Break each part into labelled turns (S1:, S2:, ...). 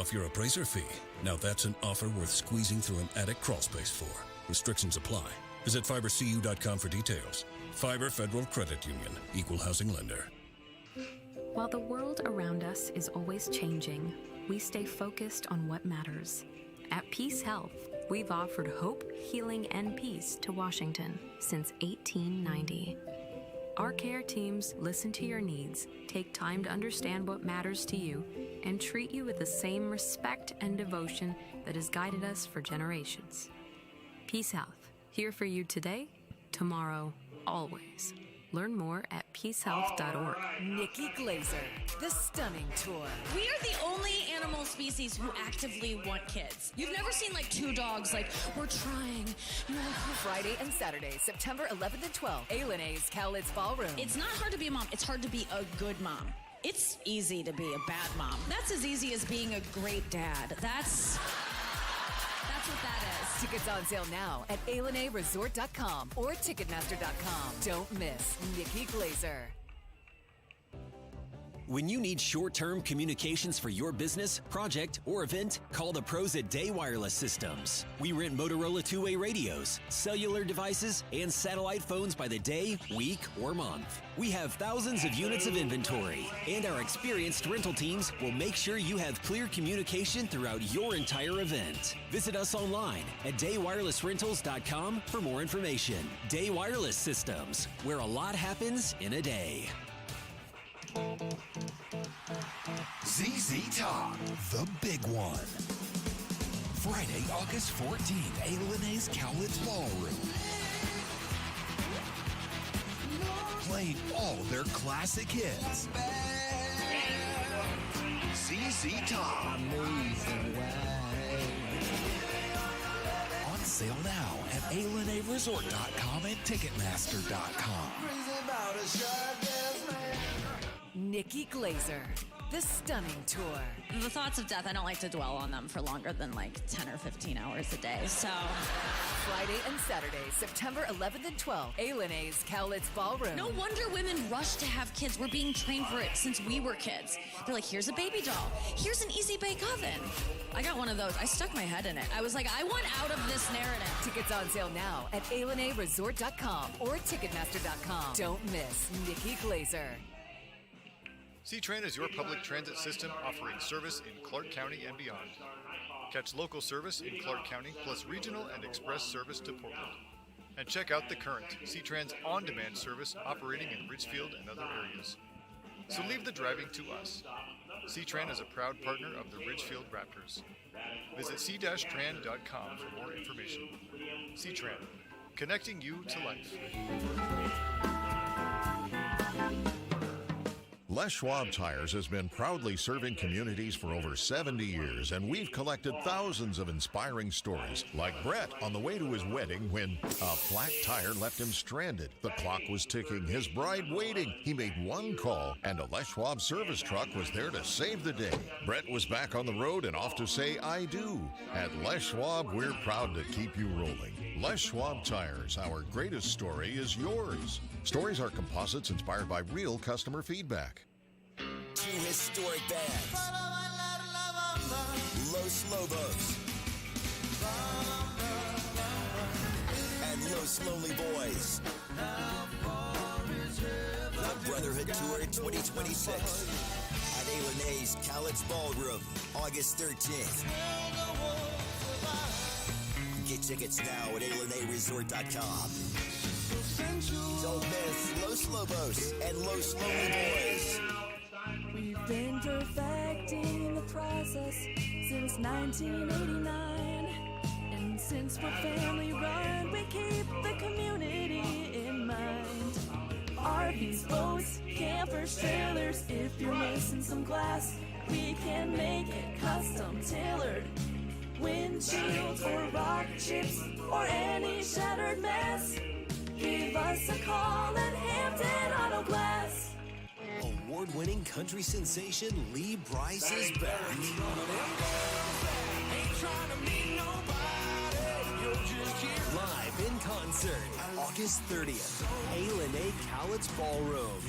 S1: off your appraiser fee. Now that's an offer worth squeezing through an attic crawl space for. Restrictions apply. Visit fibercu.com for details. Fiber Federal Credit Union. Equal housing lender.
S2: While the world around us is always changing, we stay focused on what matters. At Peace Health, we've offered hope, healing, and peace to Washington since 1890. Our care teams listen to your needs, take time to understand what matters to you, and treat you with the same respect and devotion that has guided us for generations. Peace Health, here for you today, tomorrow, always. Learn more at peacehealth.org.
S3: Nikki Glazer, The Stunning Tour.
S4: We are the only animal species who actively want kids. You've never seen like two dogs like, we're trying.
S3: Friday and Saturday, September 11th and 12th, A&A's Cowlitz Ballroom.
S4: It's not hard to be a mom. It's hard to be a good mom. It's easy to be a bad mom. That's as easy as being a great dad. That's what that is.
S3: Tickets on sale now at alanaresort.com or ticketmaster.com. Don't miss Nikki Glazer.
S5: When you need short-term communications for your business, project, or event, call the pros at Day Wireless Systems. We rent Motorola two-way radios, cellular devices, and satellite phones by the day, week, or month. We have thousands of units of inventory, and our experienced rental teams will make sure you have clear communication throughout your entire event. Visit us online at daywirelessrentals.com for more information. Day Wireless Systems, where a lot happens in a day.
S6: ZZ Top, the big one. Friday, August 14th, A&A's Cowlitz Ballroom. Playing all their classic hits. ZZ Top. On sale now at alanaresort.com and ticketmaster.com.
S3: Nikki Glazer, The Stunning Tour.
S4: The thoughts of death, I don't like to dwell on them for longer than like 10 or 15 hours a day, so.
S3: Friday and Saturday, September 11th and 12th, A&A's Cowlitz Ballroom.
S4: No wonder women rush to have kids. We're being trained for it since we were kids. They're like, here's a baby doll. Here's an easy bake oven. I got one of those. I stuck my head in it. I was like, I want out of this narrative.
S3: Tickets on sale now at alanaresort.com or ticketmaster.com. Don't miss Nikki Glazer.
S7: C-Tran is your public transit system offering service in Clark County and beyond. Catch local service in Clark County plus regional and express service to Portland. And check out The Current, C-Tran's on-demand service operating in Ridgefield and other areas. So leave the driving to us. C-Tran is a proud partner of the Ridgefield Raptors. Visit c-tran.com for more information. C-Tran, connecting you to life.
S8: Les Schwab Tires has been proudly serving communities for over 70 years, and we've collected thousands of inspiring stories, like Brett on the way to his wedding when a flat tire left him stranded. The clock was ticking, his bride waiting. He made one call, and a Les Schwab service truck was there to save the day. Brett was back on the road and off to say I do. At Les Schwab, we're proud to keep you rolling. Les Schwab Tires, our greatest story is yours. Stories are composites inspired by real customer feedback.
S6: Two historic bands. Los Lobos and Los Lonely Boys. The Brotherhood Tour 2026 at A&A's Cowlitz Ballroom, August 13th. Get tickets now at alanaresort.com. Don't miss Los Lobos and Los Lonely Boys.
S9: We've been perfecting the process since 1989. And since we're family run, we keep the community in mind. RVs, boats, campers, trailers. If you're missing some glass, we can make it custom tailored. Windshields or rock chips or any shattered mess. Give us a call at Hampton Auto Glass.
S6: Award-winning country sensation Lee Brice is back. Live in concert, August 30th, A&A Cowlitz Ballroom.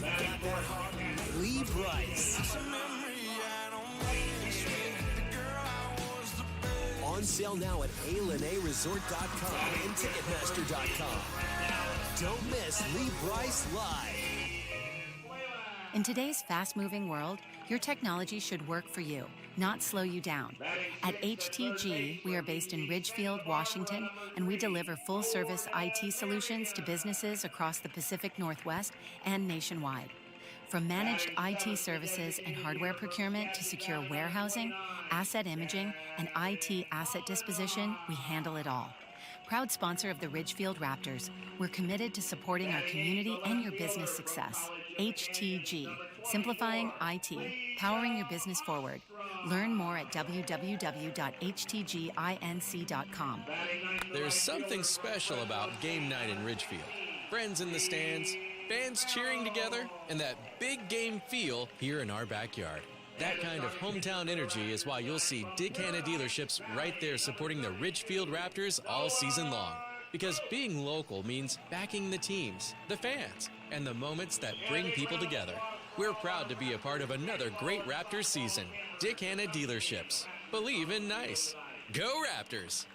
S6: Lee Brice.
S5: sale now at ALNAResort.com and Ticketmaster.com. Don't miss Lee Bryce Live.
S10: In today's fast-moving world, your technology should work for you, not slow you down. At HTG, we are based in Ridgefield, Washington, and we deliver full-service IT solutions to businesses across the Pacific Northwest and nationwide. From managed IT services and hardware procurement to secure warehousing, asset imaging, and IT asset disposition, we handle it all. Proud sponsor of the Ridgefield Raptors, we're committed to supporting our community and your business success. HTG, simplifying IT, powering your business forward. Learn more at www.htginc.com.
S11: There's something special about game night in Ridgefield. Friends in the stands, fans cheering together, and that big game feel here in our backyard. That kind of hometown energy is why you'll see Dick Hanna dealerships right there supporting the Ridgefield Raptors all season long. Because being local means backing the teams, the fans, and the moments that bring people together. We're proud to be a part of another great Raptors season. Dick Hanna dealerships. Believe in nice. Go Raptors!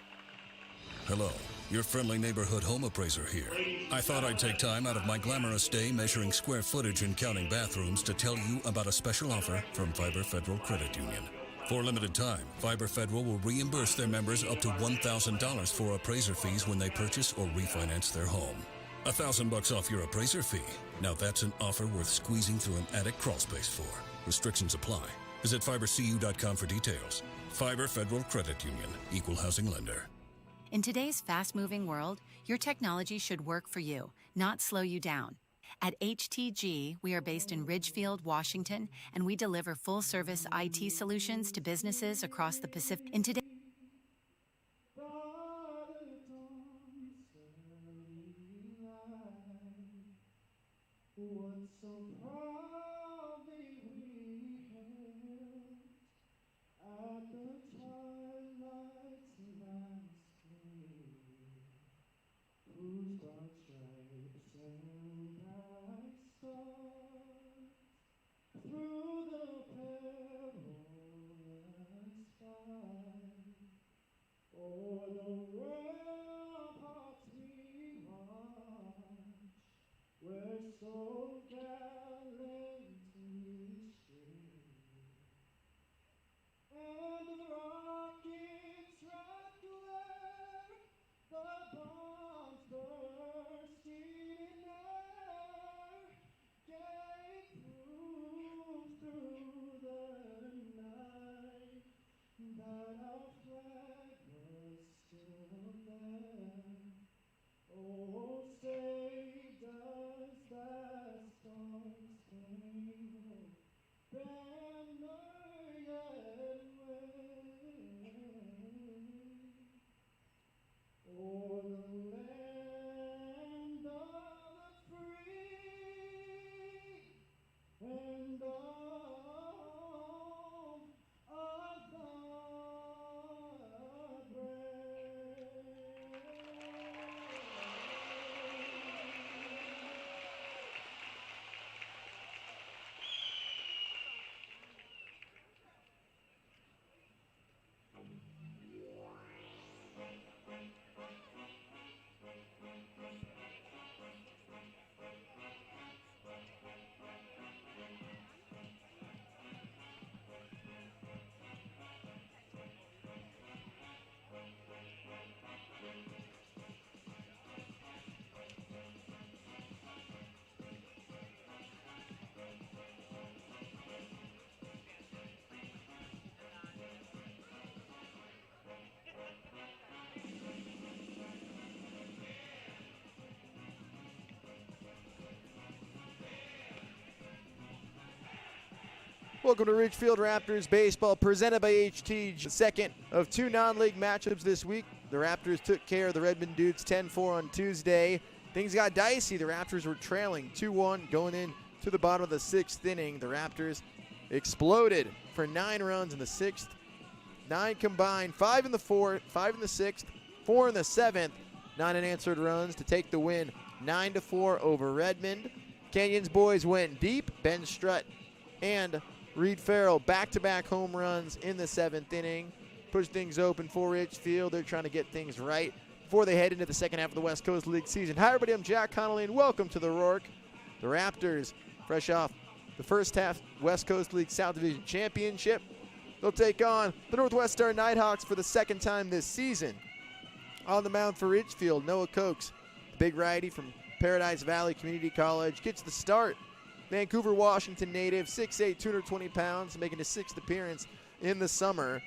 S1: Hello, your friendly neighborhood home appraiser here. I thought I'd take time out of my glamorous day measuring square footage and counting bathrooms to tell you about a special offer from Fiber Federal Credit Union. For a limited time, Fiber Federal will reimburse their members up to $1,000 for appraiser fees when they purchase or refinance their home. $1,000 off your appraiser fee. Now that's an offer worth squeezing through an attic crawl space for. Restrictions apply. Visit fibercu.com for details. Fiber Federal Credit Union, Equal Housing Lender.
S10: In today's fast-moving world, your technology should work for you, not slow you down. At HTG, we are based in Ridgefield, Washington, and we deliver full-service IT solutions to businesses across the Pacific. In today.
S12: Welcome to Ridgefield Raptors baseball presented by HTG. The second of two non-league matchups this week. The Raptors took care of the Redmond Dudes 10-4 on Tuesday. Things got dicey. The Raptors were trailing 2-1 going into the bottom of the sixth inning. The Raptors exploded for 9 runs in the sixth. 9 combined, 5 in the fourth, 5 in the sixth, 4 in the seventh. 9 unanswered runs to take the win 9-4 over Redmond. Canyons boys went deep. Ben Strutt and Reed Farrell back-to-back home runs in the seventh inning. push things open for Ridgefield. They're trying to get things right before they head into the second half of the West Coast League season. Hi, everybody. I'm Jack Connolly, and welcome to the Rourke. The Raptors, fresh off the first half West Coast League South Division Championship. They'll take on the Northwest Star Nighthawks for the second time this season. On the mound for Ridgefield, Noah Cokes, the big righty from Paradise Valley Community College, gets the start. Vancouver, Washington native, 6'8", 220 pounds, making his 6th appearance in the summer.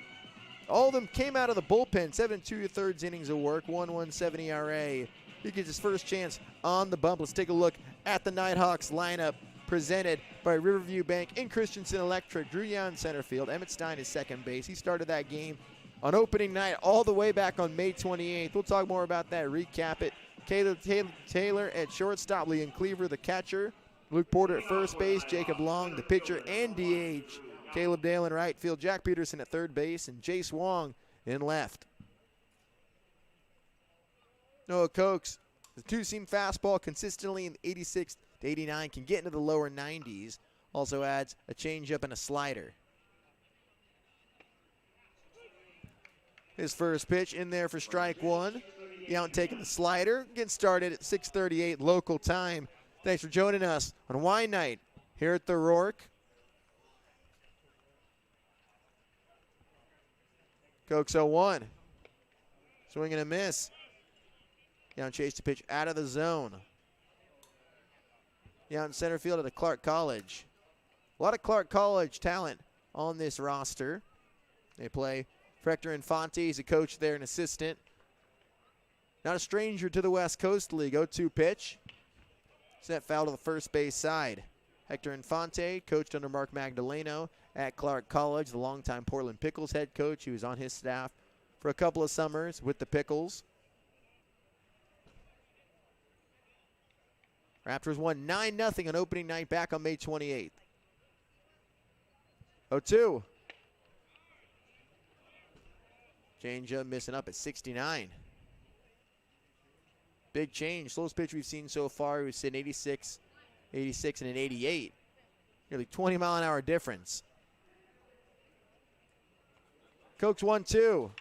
S12: All of them came out of the bullpen, 7 2/3 innings of work, 1.17 ERA. He gets his first chance on the bump. Let's take a look at the Nighthawks lineup presented by Riverview Bank and Christensen Electric. Drew Young center field. Emmett Stein is second base. He started that game on opening night all the way back on May 28th. We'll talk more about that, recap it. Caleb Taylor at shortstop, Liam Cleaver the catcher, Luke Porter at first base, Jacob Long the pitcher and DH, Caleb Dale in right field, Jack Peterson at third base, and Jace Wong in left. Noah Cokes, the two-seam fastball consistently in the 86 to 89, can get into the lower 90s. Also adds a changeup and a slider. His first pitch in there for strike one. Yount taking the slider. Getting started at 6:38 local time. Thanks for joining us on Wine Night here at the Rourke. Cokes 0-1. Swing and a miss. Yount chased the pitch out of the zone. Yount in center field at the Clark College. A lot of Clark College talent on this roster. They play Hector Infante. He's a coach there, an assistant. Not a stranger to the West Coast League. 0-2 pitch. Set foul to the first base side. Hector Infante coached under Mark Magdaleno at Clark College, the longtime Portland Pickles head coach. He was on his staff for a couple of summers with the Pickles. Raptors won 9-0 on opening night back on May 28th. 0-2. Changeup missing up at 69. Big change. Slowest pitch we've seen so far. We've seen 86, and an 88. Nearly 20-mile-an-hour difference. Cokes 1-2.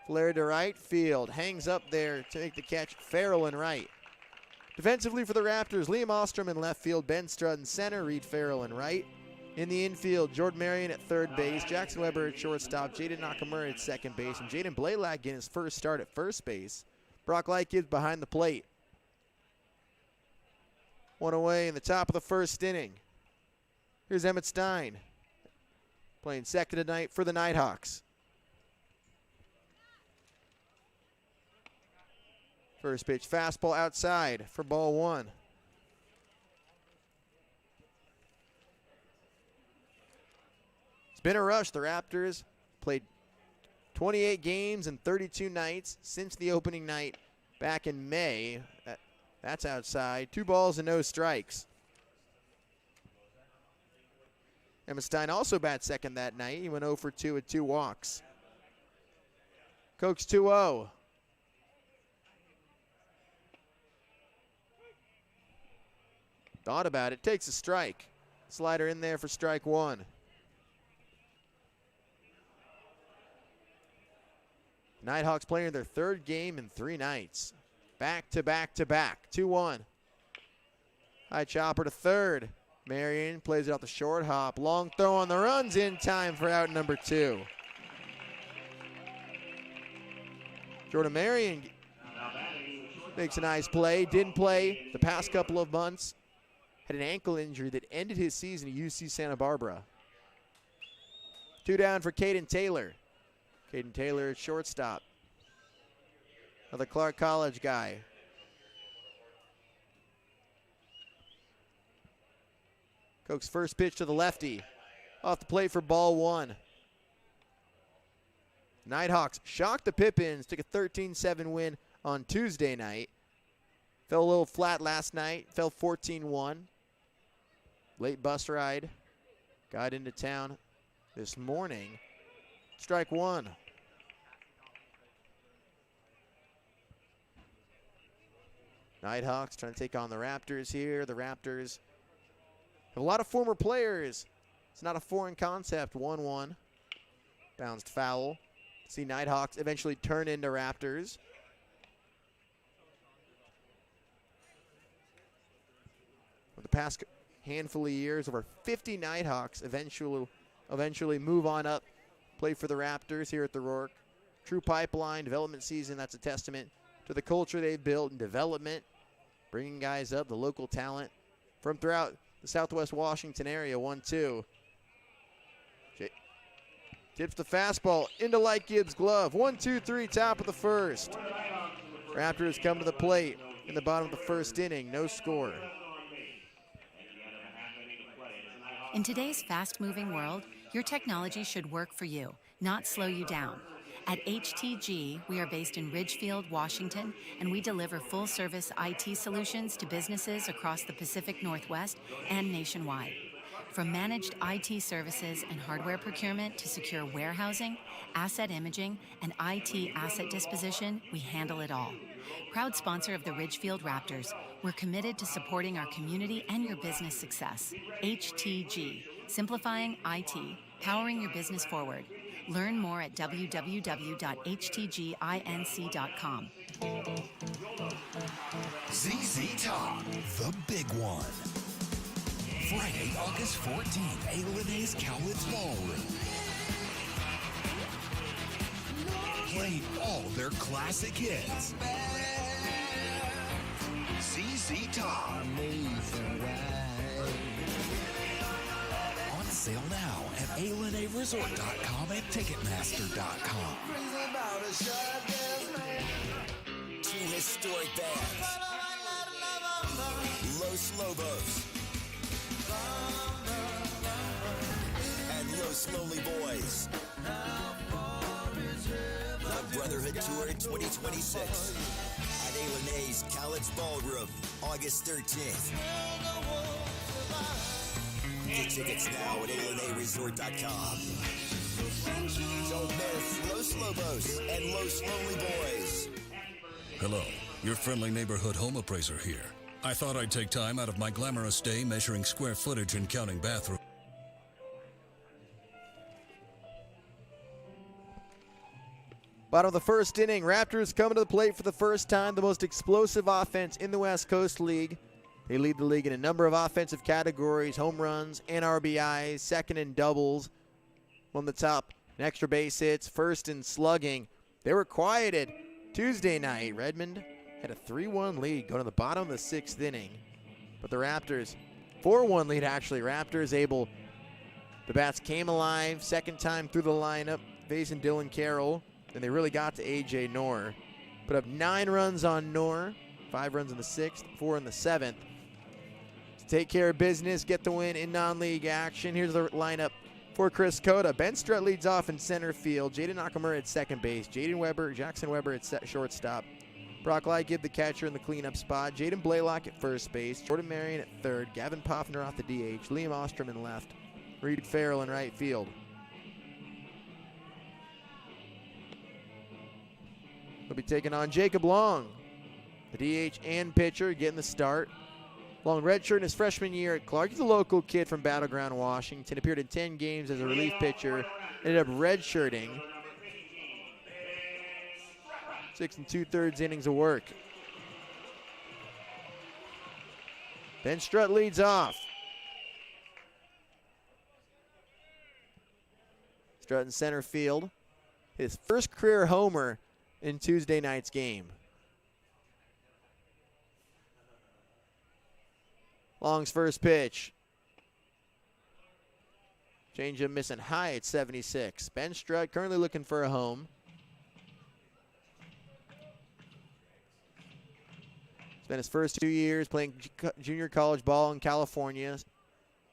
S12: Flared to right field. Hangs up there to make the catch. Farrell in right. Defensively for the Raptors, Liam Ostrom in left field. Ben Strutt in center. Reed Farrell in right. In the infield, Jordan Marion at third base. Jackson Weber at shortstop. Jaden Nakamura at second base. And Jaden Blaylock getting his first start at first base. Brock Lightkids behind the plate. One away in the top of the first inning. Here's Emmett Stein playing second tonight for the Nighthawks. First pitch fastball outside for ball one. It's been a rush. The Raptors played 28 games and 32 nights since the opening night back in May. That's outside. 2 balls and no strikes. Emmett Stein also bat second that night. He went 0 for 2 with 2 walks. Cokes 2-0. Thought about it. Takes a strike. Slider in there for strike one. Nighthawks playing their third game in 3 nights. Back to back to back. 2-1. High chopper to third. Marion plays it off the short hop. Long throw on the runs in time for out number 2. Jordan Marion makes a nice play. Didn't play the past couple of months. Had an ankle injury that ended his season at UC Santa Barbara. 2 down for Caden Taylor. Caden Taylor at shortstop. Another Clark College guy. Cokes first pitch to the lefty. Off the plate for ball one. Nighthawks shocked the Pippins. Took a 13-7 win on Tuesday night. Fell a little flat last night. Fell 14-1. Late bus ride. Got into town this morning. Strike one. Nighthawks trying to take on the Raptors here. The Raptors have a lot of former players. It's not a foreign concept. 1-1. Bounced foul. See Nighthawks eventually turn into Raptors. For the past handful of years, over 50 Nighthawks eventually move on up, play for the Raptors here at the Rourke. True pipeline development season. That's a testament to the culture they've built in development, bringing guys up, the local talent from throughout the Southwest Washington area. 1-2. Tips the fastball into Light Gibbs' glove. 1-2-3, top of the first. Raptors come to the plate in the bottom of the first inning. No score.
S10: In today's fast-moving world, your technology should work for you, not slow you down. At HTG, we are based in Ridgefield, Washington, and we deliver full-service IT solutions to businesses across the Pacific Northwest and nationwide. From managed IT services and hardware procurement to secure warehousing, asset imaging, and IT asset disposition, we handle it all. Proud sponsor of the Ridgefield Raptors, we're committed to supporting our community and your business success. HTG, simplifying IT, powering your business forward. Learn more at www.htginc.com.
S13: ZZ Top, the big one. Friday, August 14th, A-Linnaeus Cowlitz Ballroom. Play all their classic hits. ZZ Top. On sale now at ALinnaeResort.com and Ticketmaster.com.
S6: Two historic bands. Los Lobos and Los Lonely Boys. The Brotherhood Tour 2026 at A-Linnaeus Cowlitz Ballroom, August 13th. Get tickets now at ALinnaeResort.com. Don't miss Los Lobos and Los Lonely Boys.
S1: Hello, your friendly neighborhood home appraiser here. I thought I'd take time out of my glamorous day measuring square footage and counting bathrooms.
S12: Bottom of the first inning, Raptors coming to the plate for the first time, the most explosive offense in the West Coast League. They lead the league in a number of offensive categories, home runs and RBIs, second in doubles, on the top in extra base hits, first in slugging. They were quieted Tuesday night. Redmond had a 3-1 lead going to the bottom of the sixth inning. But the Raptors, 4-1 lead actually. Raptors able, the bats came alive, second time through the lineup, facing Dylan Carroll. Then they really got to A.J. Knorr. Put up 9 runs on Knorr, 5 runs in the 6th, 4 in the 7th. To take care of business, get the win in non-league action. Here's the lineup for Chris Cota. Ben Strutt leads off in center field. Jaden Nakamura at second base. Jackson Weber at shortstop. Brock Lightgibb, the catcher, in the cleanup spot. Jaden Blaylock at first base. Jordan Marion at third. Gavin Poffner off the DH. Liam Ostrom in left. Reed Farrell in right field. He'll be taking on Jacob Long, the DH and pitcher, getting the start. Long redshirt in his freshman year at Clark. He's a local kid from Battleground, Washington. Appeared in 10 games as a relief pitcher. Ended up redshirting. 6 2/3 innings of work. Ben Strutt leads off. Strutt in center field. His first career homer in Tuesday night's game. Long's first pitch. Changeup missing high at 76. Ben Strutt currently looking for a home. Spent his first 2 years playing junior college ball in California.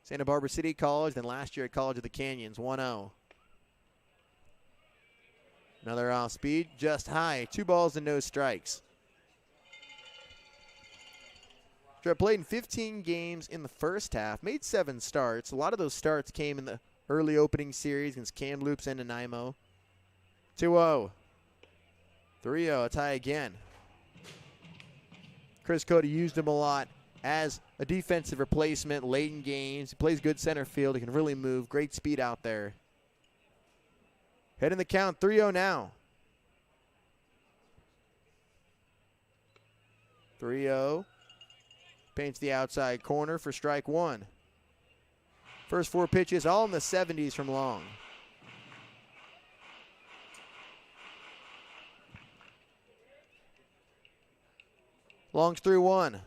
S12: Santa Barbara City College, then last year at College of the Canyons, 1-0. Another off speed, just high. 2 balls and no strikes. Strutt played in 15 games in the first half, made 7 starts. A lot of those starts came in the early opening series against Kamloops and Nanaimo. 2-0. 3-0, a tie again. Chris Cota used him a lot as a defensive replacement late in games. He plays good center field. He can really move. Great speed out there. Head in the count, 3-0 now. 3-0. Paints the outside corner for strike one. First 4 pitches all in the 70s from Long. Long's 3-1.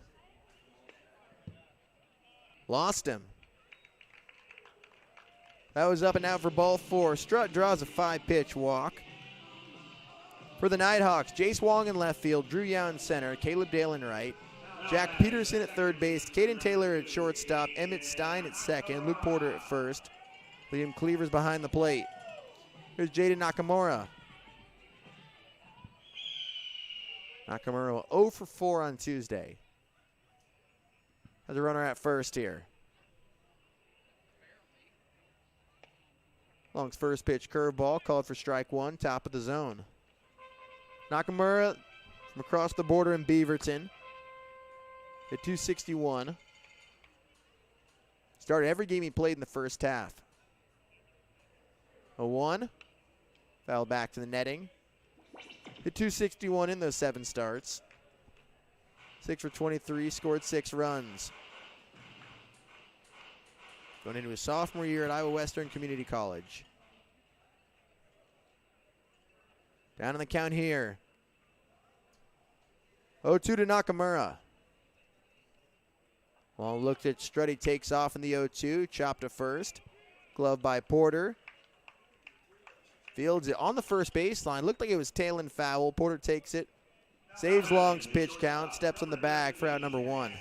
S12: Lost him. That was up and out for ball 4. Strutt draws a 5-pitch walk. For the Nighthawks, Jace Wong in left field, Drew Young in center, Caleb Dale in right, Jack Peterson at third base, Caden Taylor at shortstop, Emmett Stein at second, Luke Porter at first, Liam Cleaver's behind the plate. Here's Jaden Nakamura. Nakamura 0 for 4 on Tuesday. Has a runner at first here. Long's first pitch curveball called for strike one, top of the zone. Nakamura from across the border in Beaverton at 261. Started every game he played in the first half. 0-1. Foul back to the netting. Hit 261 in those 7 starts. 6 for 23, scored 6 runs. Going into his sophomore year at Iowa Western Community College. Down in the count here. 0-2 to Nakamura. Long looked at Strutt. He takes off in the 0-2. Chopped to first. Glove by Porter. Fields it on the first baseline. Looked like it was tailing foul. Porter takes it. Saves Long's pitch count. Steps on the bag for out number 1.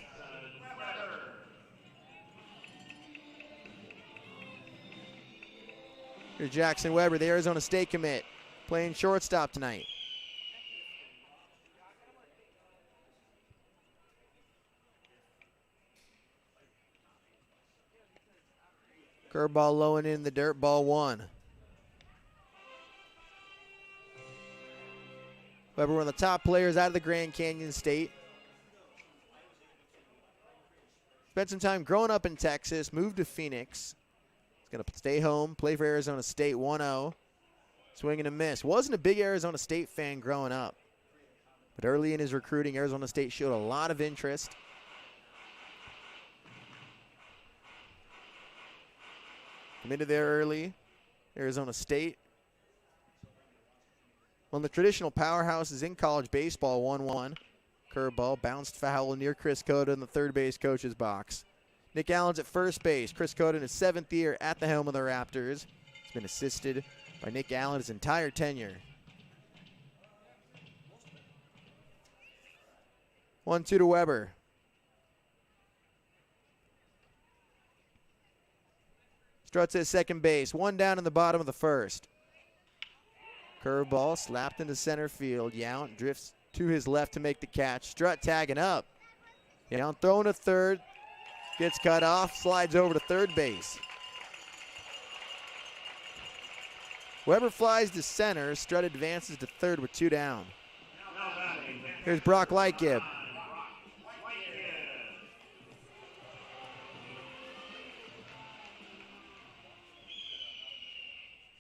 S12: Here's Jackson Weber, the Arizona State commit, playing shortstop tonight. Curveball low and in the dirt, ball 1. Weber, one of the top players out of the Grand Canyon State. Spent some time growing up in Texas, moved to Phoenix. He's going to stay home, play for Arizona State, 1-0. Swing and a miss. Wasn't a big Arizona State fan growing up. But early in his recruiting, Arizona State showed a lot of interest. Committed there early, Arizona State. One of the traditional powerhouses in college baseball, 1-1. Curveball, bounced foul near Chris Cota in the third base coach's box. Nick Allen's at first base. Chris Cota in his 7th year at the helm of the Raptors. He's been assisted by Nick Allen his entire tenure. 1-2 to Weber. Strutt's at second base. 1 down in the bottom of the first. Curveball slapped into center field. Yount drifts to his left to make the catch. Strutt tagging up. Yount throwing to third. Gets cut off. Slides over to third base. Weber flies to center. Strutt advances to third with 2 down. Here's Brock Lightgib.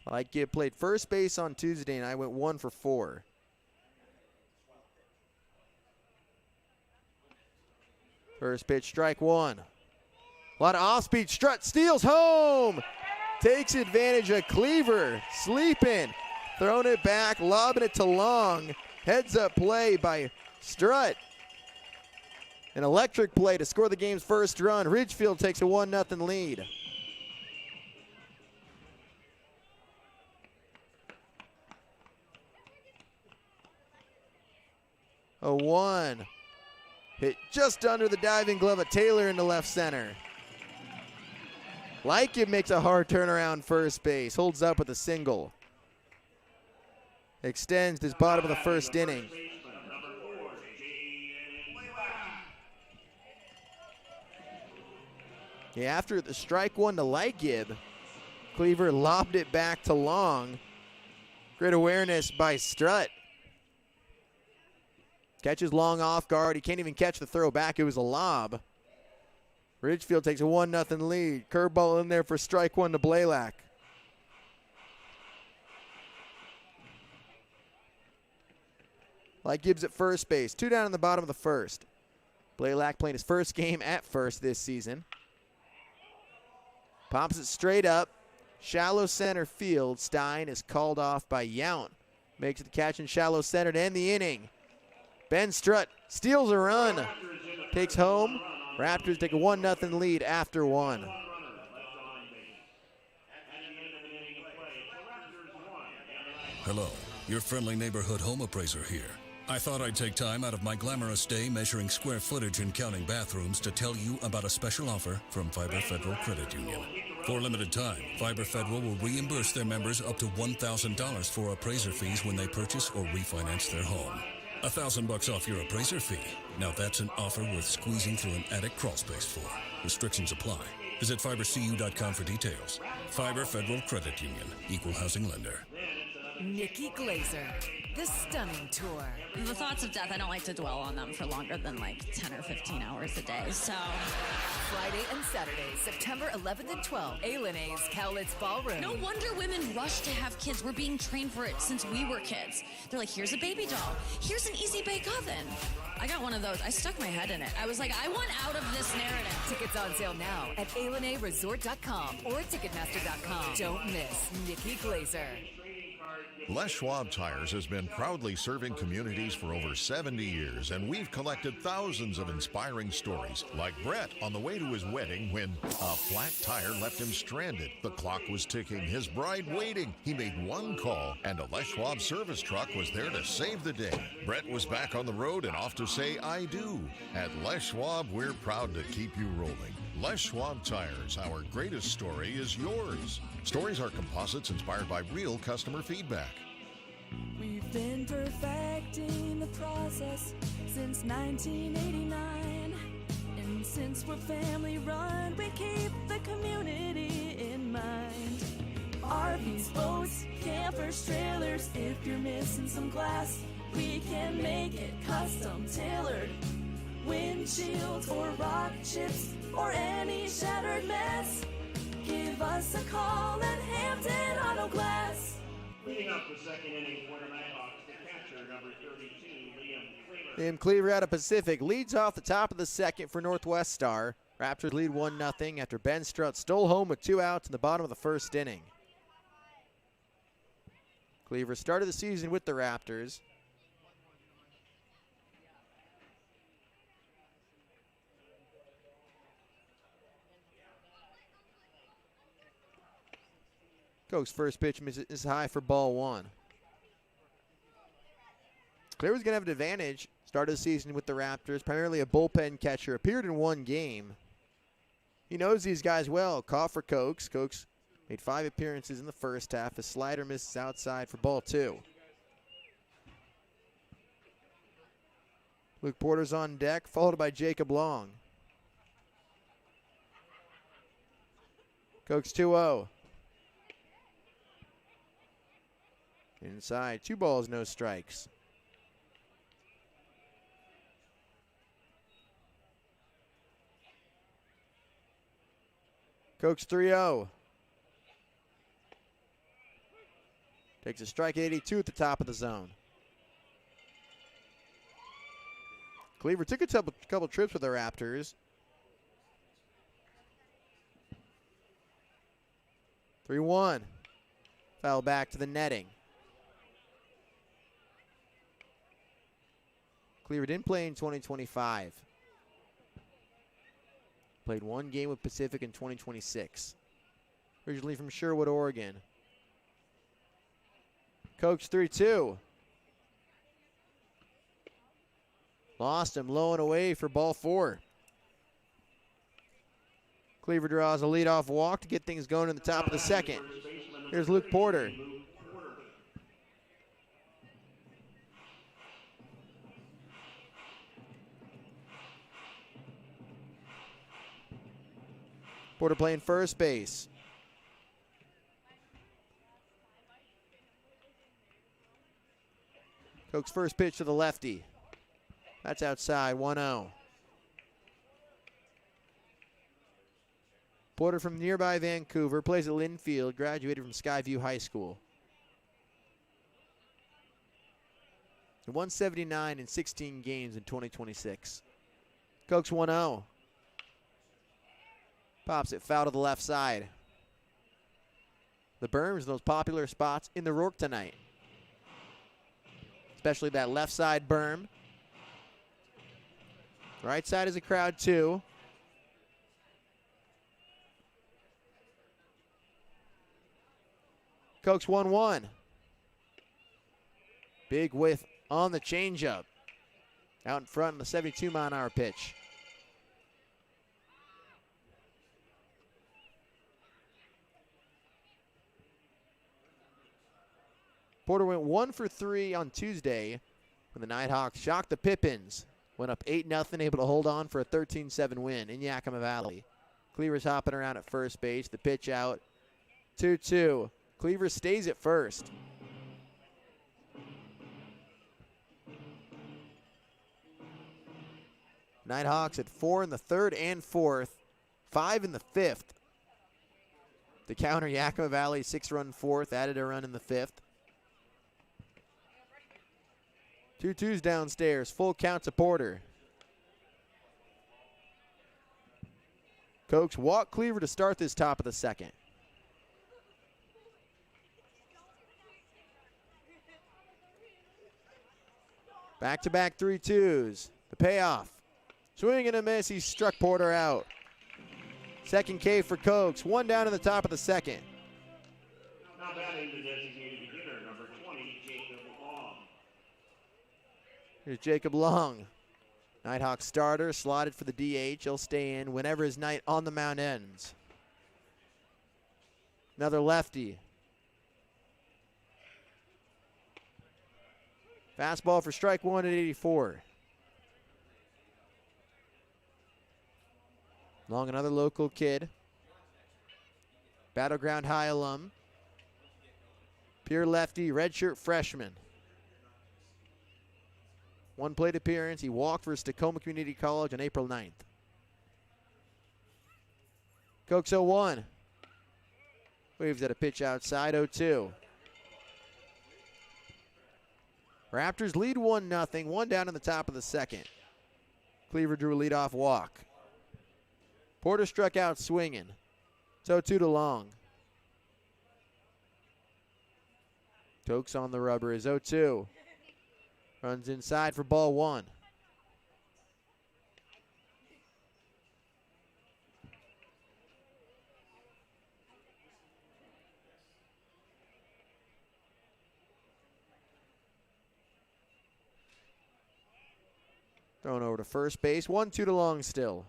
S12: Lightgib played first base on Tuesday, and I went 1 for 4. First pitch, strike 1. A lot of off-speed. Strutt steals home. Takes advantage of Cleaver. Sleeping. Throwing it back, lobbing it to Long. Heads-up play by Strutt. An electric play to score the game's first run. Ridgefield takes a 1-0 lead. A 1. Hit just under the diving glove of Taylor into left center. Lightgib makes a hard turnaround first base. Holds up with a single. Extends his bottom of the first inning. Yeah, after the strike 1 to Lightgib, Cleaver lobbed it back to Long. Great awareness by Strutt. Catches Long off guard. He can't even catch the throw back. It was a lob. Ridgefield takes a 1-0 lead. Curveball in there for strike 1 to Blaylock. Like Gibbs at first base. 2 down in the bottom of the first. Blaylock playing his first game at first this season. Pops it straight up. Shallow center field. Stein is called off by Yount. Makes the catch in shallow center to end the inning. Ben Strutt steals a run. Takes home. Raptors take a 1-0 lead after 1.
S1: Hello, your friendly neighborhood home appraiser here. I thought I'd take time out of my glamorous day measuring square footage and counting bathrooms to tell you about a special offer from Fiber Federal Credit Union. For a limited time, Fiber Federal will reimburse their members up to $1,000 for appraiser fees when they purchase or refinance their home. $1,000 off your appraiser fee. Now that's an offer worth squeezing through an attic crawl space for. Restrictions apply. Visit fibercu.com for details. Fiber Federal Credit Union, equal housing lender.
S3: Nikki Glazer, the stunning tour.
S4: The thoughts of death, I don't like to dwell on them for longer than like 10 or 15 hours a day, so.
S3: Friday and Saturday, September 11th and 12th, A&A's Cowlitz Ballroom.
S4: No wonder women rush to have kids. We're being trained for it since we were kids. They're like, here's a baby doll. Here's an easy bake oven. I got one of those. I stuck my head in it. I was like, I want out of this narrative.
S3: Tickets on sale now at ALNAResort.com or Ticketmaster.com. Don't miss Nikki Glazer.
S8: Les Schwab Tires has been proudly serving communities for over 70 years, and we've collected thousands of inspiring stories, like Brett on the way to his wedding when a flat tire left him stranded. The clock was ticking, his bride waiting. He made one call, and a Les Schwab service truck was there to save the day. Brett was back on the road and off to say I do. At Les Schwab, we're proud to keep you rolling. Les Schwab Tires, our greatest story is yours. Stories are composites inspired by real customer feedback.
S9: We've been perfecting the process since 1989. And since we're family run, we keep the community in mind. RVs, boats, campers, trailers, if you're missing some glass, we can make it custom tailored. Windshields or rock chips or any shattered mess, give us a call at Hampton Auto Glass.
S14: Leading up the second inning for the Nighthawks, the catcher, number 32, Liam
S12: Cleaver out of Pacific leads off the top of the second for Northwest Star. Raptors lead 1-0 after Ben Strutt stole home with 2 outs in the bottom of the first inning. Cleaver started the season with the Raptors. Koch's first pitch is high for ball 1. Cleaver's going to have an advantage. Started the season with the Raptors, primarily a bullpen catcher. Appeared in 1 game. He knows these guys well. Call for Koch. Koch made 5 appearances in the first half. His slider misses outside for ball 2. Luke Porter's on deck, followed by Jacob Long. Koch's 2-0. Inside, 2 balls, no strikes. Koch's 3-0. Takes a strike at 82 at the top of the zone. Cleaver took a couple trips with the Raptors. 3-1. Foul back to the netting. Cleaver didn't play in 2025. Played 1 game with Pacific in 2026. Originally from Sherwood, Oregon. Koch's 3-2. Lost him low and away for ball 4. Cleaver draws a leadoff walk to get things going in the top of the second. Here's Luke Porter. Porter playing first base. Koch's first pitch to the lefty. That's outside, 1-0. Porter from nearby Vancouver, plays at Linfield, graduated from Skyview High School. and 179 in 16 games in 2026. Cokes 1-0. Pops it foul to the left side. The berms, those popular spots in the Rourke tonight. Especially that left side berm. Right side is a crowd too. Cokes 1-1. Big whiff on the changeup. Out in front on the 72-mile-an-hour pitch. Porter went 1 for 3 on Tuesday when the Nighthawks shocked the Pippins. Went up 8-0, able to hold on for a 13-7 win in Yakima Valley. Cleaver's hopping around at first base. The pitch out. 2-2. Cleaver stays at first. Nighthawks at 4 in the third and fourth, 5 in the fifth. To counter Yakima Valley, 6-run fourth, added a run in the fifth. 2-2's downstairs, full count to Porter. Cokes walk Cleaver to start this top of the second. Back-to-back 3-2s. The payoff. Swing and a miss. He struck Porter out. Second K for Cokes. One down in the top of the second.
S14: Now batting the designated hitter, number 20, Jacob Long.
S12: Here's Jacob Long. Nighthawk starter, slotted for the DH. He'll stay in whenever his night on the mound ends. Another lefty. Fastball for strike one at 84. Long, another local kid. Battleground High alum. Pure lefty, redshirt freshman. One plate appearance. He walked versus Tacoma Community College on April 9th. Cokes 0-1. Waves at a pitch outside, 0-2. Raptors lead 1-0, one down in the top of the second. Cleaver drew a leadoff walk. Porter struck out swinging. It's 0-2 to Long. Cokes on the rubber is 0-2. Runs inside for ball one. Thrown over to first base. 1-2 to Long still.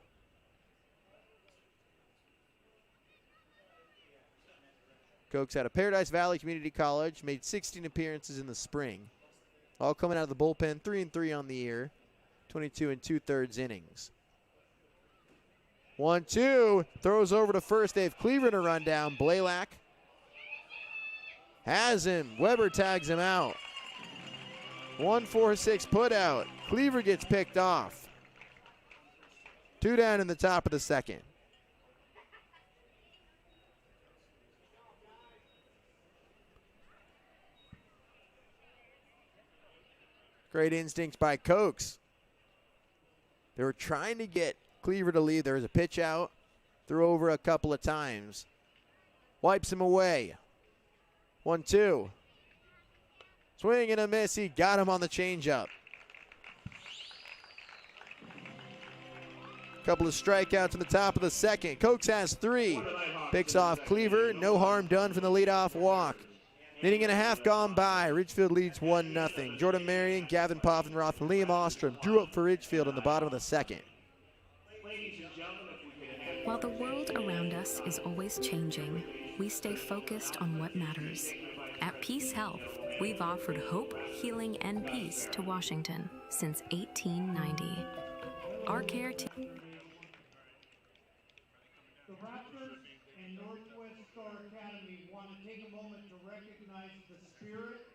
S12: Cokes out of Paradise Valley Community College. Made 16 appearances in the spring. All coming out of the bullpen. 3-3 on the year. 22 2/3 innings. 1-2. Throws over to first. They have Cleaver to run down. Blaylock has him. Weber tags him out. 1-4-6 put out. Cleaver gets picked off. 2 down in the top of the second. Great instincts by Cokes. They were trying to get Cleaver to lead. There was a pitch out. Threw over a couple of times. Wipes him away. 1-2. Swing and a miss. He got him on the changeup. Couple of strikeouts in the top of the second. Cokes has 3. Picks off Cleaver. No harm done from the leadoff walk. Inning and a half gone by. Ridgefield leads 1-0. Jordan Marion, Gavin Poffenroth, and Liam Ostrom drew up for Ridgefield in the bottom of the second.
S2: While the world around us is always changing, we stay focused on what matters. At Peace Health, we've offered hope, healing, and peace to Washington since 1890. Our care team.
S15: The Raptors and Northwest Star Academy want to take a moment to recognize the spirit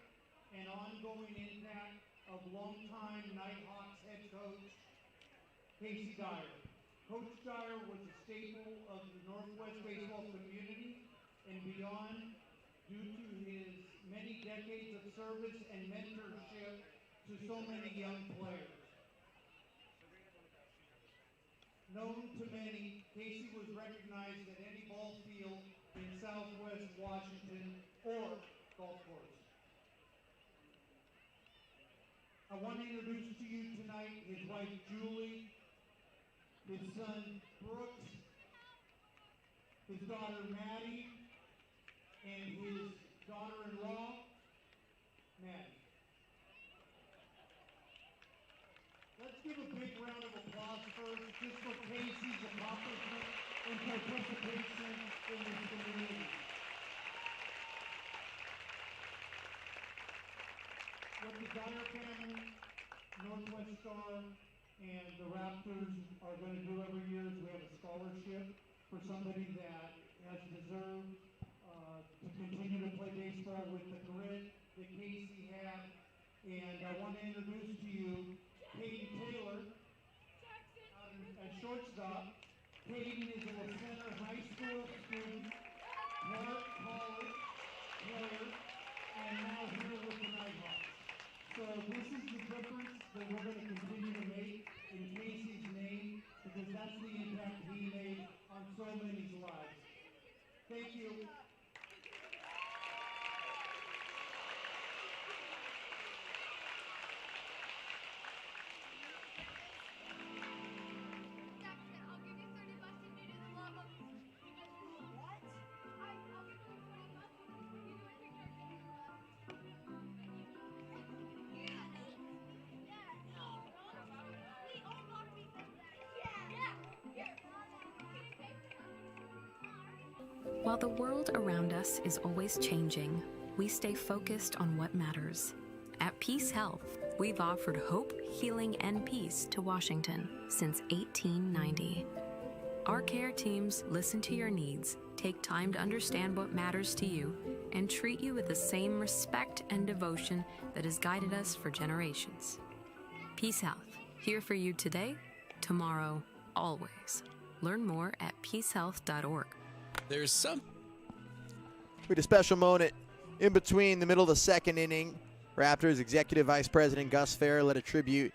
S15: and ongoing impact of longtime Nighthawks head coach Casey Dyer. Coach Dyer was a staple of the Northwest baseball community and beyond due to his many decades of service and mentorship to so many young players. Known to many, Casey was recognized at any ball field in Southwest Washington or golf course. I want to introduce to you tonight his wife Julie, his son Brooks, his daughter Maddie, and his daughter-in-law, Maddie. Let's give a big round of applause first just for Casey's accomplishment and participation in this community. What the Dyer family, Northwest Star, and the Raptors are going to do every year is we have a scholarship for somebody that has deserved to continue to play baseball with the grit that Casey had. And I want to introduce to you Peyton Taylor, at shortstop. Peyton is a LaCenter High School student, Clark College player, and now here with the Nighthawks. So this is the difference that we're going to continue to make in Casey's name, because that's the impact he made on so many lives. Thank you.
S2: While the world around us is always changing, we stay focused on what matters. At Peace Health, we've offered hope, healing, and peace to Washington since 1890. Our care teams listen to your needs, take time to understand what matters to you, and treat you with the same respect and devotion that has guided us for generations. Peace Health, here for you today, tomorrow, always. Learn more at peacehealth.org.
S11: There's some.
S12: We had a special moment in between the middle of the second inning. Raptors Executive Vice President Gus Fair led a tribute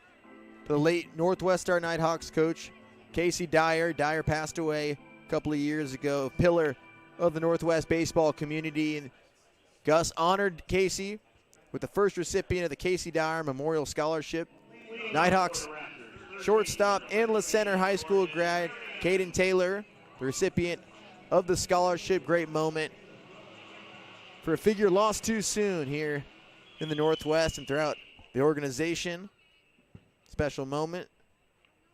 S12: to the late Northwest Star Nighthawks coach Casey Dyer. Dyer passed away a couple of years ago, a pillar of the Northwest baseball community. And Gus honored Casey with the first recipient of the Casey Dyer Memorial Scholarship. Nighthawks shortstop and LaCenter High School grad Caden Taylor, the recipient of the scholarship. Great moment for a figure lost too soon here in the Northwest and throughout the organization. Special moment.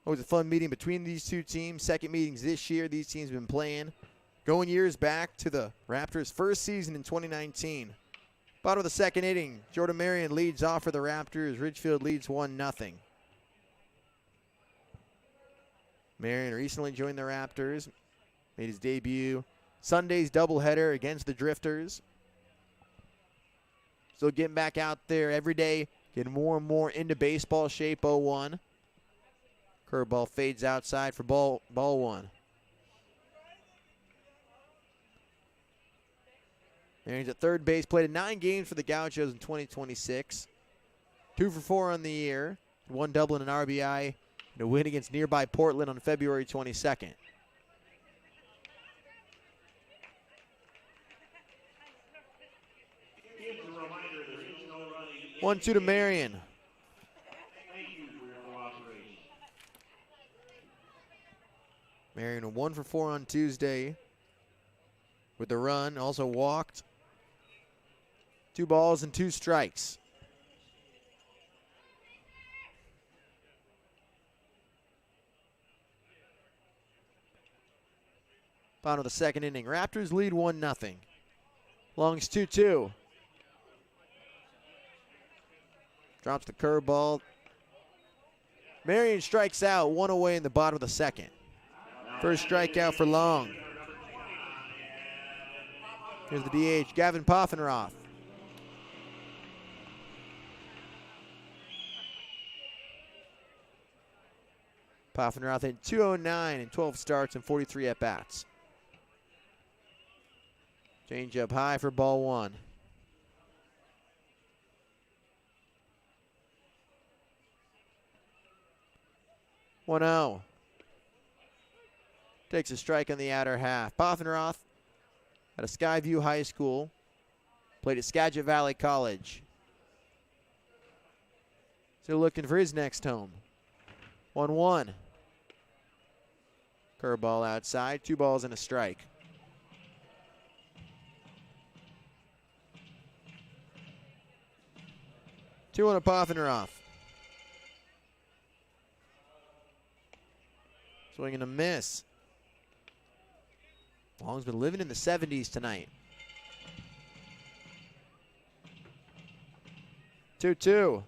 S12: Always a fun meeting between these two teams. Second meetings this year. These teams have been playing. Going years back to the Raptors' first season in 2019. Bottom of the second inning, Jordan Marion leads off for the Raptors. Ridgefield leads 1-0. Marion recently joined the Raptors. Made his debut Sunday's doubleheader against the Drifters. Still getting back out there every day, getting more and more into baseball shape. 0-1. Curveball fades outside for ball one. Marion's at third base, played in 9 games for the Gauchos in 2026. 2 for 4 on the year. 1 double and an RBI, and a win against nearby Portland on February 22nd. 1-2 to Marion. Marion 1 for 4 on Tuesday with the run. Also walked. 2 balls and 2 strikes. Bottom of the second inning. Raptors lead 1-0. Long's 2-2. Drops the curveball. Marion strikes out, 1 away in the bottom of the second. First strikeout for Long. Here's the DH, Gavin Poffenroth. Poffenroth hit .209 in 12 starts and 43 at-bats. Change up high for ball 1. 1-0. Takes a strike on the outer half. Poffenroth out of Skyview High School. Played at Skagit Valley College. Still looking for his next home. 1-1. Curveball outside. 2 balls and a strike. Two on a Poffenroth. Swing and a miss. Long's been living in the 70s tonight. 2-2.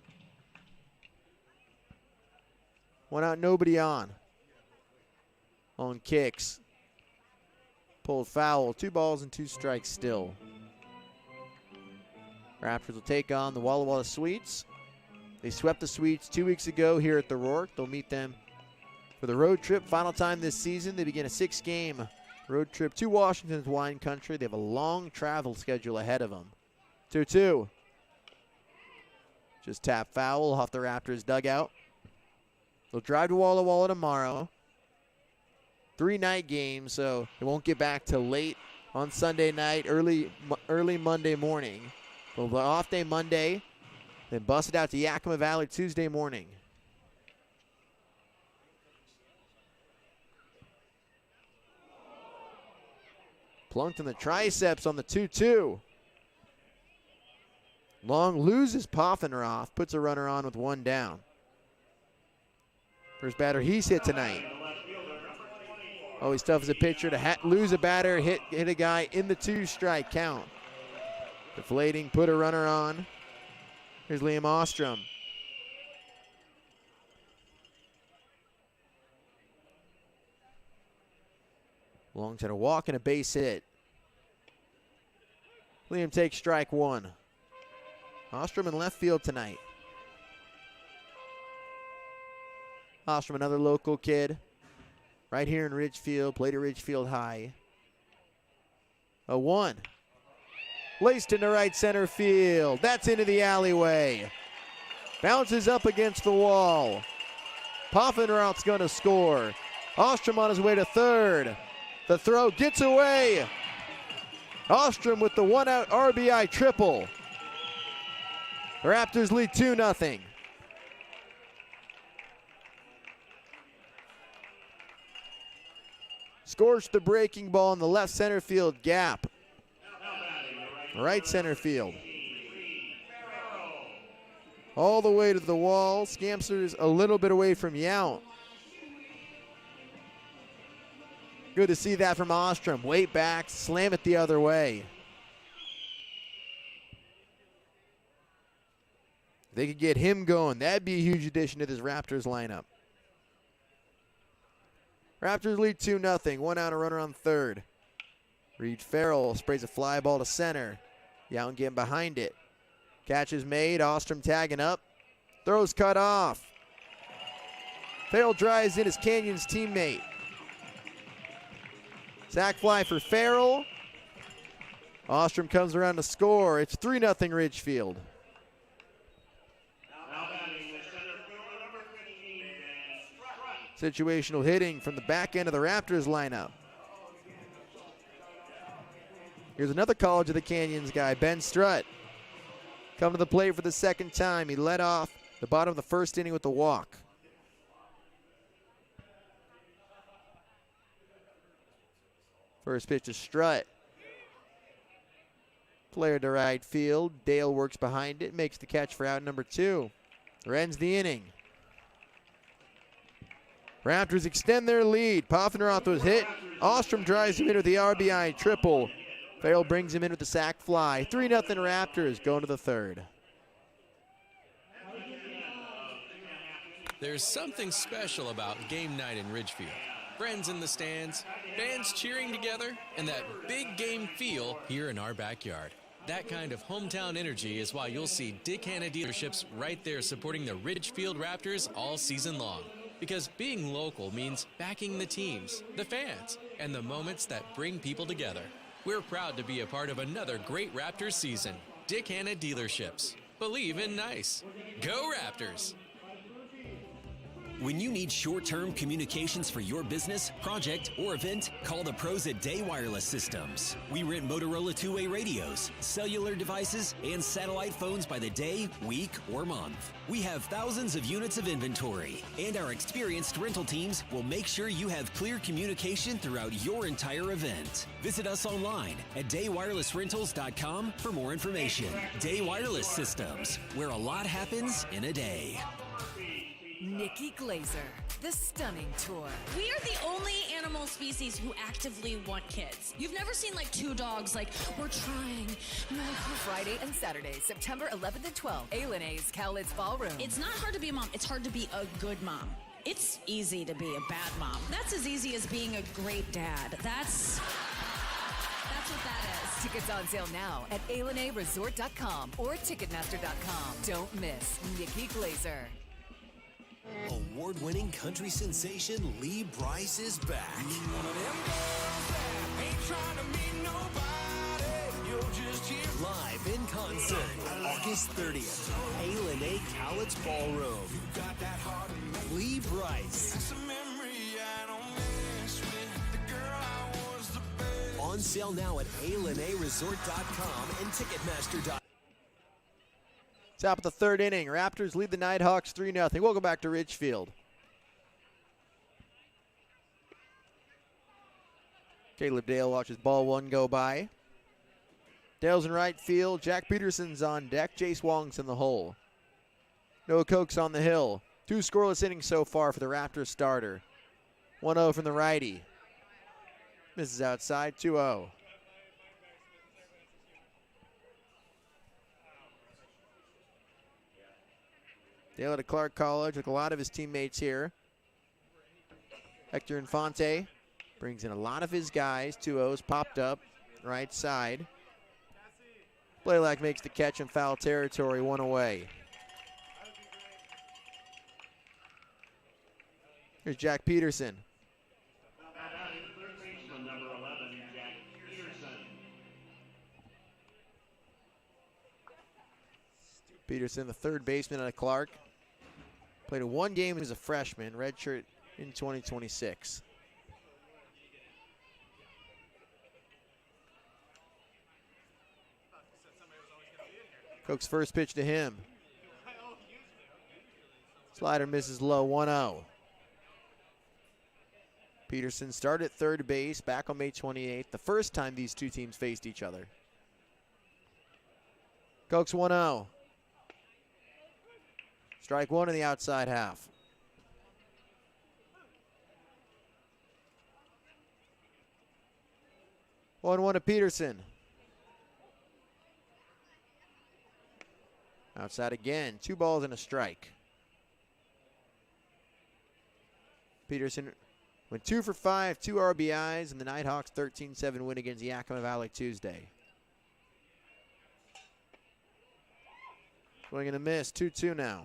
S12: 1 out, nobody on. On kicks. Pulled foul. 2 balls and 2 strikes still. Raptors will take on the Walla Walla Sweets. They swept the Sweets 2 weeks ago here at the Rourke. They'll meet them for the road trip. Final time this season. They begin a 6-game road trip to Washington's wine country. They have a long travel schedule ahead of them. 2-2. Just tap foul off the Raptors dugout. They'll drive to Walla Walla tomorrow. 3-night game, so they won't get back till late on Sunday night, early Monday morning. They'll have an off day Monday, then bust it out to Yakima Valley Tuesday morning. Plunked in the triceps on the 2-2. Long loses Poffenroth, puts a runner on with 1 down. First batter he's hit tonight. Always tough as a pitcher to lose a batter, hit a guy in the 2-strike count. Deflating, put a runner on. Here's Liam Ostrom. Long's had a walk and a base hit. Liam takes strike 1. Ostrom in left field tonight. Ostrom, another local kid. Right here in Ridgefield, played at Ridgefield High. 1. Laced into right center field. That's into the alleyway. Bounces up against the wall. Poffenroth's going to score. Ostrom on his way to third. The throw gets away. Ostrom with the 1-out RBI triple. The Raptors lead 2-0. Scorched the breaking ball in the left center field gap. Right center field. All the way to the wall. Scampster's a little bit away from Yount. Good to see that from Ostrom. Weight back, slam it the other way. They could get him going. That'd be a huge addition to this Raptors lineup. Raptors lead 2-0. 1 out, a runner on third. Reed Farrell sprays a fly ball to center. Yount getting behind it. Catch is made. Ostrom tagging up. Throws cut off. Farrell drives in his Canyons teammate. Sack fly for Farrell. Ostrom comes around to score. It's 3-0 Ridgefield. Situational hitting from the back end of the Raptors lineup. Here's another College of the Canyons guy, Ben Strutt. Come to the plate for the second time. He led off the bottom of the first inning with the walk. First pitch to Strutt. Player to right field. Dale works behind it, makes the catch for out number 2. Ends the inning. Raptors extend their lead. Poffenroth was hit. Ostrom drives him in with the RBI triple. Farrell brings him in with the sac fly. 3-0 Raptors going to the third.
S11: There's something special about game night in Ridgefield. Friends in the stands, fans cheering together, and that big game feel here in our backyard. That kind of hometown energy is why you'll see Dick Hanna dealerships right there supporting the Ridgefield Raptors all season long. Because being local means backing the teams, the fans, and the moments that bring people together. We're proud to be a part of another great Raptors season. Dick Hanna Dealerships. Believe in nice. Go Raptors!
S5: When you need short-term communications for your business, project, or event, call the pros at Day Wireless Systems. We rent Motorola two-way radios, cellular devices, and satellite phones by the day, week, or month. We have thousands of units of inventory, and our experienced rental teams will make sure you have clear communication throughout your entire event. Visit us online at daywirelessrentals.com for more information. Day Wireless Systems, where a lot happens in a day.
S3: Nikki Glazer, the Stunning Tour.
S4: We are the only animal species who actively want kids. You've never seen like two dogs like, we're trying.
S3: Friday and Saturday, September 11th and 12th, A&A's Cowlitz Ballroom.
S4: It's not hard to be a mom. It's hard to be a good mom. It's easy to be a bad mom. That's as easy as being a great dad. That's what that is.
S3: Tickets on sale now at ailenaresort.com or ticketmaster.com. Don't miss Nikki Glazer.
S6: Award-winning country sensation Lee Brice is back. Live in concert, August 30th, A&A Cowlitz Ballroom. Lee Brice. On sale now at ailenaresort.com and ticketmaster.com.
S12: Top of the third inning, Raptors lead the Nighthawks 3-0. Welcome back to Ridgefield. Caleb Dale watches ball one go by. Dale's in right field. Jack Peterson's on deck. Jace Wong's in the hole. Noah Koch's on the hill. 2 scoreless innings so far for the Raptors starter. 1-0 from the righty. Misses outside, 2-0. Dale at Clark College with a lot of his teammates here. Hector Infante brings in a lot of his guys. 2-0's popped up, right side. Blaylock makes the catch in foul territory, 1 away. Here's Jack Peterson. Peterson, the third baseman out of Clark. Played 1 game as a freshman, redshirt in 2026. Koch's first pitch to him. Slider misses low, 1-0. Peterson started at third base back on May 28th, the first time these two teams faced each other. Koch's 1-0. Strike one in the outside half. One to Peterson. Outside again. 2 balls and a strike. Peterson went 2 for 5, 2 RBIs, and the Nighthawks 13-7 win against Yakima Valley Tuesday. Swing and a miss. 2-2 now.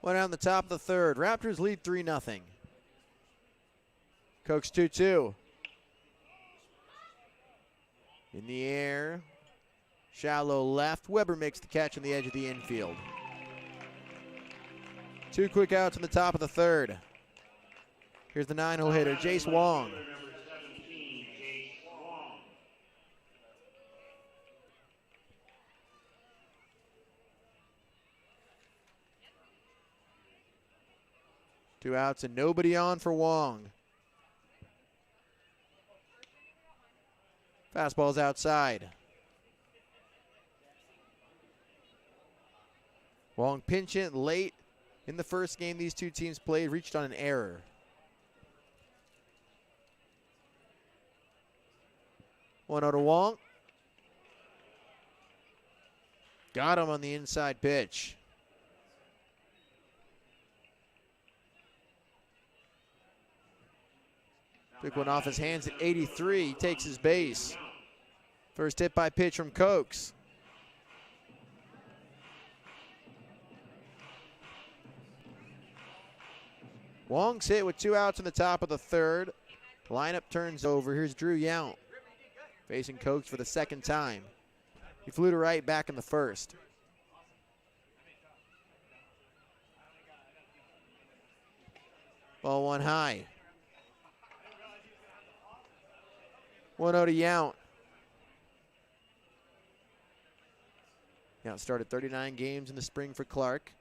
S12: One out on the top of the third. Raptors lead 3-0. Koch's 2-2. In the air. Shallow left. Weber makes the catch on the edge of the infield. 2 quick outs on the top of the third. Here's the 9-hole hitter, Jace Wong. Two outs and nobody on for Wong. Fastball's outside. Wong pinch hit late in the first game these two teams played, reached on an error. One out to Wong. Got him on the inside pitch. Took one off his hands at 83. He takes his base. First hit by pitch from Kochs. Wong's hit with 2 outs in the top of the third. Lineup turns over. Here's Drew Yount facing Kochs for the second time. He flew to right back in the first. Ball one high. 1-0 to Yount. Yount started 39 games in the spring for Clark.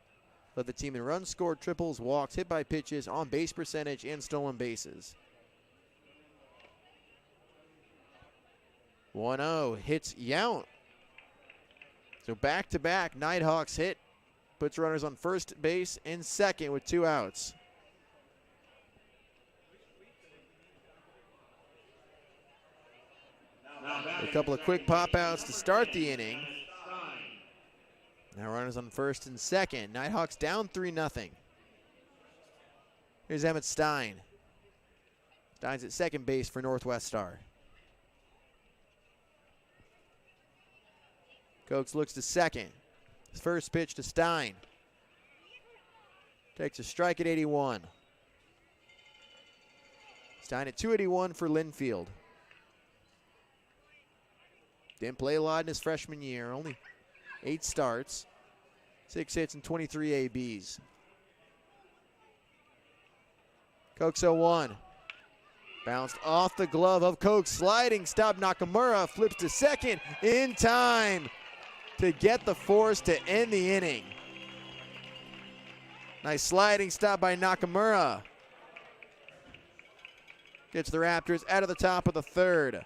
S12: Led the team in runs scored, triples, walks, hit by pitches, on base percentage, and stolen bases. 1-0 hits Yount. So back-to-back Nighthawks hit. Puts runners on first base and second with 2 outs. A couple of quick pop-outs to start the inning. Now runners on first and second. Nighthawks down 3-0. Here's Emmett Stein. Stein's at second base for Northwest Star. Cokes looks to second. His first pitch to Stein. Takes a strike at 81. Stein at 281 for Linfield. Didn't play a lot in his freshman year. Only 8 starts, 6 hits, and 23 ABs. Cokes 0-1. Bounced off the glove of Cokes. Sliding stop. Nakamura flips to second in time to get the force to end the inning. Nice sliding stop by Nakamura. Gets the Raptors out of the top of the third.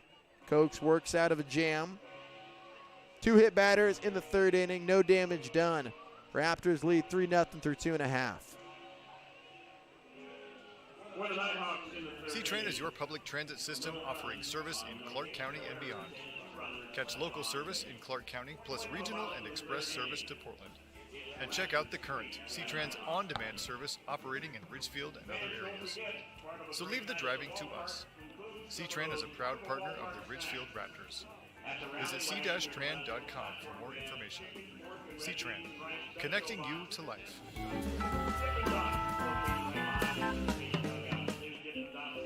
S12: Cokes works out of a jam. 2 hit batters in the third inning. No damage done. Raptors lead 3-0 through 2.5.
S7: C-Train is your public transit system offering service in Clark County and beyond. Catch local service in Clark County plus regional and express service to Portland. And check out the current C-Tran's on-demand service operating in Ridgefield and other areas. So leave the driving to us. C-Tran is a proud partner of the Ridgefield Raptors. Visit c-tran.com for more information. C-Tran, connecting you to life.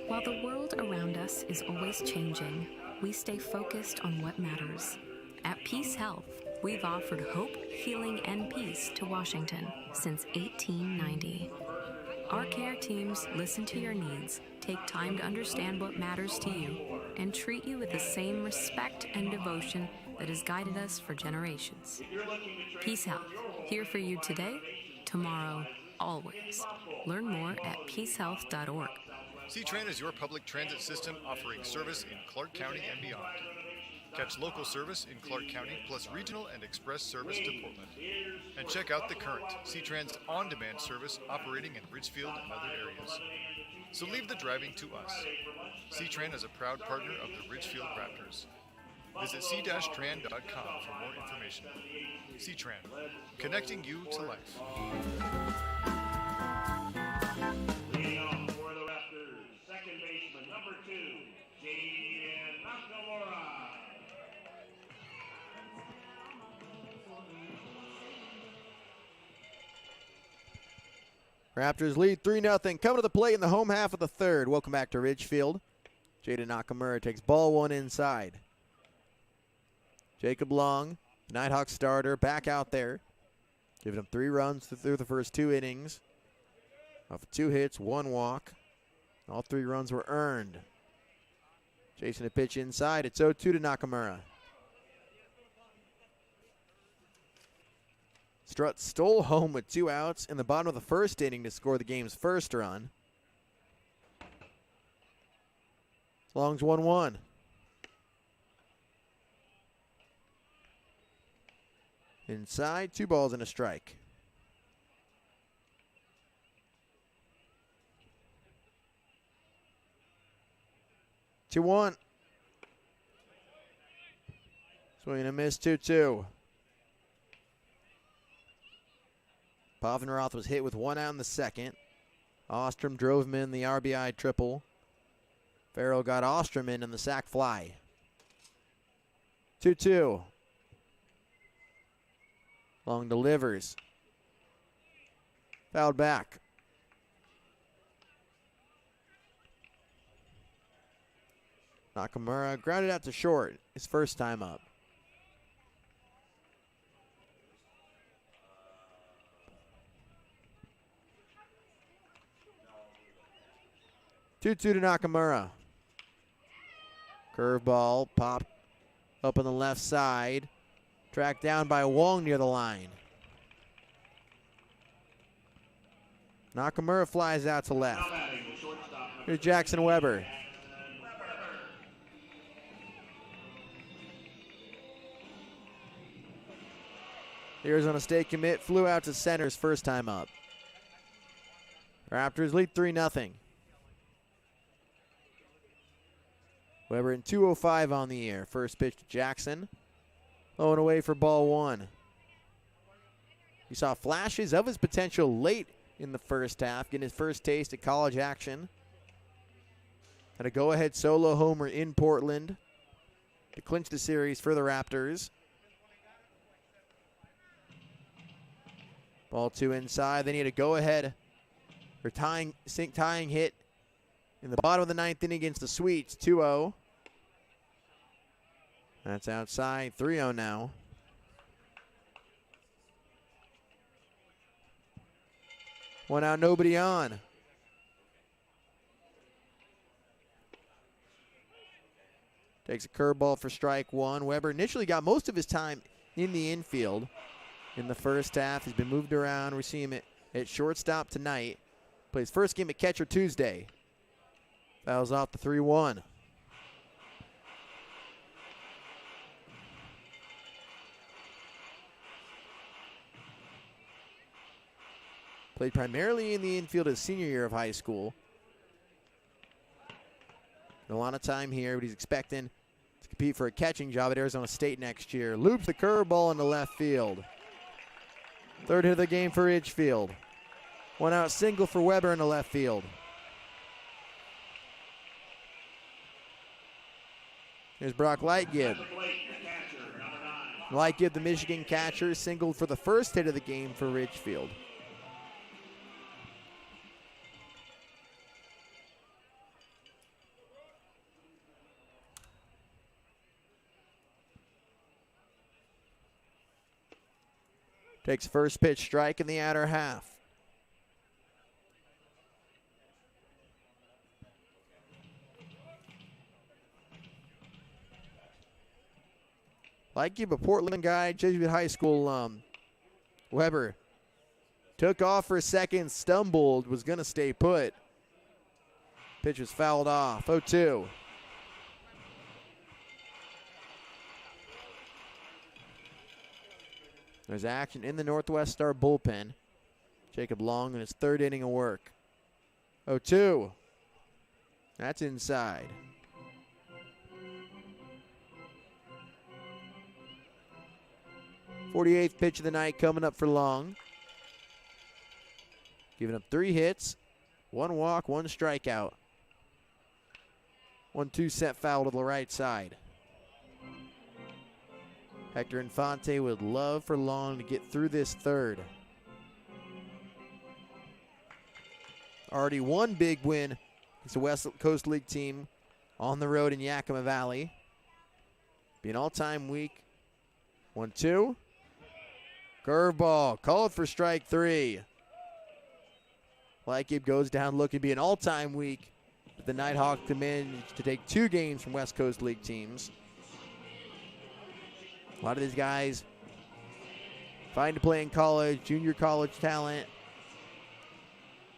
S2: While the world around us is always changing, we stay focused on what matters. At Peace Health, we've offered hope, healing, and peace to Washington since 1890. Our care teams listen to your needs, take time to understand what matters to you, and treat you with the same respect and devotion that has guided us for generations. Peace Health, here for you today, tomorrow, always. Learn more at peacehealth.org.
S7: C-Train is your public transit system offering service in Clark County and beyond. Catch local service in Clark County plus regional and express service to Portland. And check out the current C-Tran's on-demand service operating in Ridgefield and other areas. So leave the driving to us. C-Tran is a proud partner of the Ridgefield Raptors. Visit c-tran.com for more information. C-Tran, connecting you to life.
S14: Leading off for the Raptors, second baseman, number 2, Jaden Nakamura.
S12: Raptors lead 3-0. Coming to the plate in the home half of the third. Welcome back to Ridgefield. Jaden Nakamura takes ball 1 inside. Jacob Long, Nighthawks starter, back out there. Giving him 3 runs through the first 2 innings. Off of 2 hits, 1 walk. All 3 runs were earned. Chasing a pitch inside. It's 0-2 to Nakamura. Strutt stole home with 2 outs in the bottom of the first inning to score the game's first run. Long's 1-1. Inside, 2 balls and a strike. Two one. Swing and a miss, 2-2. Pavanroth was hit with 1 out in the second. Ostrom drove him in the RBI triple. Farrell got Ostrom in the sac fly. 2-2. Long delivers. Fouled back. Nakamura grounded out to short, his first time up. 2-2 to Nakamura. Curveball popped up on the left side. Tracked down by Wong near the line. Nakamura flies out to left. Here's Jackson Weber. The Arizona State commit flew out to center his first time up. Raptors lead 3-0. Weber in 2:05 on the air. First pitch to Jackson. Low and away for ball one. You saw flashes of his potential late in the first half, getting his first taste of college action. Had a go-ahead solo homer in Portland to clinch the series for the Raptors. Ball two inside. They need a go-ahead or tying hit in the bottom of the ninth inning against the Sweets. 2-0. That's outside. 3-0 now. One out, nobody on. Takes a curveball for strike one. Weber initially got most of his time in the infield in the first half. He's been moved around. We see him at shortstop tonight. Plays first game at catcher Tuesday. Fouls off the 3-1. Played primarily in the infield his senior year of high school. A lot of time here, but he's expecting to compete for a catching job at Arizona State next year. Loops the curveball into left field. Third hit of the game for Ridgefield. One out single for Weber in the left field. Here's Brock Lightgib. Lightgib, the Michigan catcher, singled for the first hit of the game for Ridgefield. Takes first pitch strike in the outer half. Like you, a Portland guy, Jesuit High School alum. Weber took off for a second, stumbled, was going to stay put. Pitch was fouled off. 0-2. There's action in the Northwest Star bullpen. Jacob Long in his third inning of work. 0-2. That's inside. '48th pitch of the night coming up for Long. Giving up 3 hits, 1 walk, 1 strikeout. 1-2 set foul to the right side. Hector Infante would love for Long to get through this third. Already one big win against the West Coast League team on the road in Yakima Valley. Be an all-time week. 1-2. Curveball called for strike 3. Lightgib goes down looking to be an all-time week. The Nighthawks managed to take 2 games from West Coast League teams. A lot of these guys find to play in college, junior college talent,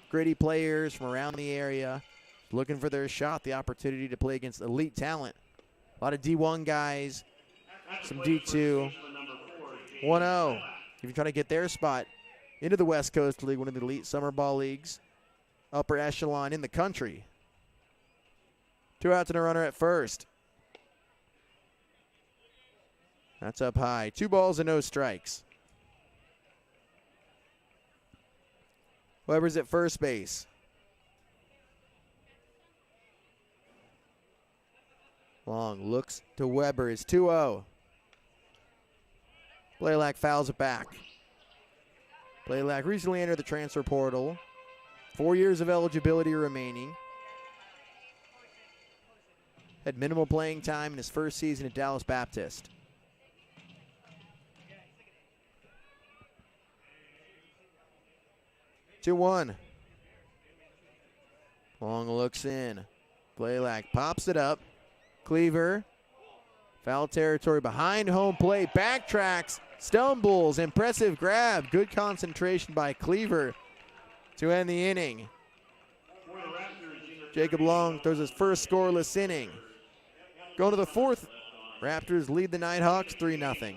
S12: gritty players from around the area, looking for their shot, the opportunity to play against elite talent. A lot of D1 guys, some D2. 1-0. If you're trying to get their spot into the West Coast League, one of the elite summer ball leagues, upper echelon in the country. 2 outs and a runner at first. That's up high. 2 balls and no strikes. Weber's at first base. Long looks to Weber. It's 2-0. Blaylock fouls it back. Blaylock recently entered the transfer portal. 4 years of eligibility remaining. Had minimal playing time in his first season at Dallas Baptist. Long looks in. Blaylock pops it up. Cleaver. Foul territory behind home plate. Backtracks. Stumbles. Impressive grab. Good concentration by Cleaver to end the inning. Jacob Long throws his first scoreless inning. Going to the fourth. Raptors lead the Nighthawks 3-0.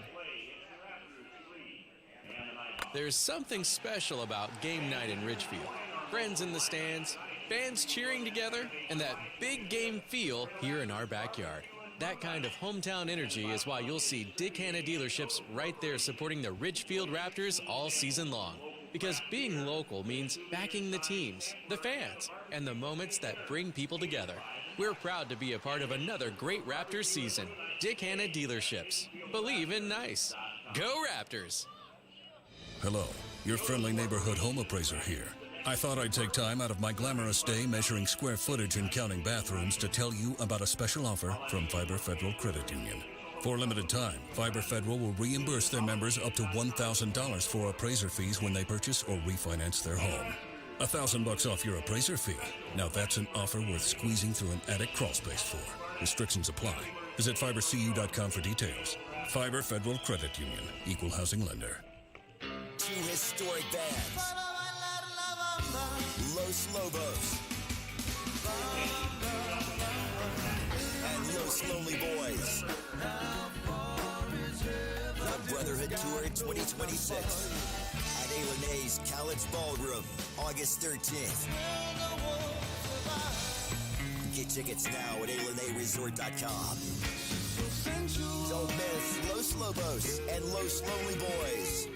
S11: There's something special about game night in Ridgefield. Friends in the stands, fans cheering together, and that big game feel here in our backyard. That kind of hometown energy is why you'll see Dick Hanna dealerships right there supporting the Ridgefield Raptors all season long. Because being local means backing the teams, the fans, and the moments that bring people together. We're proud to be a part of another great Raptors season. Dick Hanna Dealerships. Believe in nice. Go Raptors!
S1: Hello, your friendly neighborhood home appraiser here. I thought I'd take time out of my glamorous day measuring square footage and counting bathrooms to tell you about a special offer from Fiber Federal Credit Union. For a limited time, Fiber Federal will reimburse their members up to $1,000 for appraiser fees when they purchase or refinance their home. $1,000 off your appraiser fee. Now that's an offer worth squeezing through an attic crawl space for. Restrictions apply. Visit fibercu.com for details. Fiber Federal Credit Union. Equal housing lender.
S6: Two historic bands. Los Lobos. And Los Lonely Boys. The Brotherhood Tour 2026 at A&A's College Ballroom, August 13th. Get tickets now at ALNAResort.com. Don't miss Los Lobos and Los Lonely Boys.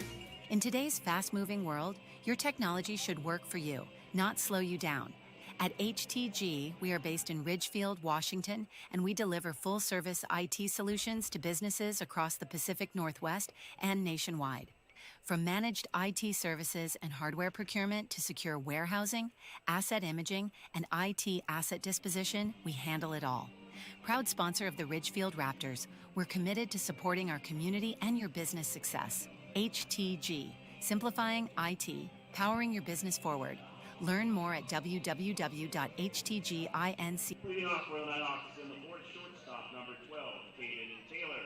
S10: In today's fast-moving world, your technology should work for you, not slow you down. At HTG, we are based in Ridgefield, Washington, and we deliver full-service IT solutions to businesses across the Pacific Northwest and nationwide. From managed IT services and hardware procurement to secure warehousing, asset imaging, and IT asset disposition, we handle it all. Proud sponsor of the Ridgefield Raptors, we're committed to supporting our community and your business success. HTG, simplifying IT, powering your business forward. Learn more at www.htginc.
S14: Leading off for the Nighthawks is in the fourth shortstop, number 12, Caden Taylor.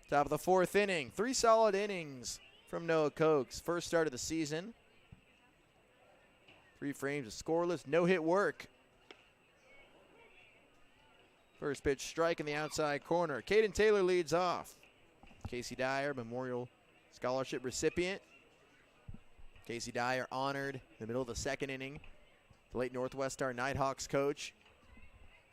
S12: Top of the fourth inning. 3 solid innings from Noah Cokes. First start of the season. 3 frames of scoreless, no-hit work. First pitch strike in the outside corner. Caden Taylor leads off. Casey Dyer, Memorial Scholarship recipient. Casey Dyer honored in the middle of the second inning. The late Northwest Star Nighthawks coach.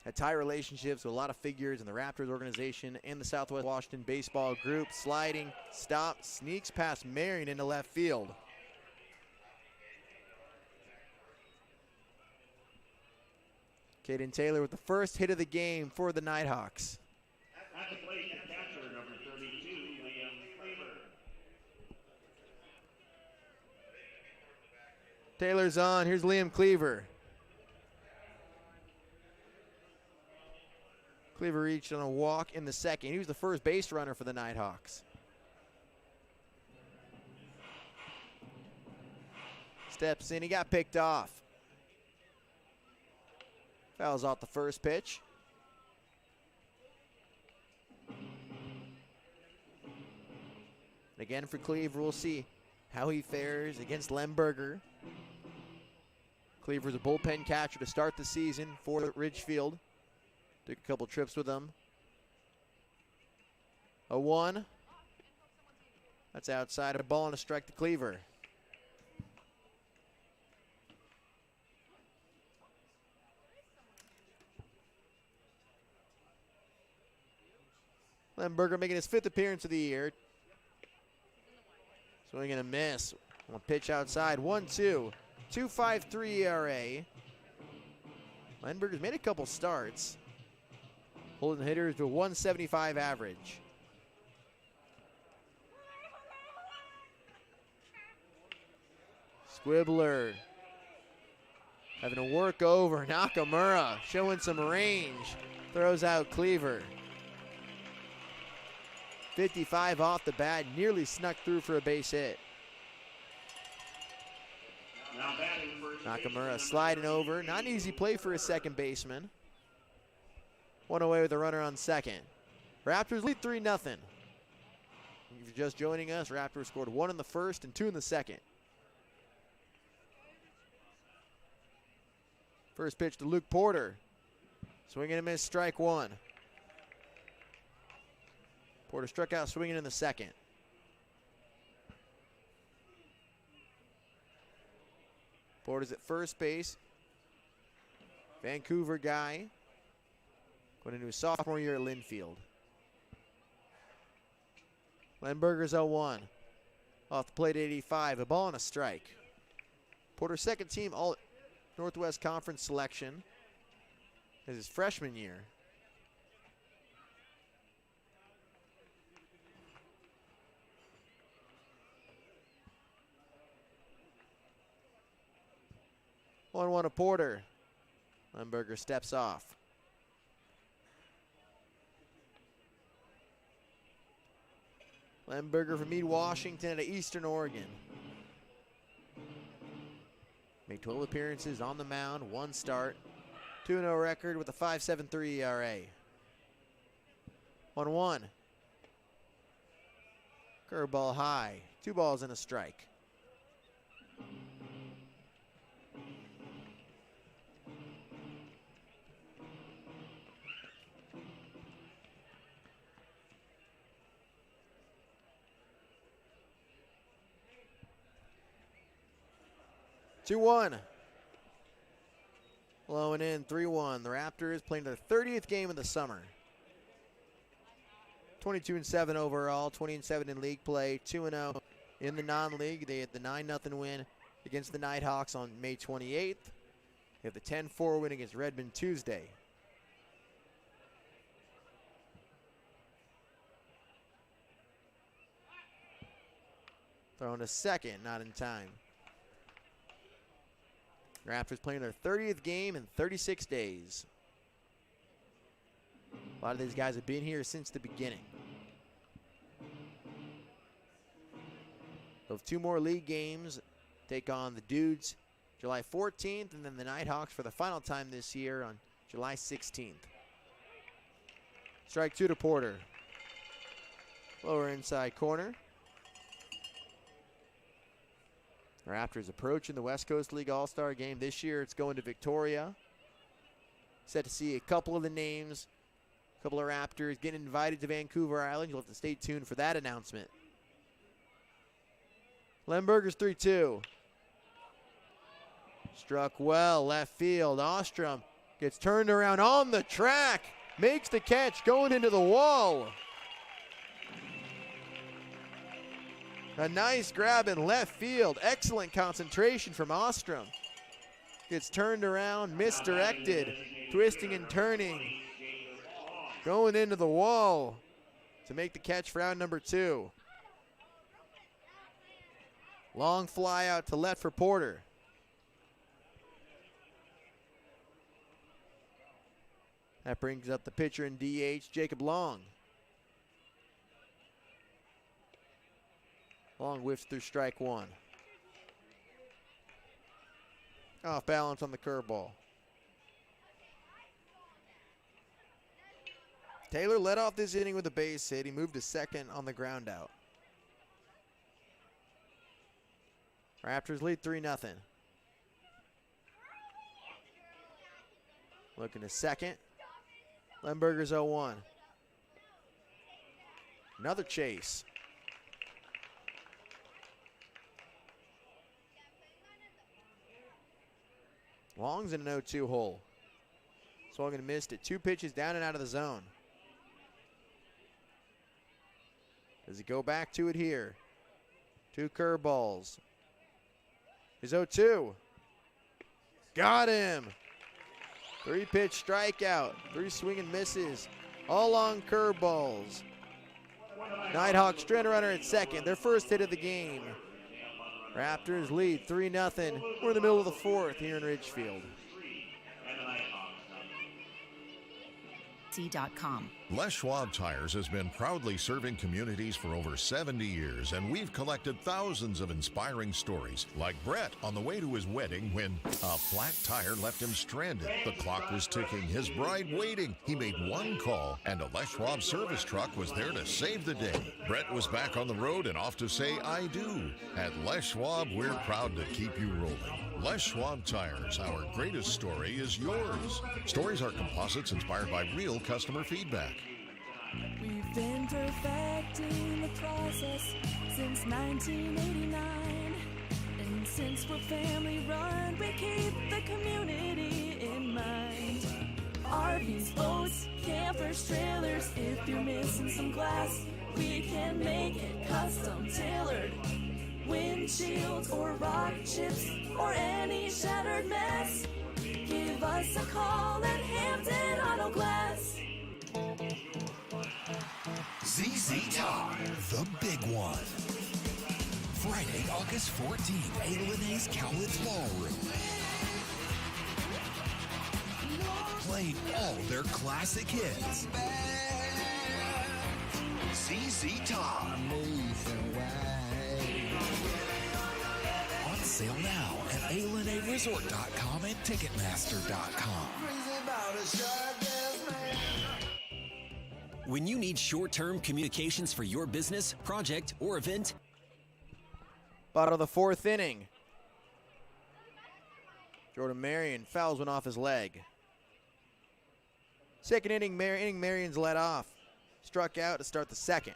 S12: Had tie relationships with a lot of figures in the Raptors organization and the Southwest Washington baseball group. Sliding, stop, sneaks past Marion into left field. Caden Taylor with the first hit of the game for the Nighthawks.
S14: At the plate, catcher, number 32, Liam Cleaver.
S12: Taylor's on. Here's Liam Cleaver. Cleaver reached on a walk in the second. He was the first base runner for the Nighthawks. Steps in. He got picked off. Fouls off the first pitch. And again for Cleaver, we'll see how he fares against Lemberger. Cleaver's a bullpen catcher to start the season for Ridgefield. Took a couple trips with him. 0-1. That's outside, a ball and a strike to Cleaver. Lemberger making his 5th appearance of the year. Swing and a miss. One pitch outside. 1-2. 2.53 ERA. Lemberger's made a couple starts. Holding hitters to a 175 average. Squibbler having to work over Nakamura, showing some range. Throws out Cleaver. 55 off the bat, nearly snuck through for a base hit.
S14: Now batting first.
S12: Nakamura sliding over. Not an easy play for a second baseman. One away with a runner on second. Raptors lead 3-0. If you're just joining us, Raptors scored 1 in the first and 2 in the second. First pitch to Luke Porter. Swing and a miss, strike one. Porter struck out swinging in the second. Porter's at first base. Vancouver guy. Going into his sophomore year at Linfield. Lemberger's 0-1. Off the plate 85, a ball and a strike. Porter's second team All Northwest Conference selection is his freshman year. One to Porter. Lemberger steps off. Lemberger from Meade, Washington out of Eastern Oregon. Made 12 appearances on the mound, 1 start, 2-0 record with a 5.73 ERA. 1-1. Curveball high, 2 balls and a strike. Two 2-1. Blowing in 3-1. The Raptors playing their 30th game of the summer. 22-7 overall, 20-7 in league play, 2-0 in the non-league. They had the 9-0 win against the Nighthawks on May 28th. They have the 10-4 win against Redmond Tuesday. Thrown to second, not in time. Raptors playing their 30th game in 36 days. A lot of these guys have been here since the beginning. They'll have 2 more league games. Take on the Dudes July 14th, and then the Nighthawks for the final time this year on July 16th. Strike 2 to Porter. Lower inside corner. Raptors approaching the West Coast League All-Star game. This year it's going to Victoria. Set to see a couple of the names, a couple of Raptors getting invited to Vancouver Island. You'll have to stay tuned for that announcement. Lemberger's 3-2. Struck well, left field. Ostrom gets turned around on the track. Makes the catch, going into the wall. A nice grab in left field. Excellent concentration from Ostrom. Gets turned around, misdirected, twisting and turning. Going into the wall to make the catch for out number 2. Long fly out to left for Porter. That brings up the pitcher in DH, Jacob Long. Long whiffs through strike 1. Off balance on the curveball. Taylor led off this inning with a base hit. He moved to second on the ground out. Raptors lead 3-0. Looking to second. Lemberger's 0-1. Another chase. Long's in an 0-2 hole. Swung and missed it. 2 pitches down and out of the zone. Does he go back to it here? 2 curveballs. His 0-2. Got him. 3-pitch strikeout. 3 swing and misses. All long curveballs. Nighthawks strand runner at second. Their first hit of the game. Raptors lead 3-0. We're in the middle of the 4th here in Ridgefield.
S10: Etsy.com.
S8: Les Schwab Tires has been proudly serving communities for over 70 years, and we've collected thousands of inspiring stories, like Brett on the way to his wedding when a flat tire left him stranded. The clock was ticking, his bride waiting. He made one call, and a Les Schwab service truck was there to save the day. Brett was back on the road and off to say I do. At Les Schwab, we're proud to keep you rolling. Les Schwab Tires, our greatest story is yours. Stories are composites inspired by real customer feedback.
S9: We've been perfecting the process since 1989. And since we're family run, we keep the community in mind. RVs, boats, campers, trailers, if you're missing some glass, we can make it custom tailored. Windshields or rock chips or any shattered mess, give us a call at Hampton Auto Glass.
S13: ZZ Top, the big one. Friday, August 14th, Alane's Cowlitz Ballroom. Playing all their classic hits. ZZ Top. On sale now at ALNAResort.com and Ticketmaster.com.
S5: When you need short-term communications for your business, project, or event,
S12: Bottom of the fourth inning. Jordan Marion fouls one off his leg. Second inning, Marion's led off. Struck out to start the second.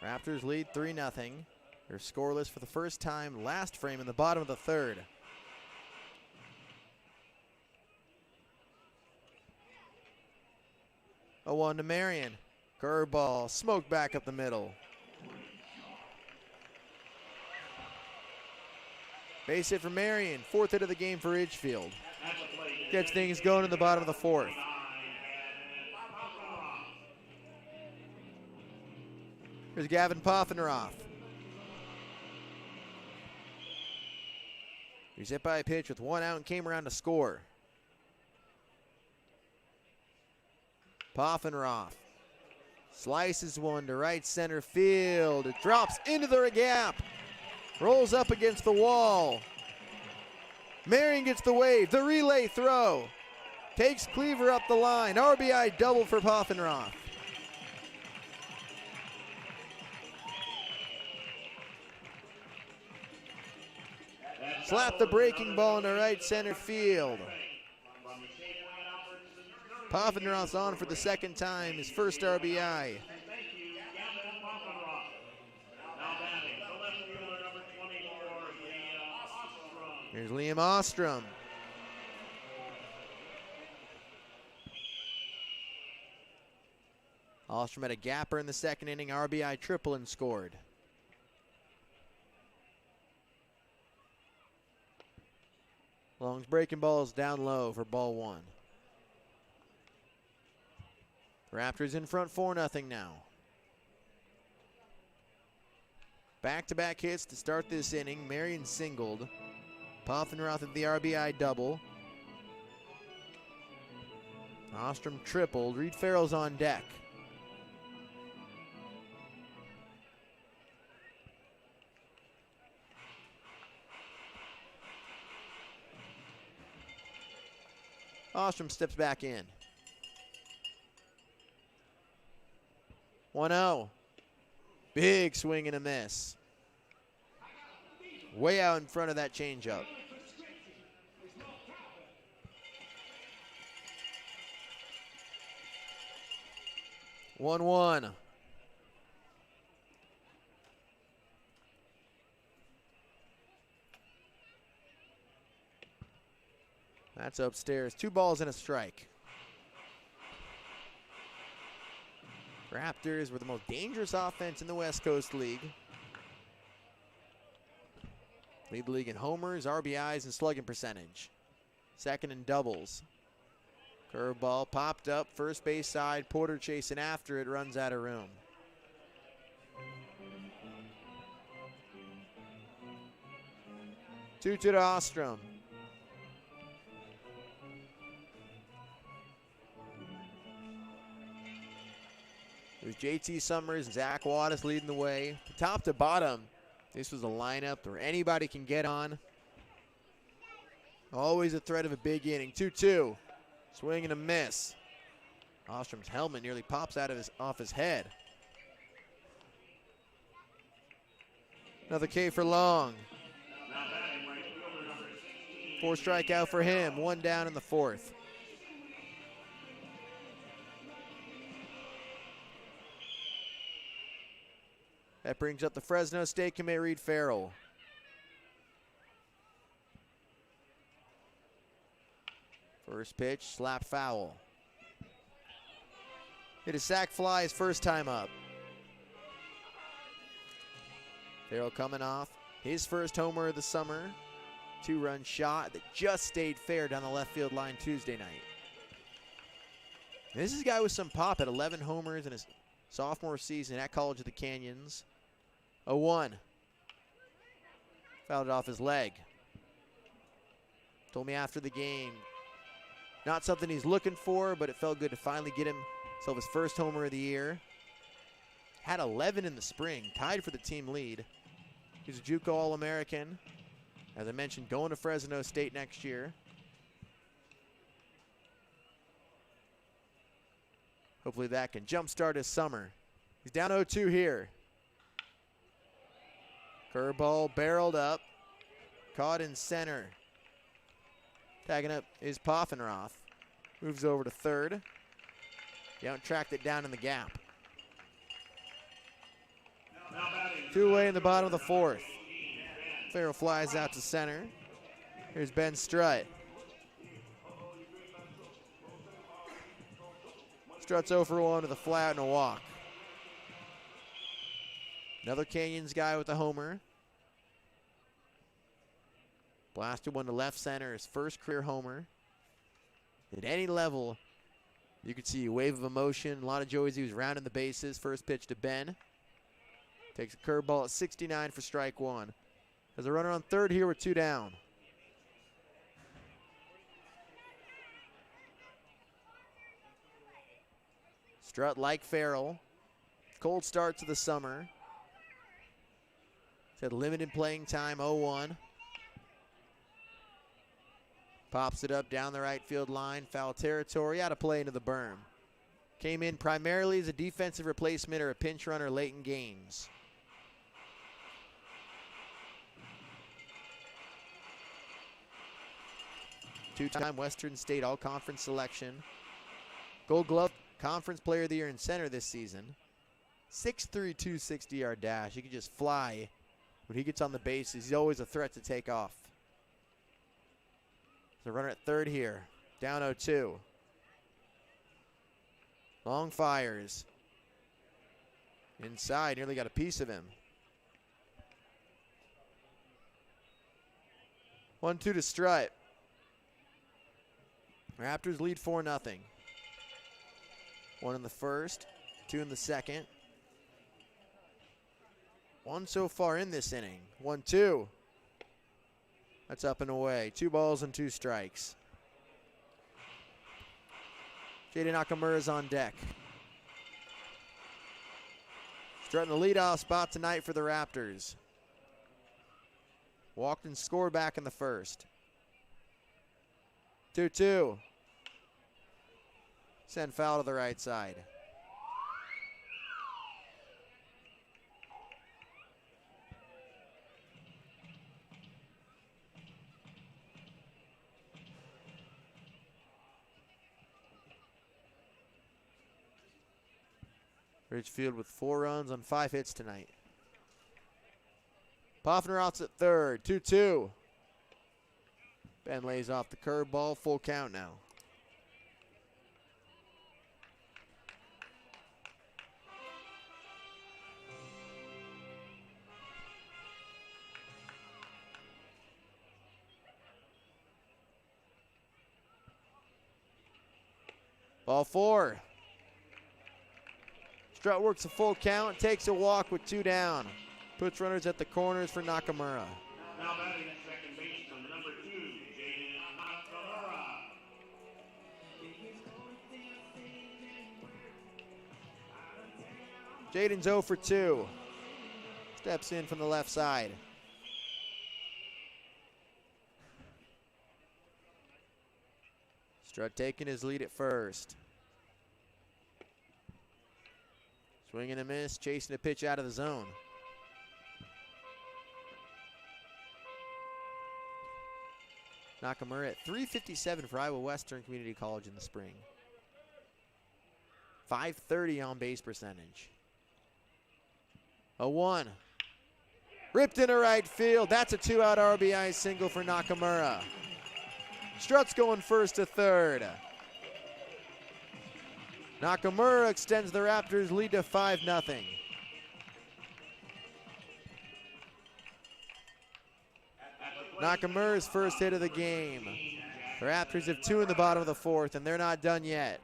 S12: Raptors lead 3-0. They're scoreless for the first time last frame in the bottom of the third. A 1 to Marion. Curveball, smoked back up the middle. Base hit for Marion, fourth hit of the game for Ridgefield. Gets things going in the bottom of the fourth. Here's Gavin Poffenroth. He's hit by a pitch with one out and came around to score. Poffenroth slices one to right center field. It drops into the gap. Rolls up against the wall. Marion gets the wave. The relay throw. Takes Cleaver up the line. RBI double for Poffenroth. Slap the breaking ball into right center field. Poffenroth's on for the second time, his first RBI. Here's Liam Ostrom. Ostrom had a gapper in the second inning, RBI triple and scored. Long's breaking balls down low for ball one. Raptors in front 4-0 now. Back-to-back hits to start this inning. Marion singled. Poffenroth at the RBI double. Ostrom tripled. Reed Farrell's on deck. Ostrom steps back in. 1-0. Big swing and a miss. Way out in front of that changeup. One. That's upstairs. 2 balls and a strike. Raptors were the most dangerous offense in the West Coast League. Lead the league in homers, RBIs, and slugging percentage. Second in doubles. Curveball popped up, first base side. Porter chasing after it, runs out of room. Two to Ostrom. It was JT Summers and Zach Wattis leading the way. Top to bottom, this was a lineup where anybody can get on. Always a threat of a big inning. 2-2. Swing and a miss. Ostrom's helmet nearly pops off his head. Another K for Long. 4 strikeout for him. 1 down in the 4th. That brings up the Fresno State commit, Reed Farrell. First pitch, slap foul. Hit a sac fly his first time up. Farrell coming off his first homer of the summer. 2-run shot that just stayed fair down the left field line Tuesday night. This is a guy with some pop at 11 homers in his sophomore season at College of the Canyons. 0-1. Fouled it off his leg. Told me after the game, not something he's looking for, but it felt good to finally get himself his first homer of the year. Had 11 in the spring, tied for the team lead. He's a JUCO All-American. As I mentioned, going to Fresno State next year. Hopefully that can jumpstart his summer. He's down 0-2 here. Curveball barreled up. Caught in center. Tagging up is Poffenroth. Moves over to third. Yount tracked it down in the gap. 2 away in the bottom of the 4th. Farrell flies out to center. Here's Ben Strutt. Strutt's 0 for 1 with a flat and a walk. Another Canyons guy with a homer. Blasted one to left center, his first career homer. At any level, you could see a wave of emotion. A lot of joy as he was rounding the bases. First pitch to Ben. Takes a curveball at 69 for strike 1. There's a runner on third here with 2 down. Strutt, like Farrell, cold start to the summer. Had limited playing time, 0-1. Pops it up down the right field line, foul territory, out of play into the berm. Came in primarily as a defensive replacement or a pinch runner late in games. Two-time Western State All-Conference selection. Gold Glove Conference Player of the Year in center this season. 6'3", 260-yard dash. He can just fly. When he gets on the bases, he's always a threat to take off. There's a runner at third here. Down 0-2. Long fires. Inside, nearly got a piece of him. 1-2 to Strutt. Raptors lead 4-0. 1 in the first, 2 in the second. 1 so far in this inning. 1-2. That's up and away. 2 balls and 2 strikes. Jaden Nakamura's on deck. Strutt in the leadoff spot tonight for the Raptors. Walked and scored back in the first. 2-2. Send foul to the right side. Ridgefield with 4 runs on 5 hits tonight. Poffenroth's at third, 2-2. Ben lays off the curveball, full count now. Ball 4. Strutt works a full count, takes a walk with 2 down. Puts runners at the corners for Nakamura.
S14: Now batting at second baseman, number 2, Jaden Nakamura.
S12: Jaden's 0 for 2. Steps in from the left side. Strutt taking his lead at first. Swing and a miss, chasing a pitch out of the zone. Nakamura at .357 for Iowa Western Community College in the spring. .530 on base percentage. A 1. Ripped into right field. That's a 2-out RBI single for Nakamura. Strutt's going first to third. Nakamura extends the Raptors' lead to 5-0. Nakamura's first hit of the game. The Raptors have 2 in the bottom of the 4th, and they're not done yet.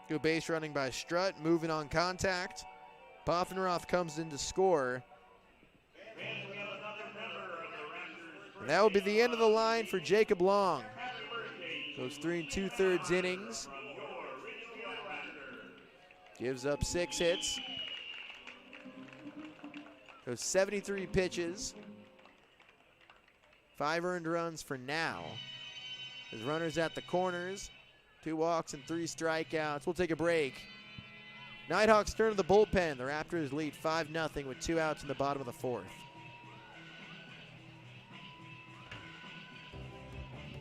S12: Good base running by Strutt, moving on contact. Poffenroth comes in to score. And that will be the end of the line for Jacob Long. Goes 3 2/3 innings. Gives up 6 hits. Goes 73 pitches. 5 earned runs for now. His runners at the corners. 2 walks and 3 strikeouts. We'll take a break. Nighthawks turn to the bullpen. The Raptors lead 5-0 with 2 outs in the bottom of the 4th.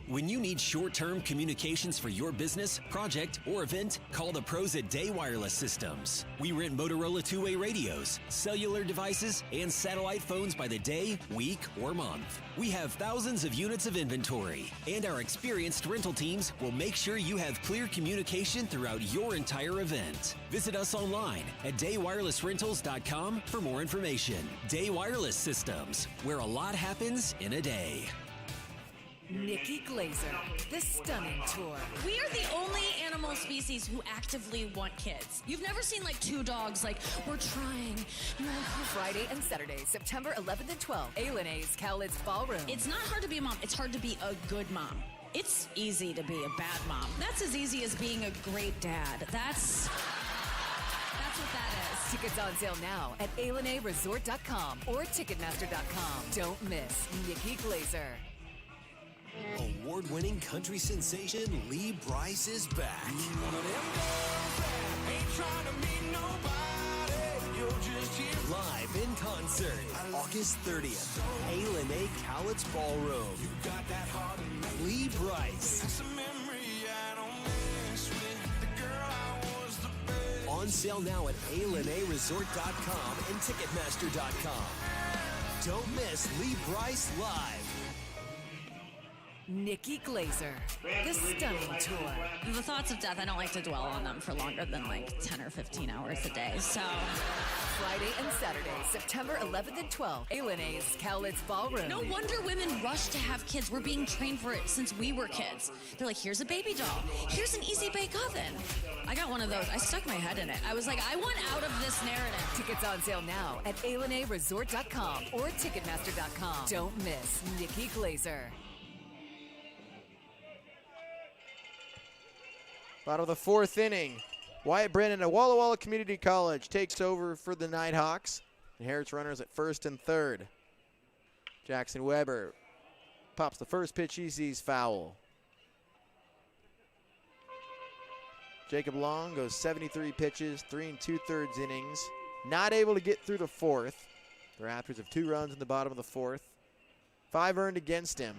S5: When you need short-term communications for your business, project, or event, call the pros at Day Wireless Systems. We rent Motorola two-way radios, cellular devices, and satellite phones by the day, week, or month. We have thousands of units of inventory, and our experienced rental teams will make sure you have clear communication throughout your entire event. Visit us online at daywirelessrentals.com for more information. Day Wireless Systems, where a lot happens in a day.
S3: Nikki Glazer, the Stunning Tour.
S4: We are the only animal species who actively want kids. You've never seen like 2 dogs like, we're trying.
S3: Friday and Saturday, September 11th and 12th, A&A's Cowlitz Ballroom.
S4: It's not hard to be a mom. It's hard to be a good mom. It's easy to be a bad mom. That's as easy as being a great dad. That's what that is.
S3: Tickets on sale now at ailenaresort.com or ticketmaster.com. Don't miss Nikki Glazer.
S6: Award-winning country sensation Lee Brice is back. Live in concert, August 30th, A. Cowlitz Ballroom. Lee Brice. On sale now at ailenaresort.com and ticketmaster.com. Don't miss Lee Brice live.
S3: Nikki Glazer, the Stunning Tour.
S4: The thoughts of death, I don't like to dwell on them for longer than like 10 or 15 hours a day, so.
S3: Friday and Saturday, September 11th and 12th, A&A's Cowlitz Ballroom.
S4: No wonder women rush to have kids. We're being trained for it since we were kids. They're like, here's a baby doll. Here's an easy bake oven. I got one of those. I stuck my head in it. I was like, I want out of this narrative.
S3: Tickets on sale now at ailenaresort.com or ticketmaster.com. Don't miss Nikki Glazer.
S12: Bottom of the 4th inning. Wyatt Brennan at Walla Walla Community College takes over for the Nighthawks. Inherits runners at first and third. Jackson Weber pops the first pitch he sees foul. Jacob Long goes 73 pitches, 3 2/3 innings. Not able to get through the 4th. The Raptors have 2 runs in the bottom of the 4th. 5 earned against him.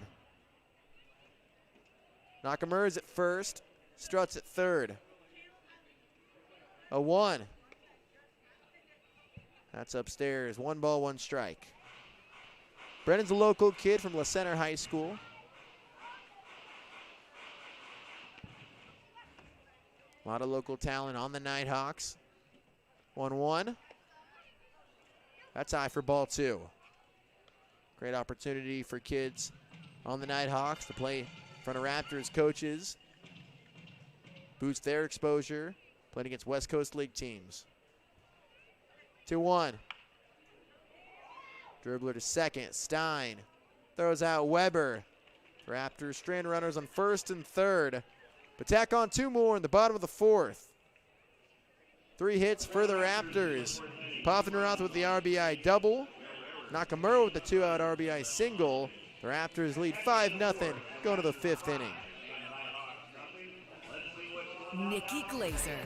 S12: Nakamura's at first. Strutt's at third. A 1. That's upstairs. 1 ball, 1 strike. Brennan's a local kid from La Center High School. A lot of local talent on the Nighthawks. 1-1. That's high for ball 2. Great opportunity for kids on the Nighthawks to play in front of Raptors coaches. Boost their exposure, playing against West Coast League teams. 2-1. Dribbler to second. Stein throws out Weber. Raptors strand runners on first and third, but tack on 2 more in the bottom of the 4th. 3 hits for the Raptors. Poffenroth with the RBI double. Nakamura with the 2-out RBI single. The Raptors lead 5-0 going to the 5th inning.
S3: Nikki Glazer,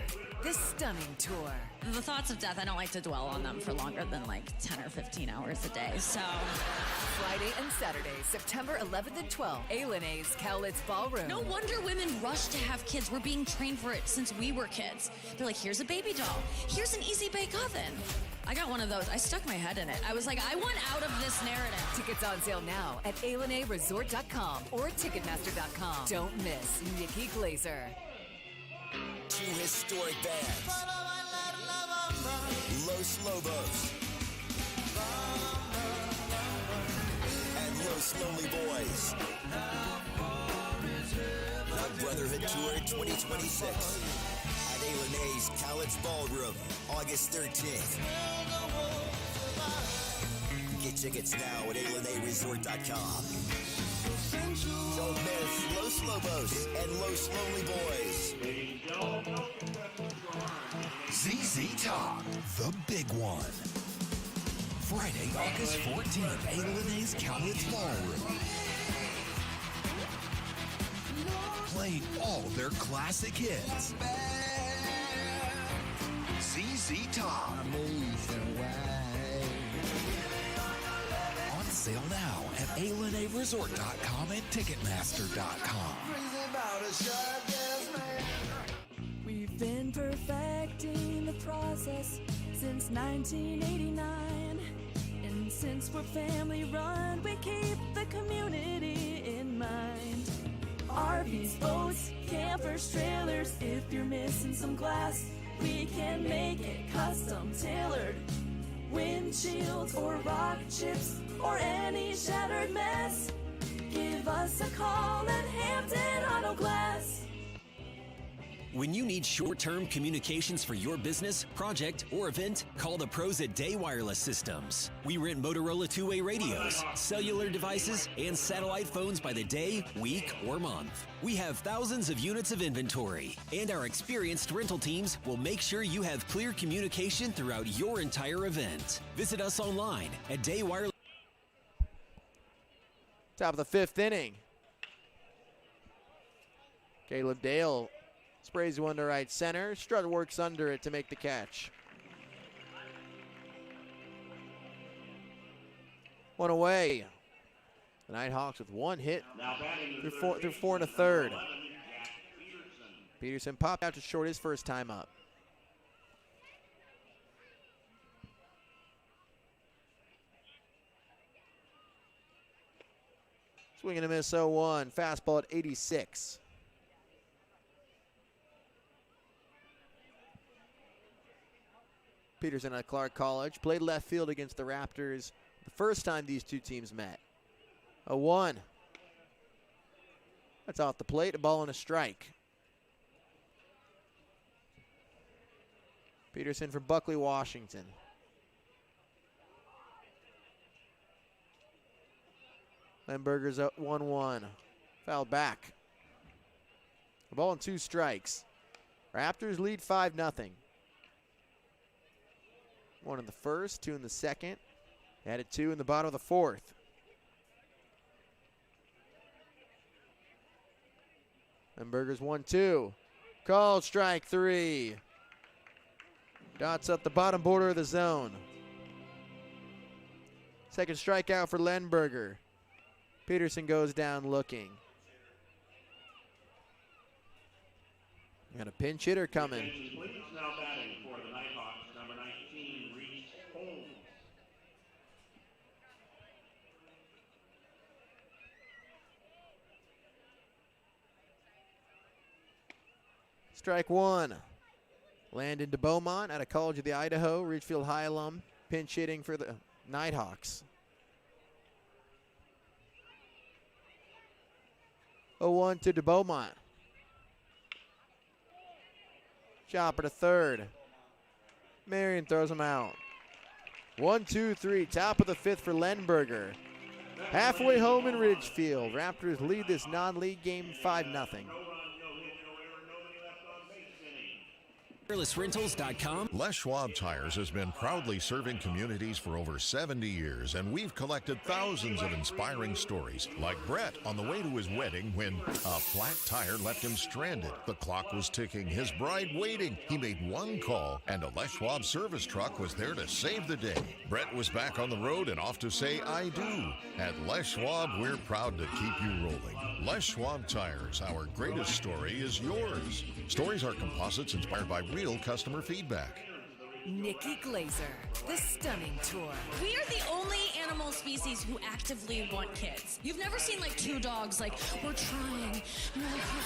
S3: the stunning tour.
S4: The thoughts of death, I don't like to dwell on them for longer than like 10 or 15 hours a day, so.
S3: Friday and Saturday, September 11th and 12th, A&A's Cowlitz Ballroom.
S4: No wonder women rush to have kids. We're being trained for it since we were kids. They're like, here's a baby doll. Here's an easy bake oven. I got one of those. I stuck my head in it. I was like, I want out of this narrative.
S3: Tickets on sale now at ALNAResort.com or Ticketmaster.com. Don't miss Nikki Glazer.
S6: 2 historic bands. Los Lobos and Los Lonely Boys. The Brotherhood Tour 2026 at A&A's Cowlitz Ballroom, August 13th. Get tickets now at ALNAResort.com. Don't miss Los Lobos and Los Lonely Boys.
S13: ZZ Top, the big one. Friday, August 14th, A&A's Cowlitz Ballroom. Playing all their classic hits. ZZ Top. On sale now at ALNAResort.com and Ticketmaster.com.
S9: We've been perfecting the process since 1989. And since we're family run, we keep the community in mind. RVs, boats, campers, trailers, if you're missing some glass, we can make it custom tailored. Windshields or rock chips or any shattered mess, give us a call at Hampton Auto Glass.
S5: When you need short-term communications for your business, project, or event, call the pros at Day Wireless Systems. We rent Motorola two-way radios, cellular devices, and satellite phones by the day, week, or month. We have thousands of units of inventory, and our experienced rental teams will make sure you have clear communication throughout your entire event. Visit us online at Day Wireless.
S12: Top of the 5th inning. Caleb Dale sprays one to right center. Strutt works under it to make the catch. One away. The Nighthawks with 1 hit through 4 and a third. Peterson popped out to short his first time up. Swing and a miss 0-1. Fastball at 86. Peterson at Clark College played left field against the Raptors the first time these two teams met. 0-1. That's off the plate, a ball and a strike. Peterson from Buckley, Washington. Lemberger's up 1-1. Fouled back. A ball and 2 strikes. Raptors lead 5-0. 1 in the first, 2 in the second. Added 2 in the bottom of the 4th. Lemberger's 1-2. Called strike 3. Dots up the bottom border of the zone. Second strikeout for Lemberger. Peterson goes down looking. We got a pinch hitter coming.
S14: Now batting for the Nighthawks, number 19, Reese Holmes.
S12: Strike 1. Landon DeBeaumont out of College of the Idaho, Ridgefield High alum, pinch hitting for the Nighthawks. 0-1 to DeBeaumont. Chopper to third. Marion throws him out. 1, 2, 3. Top of the 5th for Lemberger. Halfway home in Ridgefield, Raptors lead this non-league game 5-0.
S5: WirelessRentals.com.
S8: Les Schwab Tires has been proudly serving communities for over 70 years, and we've collected thousands of inspiring stories, like Brett on the way to his wedding when a flat tire left him stranded. The clock was ticking, his bride waiting. He made one call, and a Les Schwab service truck was there to save the day. Brett was back on the road and off to say I do. At Les Schwab, we're proud to keep you rolling. Les Schwab Tires, our greatest story is yours. Stories are composites inspired by real customer feedback.
S3: Nikki Glazer, the Stunning Tour.
S4: We are the only animal species who actively want kids. You've never seen like two dogs like, we're trying.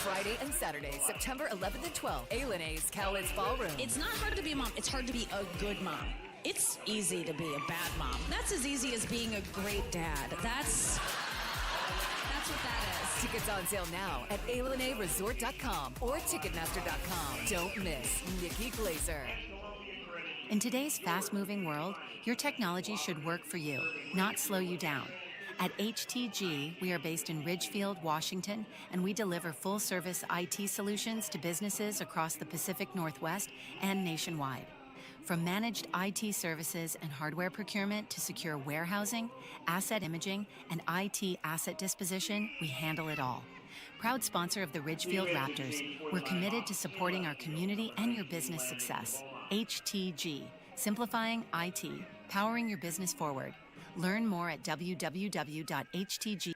S3: Friday and Saturday, September 11th and 12th, A&A's Cowlitz Ballroom.
S4: It's not hard to be a mom. It's hard to be a good mom. It's easy to be a bad mom. That's as easy as being a great dad. That's what that is.
S3: Tickets on sale now at ALNAResort.com or Ticketmaster.com. Don't miss Nikki Glazer.
S10: In today's fast-moving world, your technology should work for you, not slow you down. At HTG, we are based in Ridgefield, Washington, and we deliver full-service IT solutions to businesses across the Pacific Northwest and nationwide. From managed IT services and hardware procurement to secure warehousing, asset imaging, and IT asset disposition, we handle it all. Proud sponsor of the Ridgefield Raptors, we're committed to supporting our community and your business success. HTG, simplifying IT, powering your business forward. Learn more at www.htg.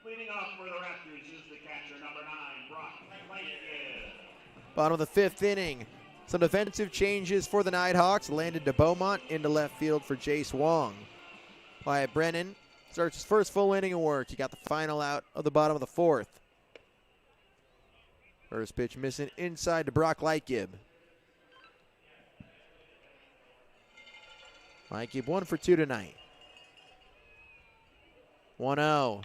S14: Leading off for the Raptors is the catcher, number 9, Brock Lightyear.
S12: Bottom of the 5th inning. Some defensive changes for the Nighthawks. Landed to Beaumont into left field for Jace Wong. Wyatt Brennan starts his first full inning of work. He got the final out of the bottom of the 4th. First pitch missing inside to Brock Lightgib. Lightgib 1 for 2 tonight. 1-0.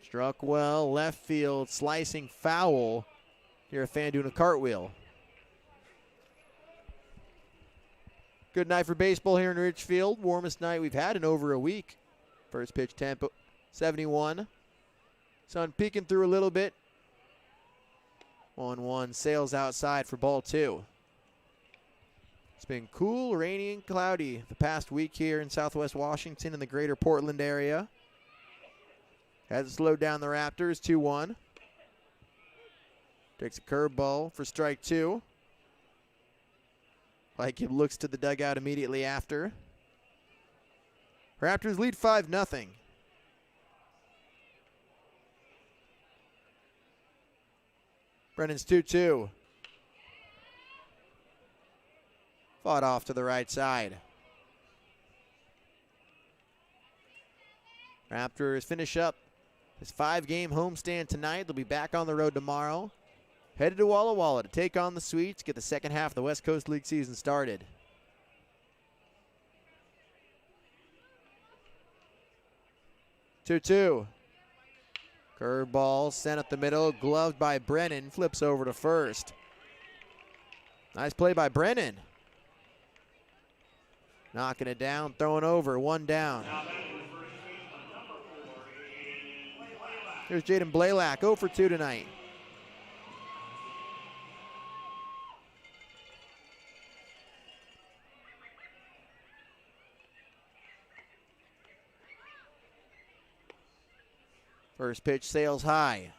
S12: Struck well, left field, slicing foul. Here a fan doing a cartwheel. Good night for baseball here in Ridgefield. Warmest night we've had in over a week. First pitch tempo 71. Sun peeking through a little bit. 1-1 sails outside for ball 2. It's been cool, rainy, and cloudy the past week here in Southwest Washington and the greater Portland area. Hasn't slowed down the Raptors. 2-1. Takes a curveball for strike 2. Lightgib looks to the dugout immediately after. Raptors lead 5-0. Brennan's 2-2. Fought off to the right side. Raptors finish up his 5-game homestand tonight. They'll be back on the road tomorrow. Headed to Walla Walla to take on the Sweets, get the second half of the West Coast League season started. 2-2. Curveball sent up the middle, gloved by Brennan, flips over to first. Nice play by Brennan. Knocking it down, throwing over, 1 down. Here's Jaden Blaylock, 0 for 2 tonight. First pitch sails high.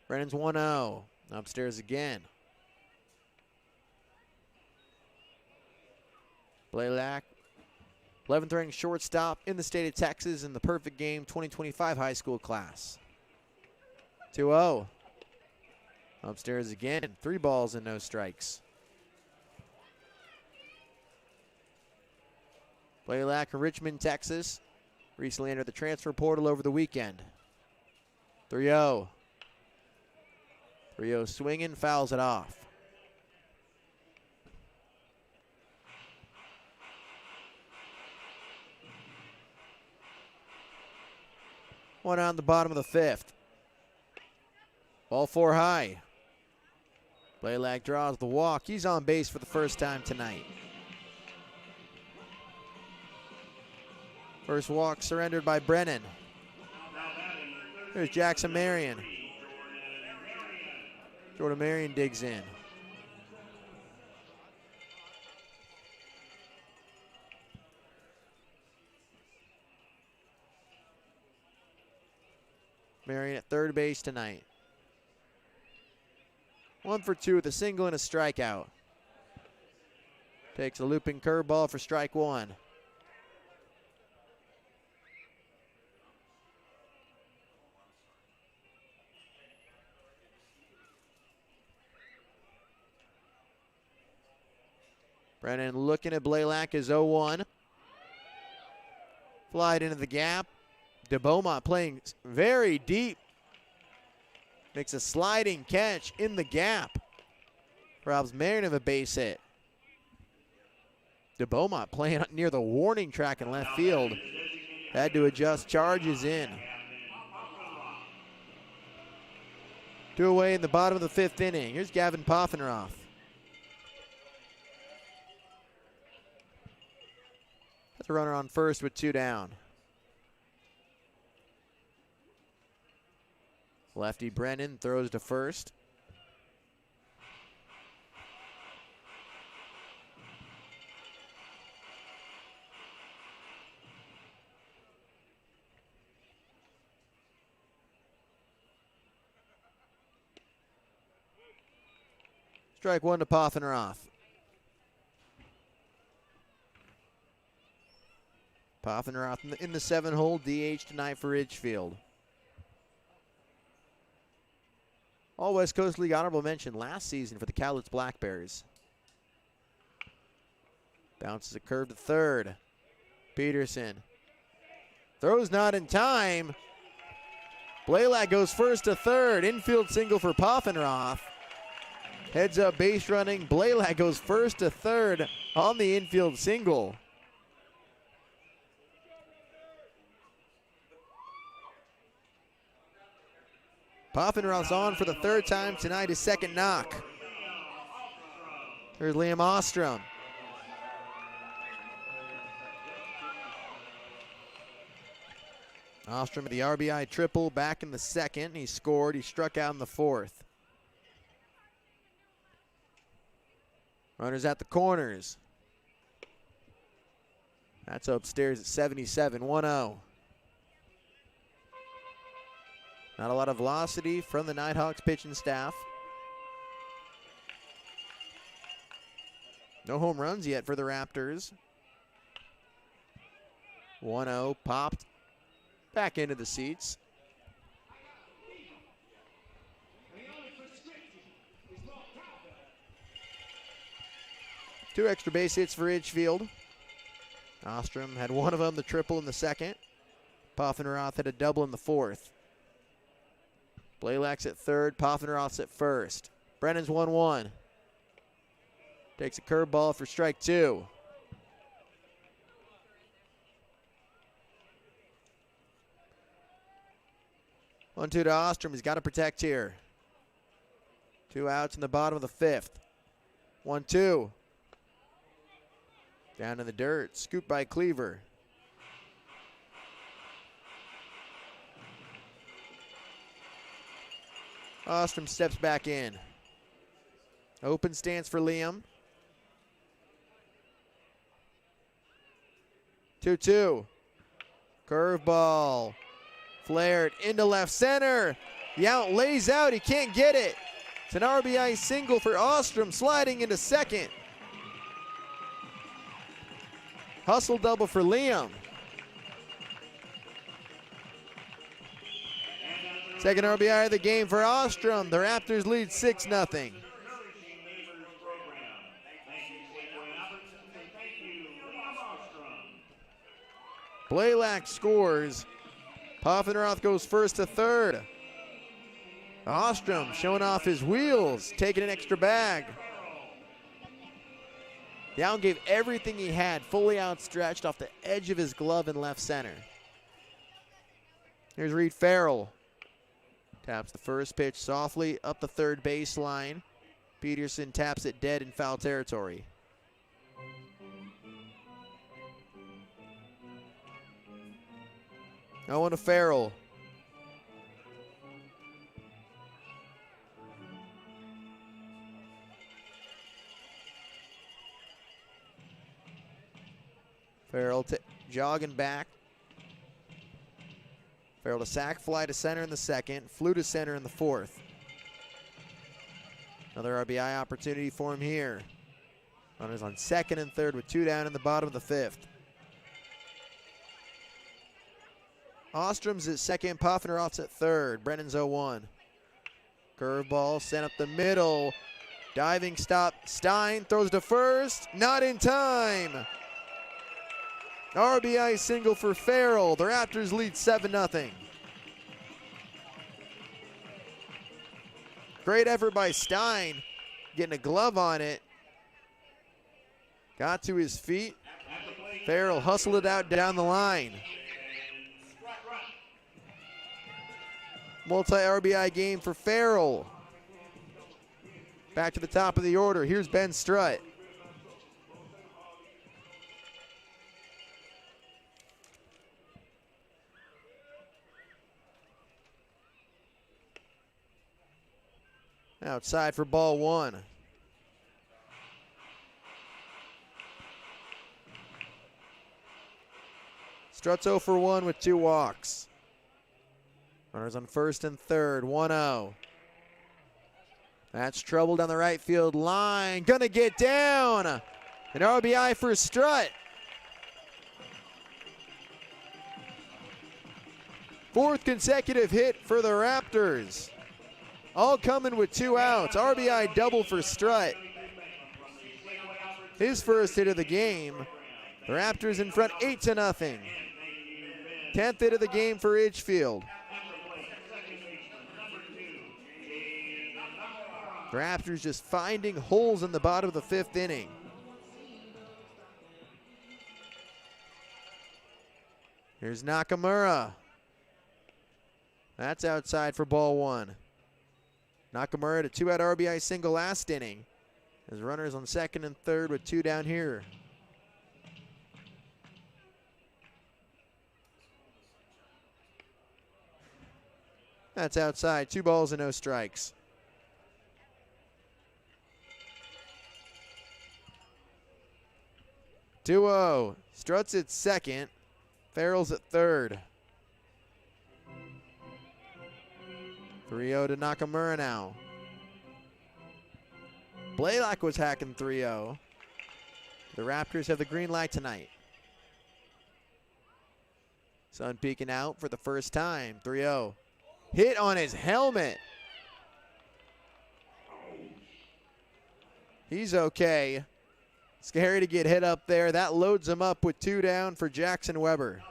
S12: Brennan's 1-0. Upstairs again. Blaylock, 11th ranked shortstop in the state of Texas in the perfect game 2025 high school class. 2-0. Upstairs again. 3 balls and no strikes. Blaylock from Richmond, Texas. Recently entered the transfer portal over the weekend. 3-0. 3-0 swinging, fouls it off. One on the bottom of the 5th. Ball 4 high. Blaylock draws the walk. He's on base for the first time tonight. First walk surrendered by Brennan. There's Jackson Marion. Jordan Marion digs in. Marion at third base tonight. 1 for 2 with a single and a strikeout. Takes a looping curveball for strike 1. Brennan looking at Blaylock as 0-1. Flied into the gap. DeBeaumont playing very deep. Makes a sliding catch in the gap. Robs Marion of a base hit. DeBeaumont playing near the warning track in left field. Had to adjust, charges in. 2 away in the bottom of the 5th inning. Here's Gavin Poffenroth. That's a runner on first with 2 down. Lefty Brennan throws to first. Strike 1 to Poffenroth. Poffenroth in the 7-hole DH tonight for Ridgefield. All West Coast League honorable mention last season for the Cowlitz Black Bears. Bounces a curve to third. Peterson throws not in time. Blaylock goes first to third. Infield single for Poffenroth. Heads up base running. Blaylock goes first to third on the infield single. Poffenroth's on for the 3rd time tonight, his 2nd knock. There's Liam Ostrom. Ostrom with the RBI triple back in the 2nd. He scored, he struck out in the 4th. Runners at the corners. That's upstairs at 77, 1-0. Not a lot of velocity from the Nighthawks pitching staff. No home runs yet for the Raptors. 1-0 popped back into the seats. Two extra base hits for Ridgefield. Ostrom had one of them, the triple in the 2nd. Poffenroth had a double in the 4th. Blaylock's at 3rd, Poffenroth's at 1st. Brennan's 1-1. Takes a curveball for strike 2. One, 2 to Ostrom. He's got to protect here. 2 outs in the bottom of the 5th. 1-2. Down in the dirt. Scooped by Cleaver. Ostrom steps back in. Open stance for Liam. 2-2. Curveball. Flared into left center. Yount lays out. He can't get it. It's an RBI single for Ostrom, sliding into 2nd. Hustle double for Liam. Second RBI of the game for Ostrom. The Raptors lead 6-0. Blaylock scores. Poffenroth goes first to 3rd. Ostrom showing off his wheels, taking an extra bag. Yount gave everything he had, fully outstretched off the edge of his glove in left center. Here's Reed Farrell. Taps the first pitch softly up the third baseline. Peterson taps it dead in foul territory. Now on to Farrell. Farrell jogging back. Farrell to sac fly to center in the second, flew to center in the fourth. Another RBI opportunity for him here. Runners on second and third with 2 down in the bottom of the fifth. Ostrom's at second, Poffenroth's at third. Brennan's 0-1. Curveball sent up the middle. Diving stop. Stein throws to first. Not in time. RBI single for Farrell. The Raptors lead 7-0. Great effort by Stein. Getting a glove on it. Got to his feet. Farrell hustled it out down the line. Multi-RBI game for Farrell. Back to the top of the order. Here's Ben Strutt. Outside for ball one. Strutt's 0 for 1 with 2 walks. Runners on first and third, 1-0. That's trouble down the right field line. Gonna get down. An RBI for Strutt. Fourth consecutive hit for the Raptors. All coming with 2 outs. RBI double for Strutt. His first hit of the game. The Raptors in front 8-0. 10th hit of the game for Ridgefield. The Raptors just finding holes in the bottom of the 5th inning. Here's Nakamura. That's outside for ball one. Nakamura to 2-out RBI single last inning. As runners on second and third with 2 down here. That's outside. 2 balls and no strikes. Duo. Strutt's at second. Farrell's at third. 3-0 to Nakamura now. Blaylock was hacking 3-0. The Raptors have the green light tonight. Sun peeking out for the first time. 3-0. Hit on his helmet. He's okay. Scary to get hit up there. That loads him up with 2 down for Jackson Weber.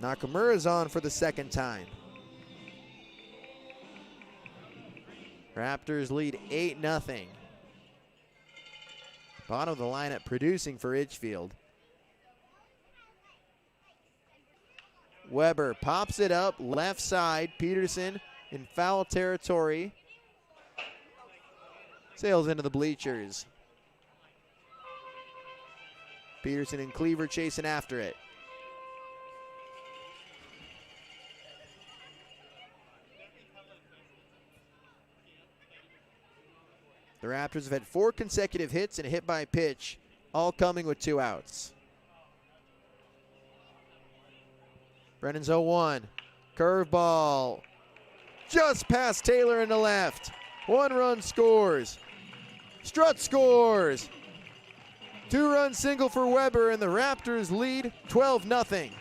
S12: Nakamura's on for the second time. Raptors lead 8-0. Bottom of the lineup producing for Ridgefield. Weber pops it up left side. Peterson in foul territory. Sails into the bleachers. Peterson and Cleaver chasing after it. The Raptors have had 4 consecutive hits and a hit by pitch, all coming with 2 outs. Brennan's 0-1. Curveball. Just past Taylor in the left. 1 run scores. Strutt scores. 2-run single for Weber, and the Raptors lead 12-0.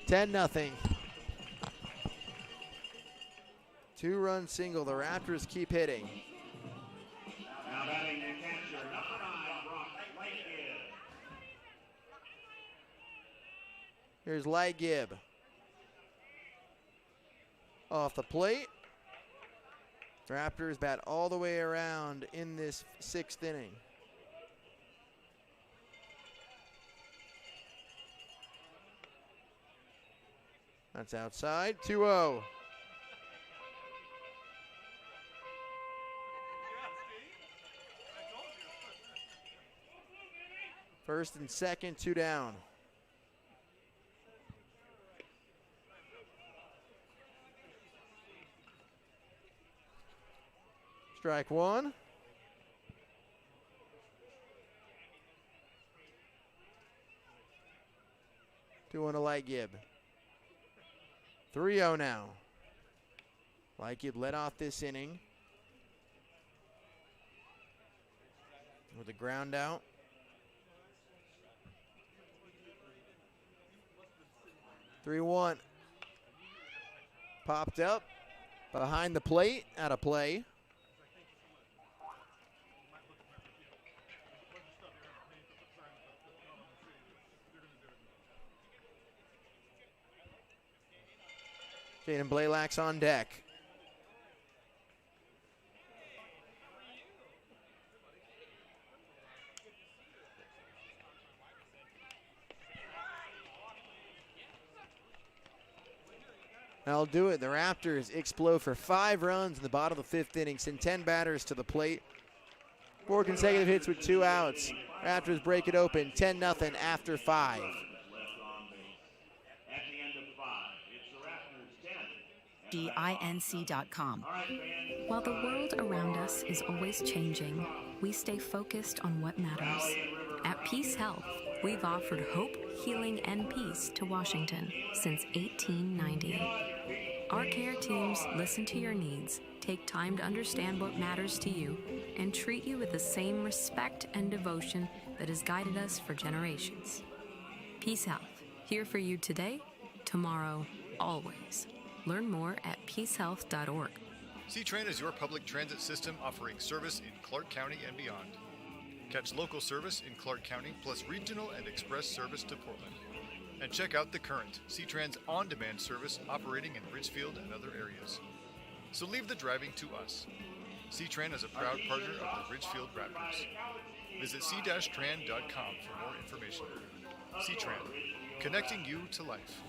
S12: $10-0. 2-run single. The Raptors keep hitting.
S14: Now batting the catcher, number 9, Brock Lightgibb.
S12: Here's Lightgibb. Off the plate. The Raptors bat all the way around in this 6th inning. That's outside, 2-0. First and second, 2 down. Strike 1. Two on a Lightgib. 3-0 now. Lightgib led off this inning with a ground out. Three 1. Popped up behind the plate, out of play. Jaden Blaylock's on deck. That'll do it. The Raptors explode for 5 runs in the bottom of the 5th inning, send 10 batters to the plate. 4 consecutive hits with 2 outs. Raptors break it open, 10-0 after 5.
S10: DINC.com.
S2: While the world around us is always changing, we stay focused on what matters. At Peace Health, we've offered hope, healing, and peace to Washington since 1890. Our care teams listen to your needs, take time to understand what matters to you, and treat you with the same respect and devotion that has guided us for generations. Peace Health, here for you today, tomorrow, always. Learn more at peacehealth.org.
S7: C-Train is your public transit system offering service in Clark County and beyond. Catch local service in Clark County plus regional and express service to Portland. And check out The Current, C-Tran's on-demand service operating in Ridgefield and other areas. So leave the driving to us. C-Tran is a proud partner of the Ridgefield Raptors. Visit c-tran.com for more information. C-Tran, connecting you to life.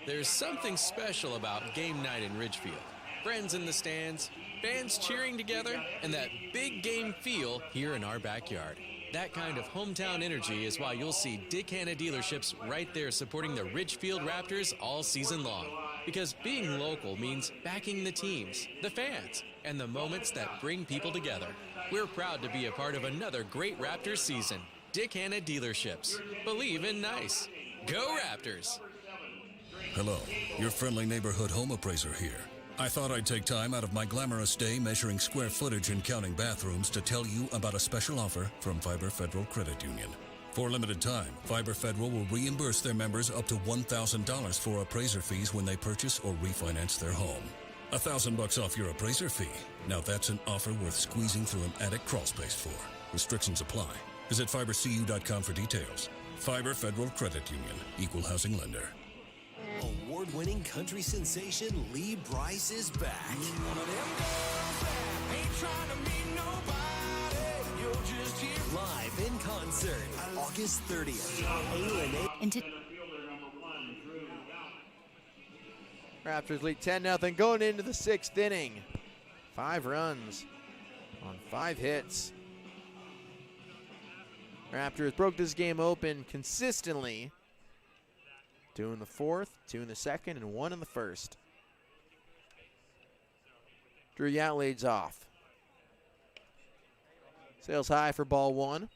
S11: There's something special about game night in Ridgefield. Friends in the stands, fans cheering together, and that big game feel here in our backyard. That kind of hometown energy is why you'll see Dick Hanna dealerships right there supporting the Ridgefield Raptors all season long. Because being local means backing the teams, the fans, and the moments that bring people together. We're proud to be a part of another great Raptors season. Dick Hanna dealerships. Believe in nice. Go Raptors!
S1: Hello, your friendly neighborhood home appraiser here. I thought I'd take time out of my glamorous day measuring square footage and counting bathrooms to tell you about a special offer from Fiber Federal Credit Union. For a limited time, Fiber Federal will reimburse their members up to $1,000 for appraiser fees when they purchase or refinance their home. $1,000 off your appraiser fee. Now that's an offer worth squeezing through an attic crawl space for. Restrictions apply. Visit fibercu.com for details. Fiber Federal Credit Union, Equal Housing Lender.
S6: Award-winning country sensation Lee Brice is back. Live in concert, August 30th.
S12: Raptors lead 10-0 going into the 6th inning. 5 runs on 5 hits. Raptors broke this game open consistently. 2 in the 4th, 2 in the 2nd, and 1 in the 1st. Drew Yount leads off. Sails high for ball 1.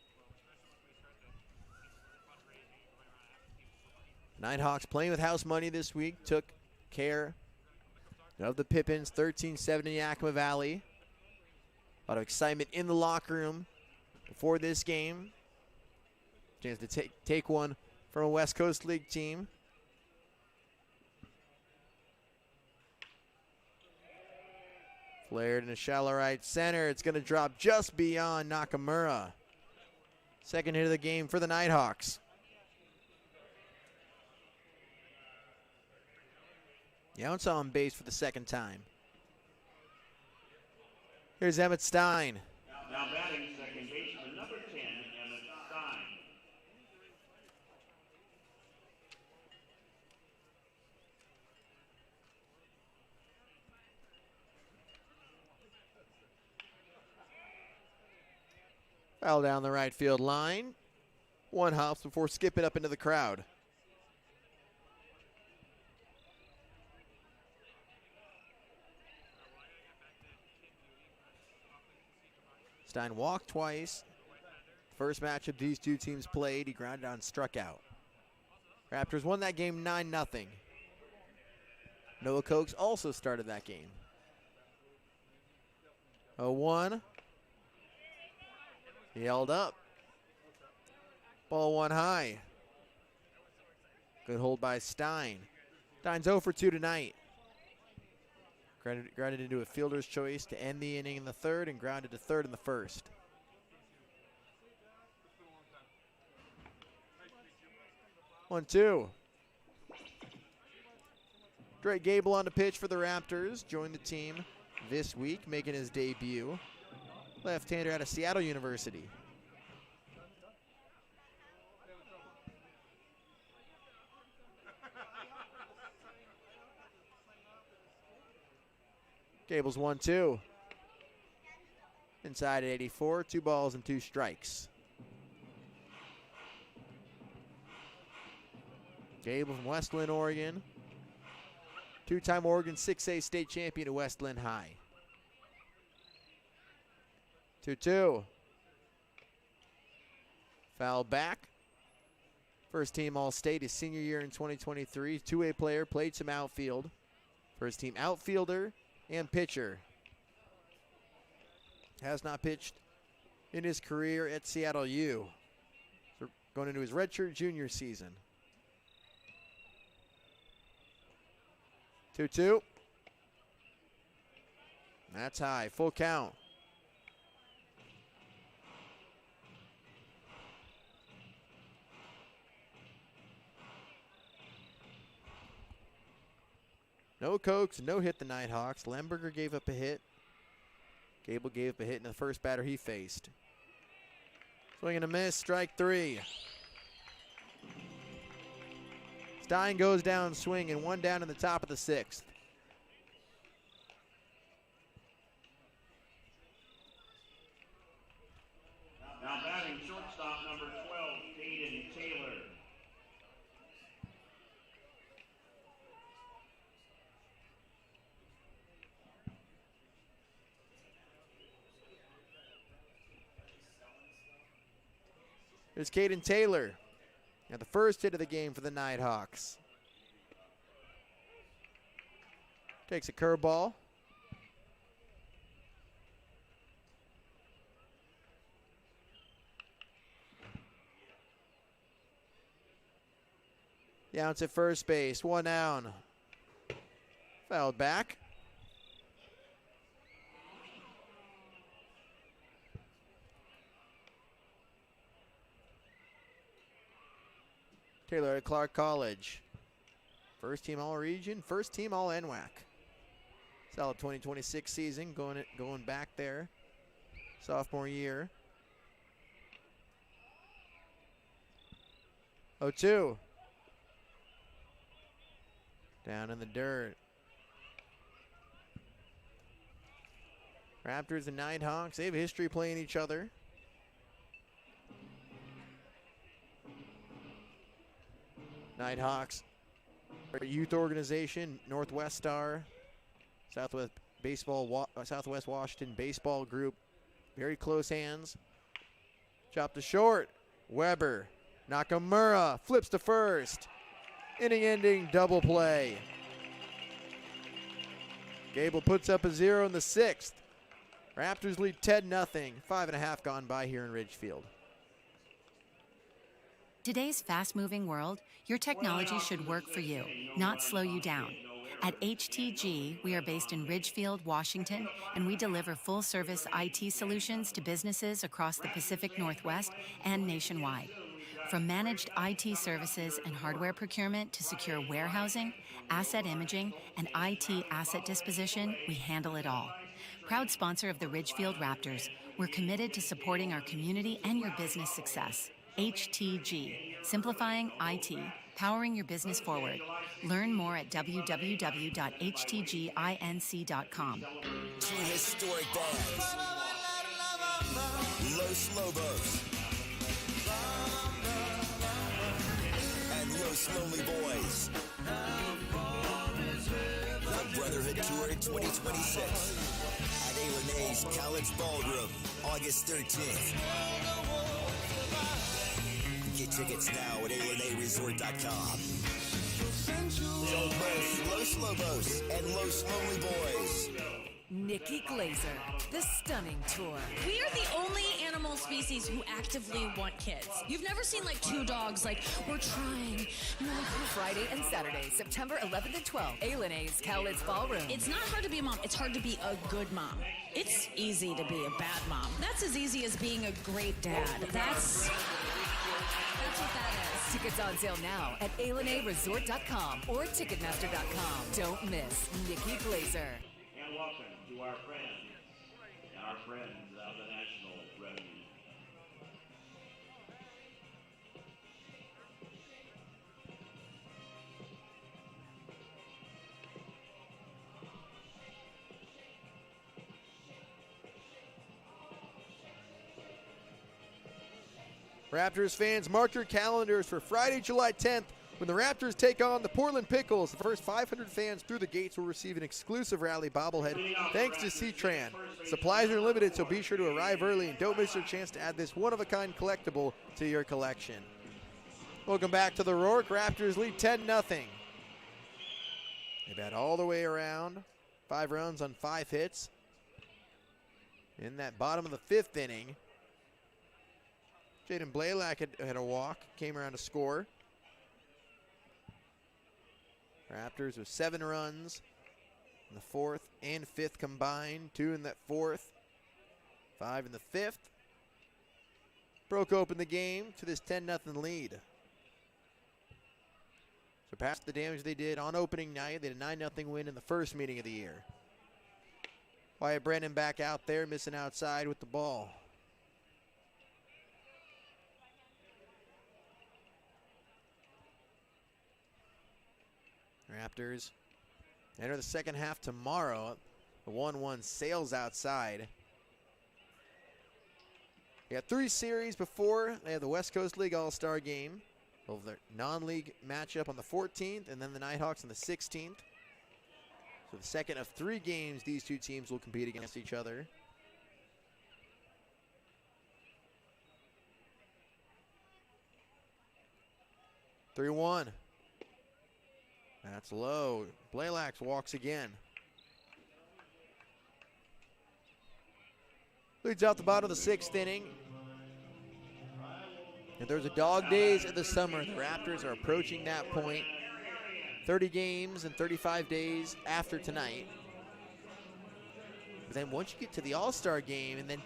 S12: Nighthawks playing with house money this week. Took care of the Pippins, 13-7 in Yakima Valley. A lot of excitement in the locker room before this game. Chance to take one from a West Coast League team. Flared in a shallow right center. It's going to drop just beyond Nakamura. Second hit of the game for the Nighthawks. Younce on base for the second time. Here's Emmett Stein.
S14: Now batting second baseman, number 10, Emmett Stein.
S12: Foul down the right field line. One hops before skipping up into the crowd. Stein walked twice. First matchup these two teams played, he grounded out and struck out. Raptors won that game 9-0. Noah Cokes also started that game. 0-1. He held up. Ball one high. Good hold by Stein. Stein's 0 for 2 tonight. Grounded into a fielder's choice to end the inning in the third and grounded to third in the first. One, two. Drake Gable on the pitch for the Raptors. Joined the team this week, making his debut. Left-hander out of Seattle University. Gable's 1-2. Inside at 84, 2 balls and 2 strikes. Gable from West Lynn, Oregon. 2-time Oregon 6A state champion at West Lynn High. 2-2. Foul back. First team All-State his senior year in 2023. 2A player, played some outfield. First team outfielder and pitcher. Has not pitched in his career at Seattle U. So going into his redshirt junior season. 2-2. That's high, full count. No Cokes, no hit the Nighthawks. Lemberger gave up a hit. Gable gave up a hit in the first batter he faced. Swing and a miss, strike 3. Stein goes down swinging, 1 down in the top of the 6th.
S14: Now batting shortstop, number 12, Caden Taylor.
S12: Here's Caden Taylor. Now the first hit of the game for the Nighthawks. Takes a curveball. Younce at first base, 1 down. Fouled back. Taylor at Clark College. First team All-Region, first team All-NWAC. Solid 2026 season, going back there. Sophomore year. 0-2. Down in the dirt. Raptors and Nighthawks, they have history playing each other. Nighthawks, our youth organization, Northwest Star, Southwest Washington baseball group, very close hands. Chopped to short. Weber, Nakamura flips to first. Inning-ending double play. Gable puts up a 0 in the 6th. Raptors lead 10-0. 5.5 gone by here in Ridgefield.
S10: Today's fast-moving world, your technology should work for you, not slow you down. At HTG, we are based in Ridgefield, Washington, and we deliver full-service IT solutions to businesses across the Pacific Northwest and nationwide. From managed IT services and hardware procurement to secure warehousing, asset imaging, and IT asset disposition, we handle it all. Proud sponsor of the Ridgefield Raptors, we're committed to supporting our community and your business success. HTG, simplifying IT, powering your business forward. Learn more at www.htginc.com.
S6: Two historic bands, Los Lobos and Los Lonely Boys. The Brotherhood Tour 2026 at A&A's College Ballroom, August 13th. Get tickets now at ALNAResort.com. Don't miss Los Lobos and Los Lonely Boys.
S3: Nikki Glazer, the Stunning Tour.
S4: We are the only animal species who actively want kids. You've never seen like two dogs like, we're trying.
S3: Friday and Saturday, September 11th and 12th, A&A's Cowlitz Ballroom.
S4: It's not hard to be a mom. It's hard to be a good mom. It's easy to be a bad mom. That's as easy as being a great dad. That's what that is.
S3: Tickets on sale now at ALNAResort.com or Ticketmaster.com. Don't miss Nikki Glazer.
S14: And welcome to our friends of the National Revenue.
S12: Raptors fans, mark your calendars for Friday, July 10th, when the Raptors take on the Portland Pickles. The first 500 fans through the gates will receive an exclusive Rally bobblehead thanks to C-Tran. Supplies are limited, so be sure to arrive early and don't miss your chance to add this one-of-a-kind collectible to your collection. Welcome back to the Rourke. Raptors lead 10-0. They bat all the way around. 5 runs on 5 hits. In that bottom of the 5th inning, Jaden Blaylock had a walk, came around to score. Raptors with 7 runs in the 4th and 5th combined. 2 in that 4th, 5 in the 5th. Broke open the game to this 10-0 lead. Surpassed the damage they did on opening night. They had a 9-0 win in the first meeting of the year. Wyatt Brennan back out there, missing outside with the ball. Raptors enter the second half tomorrow. The 1-1 sails outside. They got 3 series before they have the West Coast League All-Star game. Of their non-league matchup on the 14th, and then the Nighthawks on the 16th. So the second of 3 games these two teams will compete against each other. (3-1). That's low. Blaylock walks again. Leads out the bottom of the 6th inning. And there's a dog days of the summer. The Raptors are approaching that point. 30 games and 35 days after tonight. But then once you get to the All-Star game and then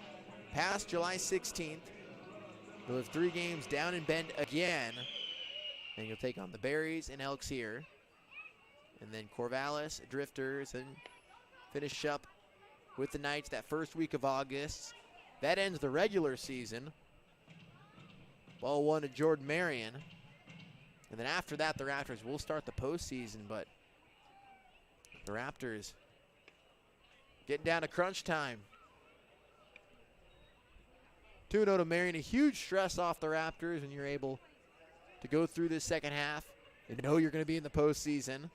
S12: past July 16th, you'll have 3 games down in Bend again. And you'll take on the Berries and Elks here. And then Corvallis, Drifters, and finish up with the Knights that first week of August. That ends the regular season. Ball 1 to Jordan Marion. And then after that, the Raptors will start the postseason, but the Raptors getting down to crunch time. 2-0 to Marion, a huge stress off the Raptors when you're able to go through this second half and know you're going to be in the postseason.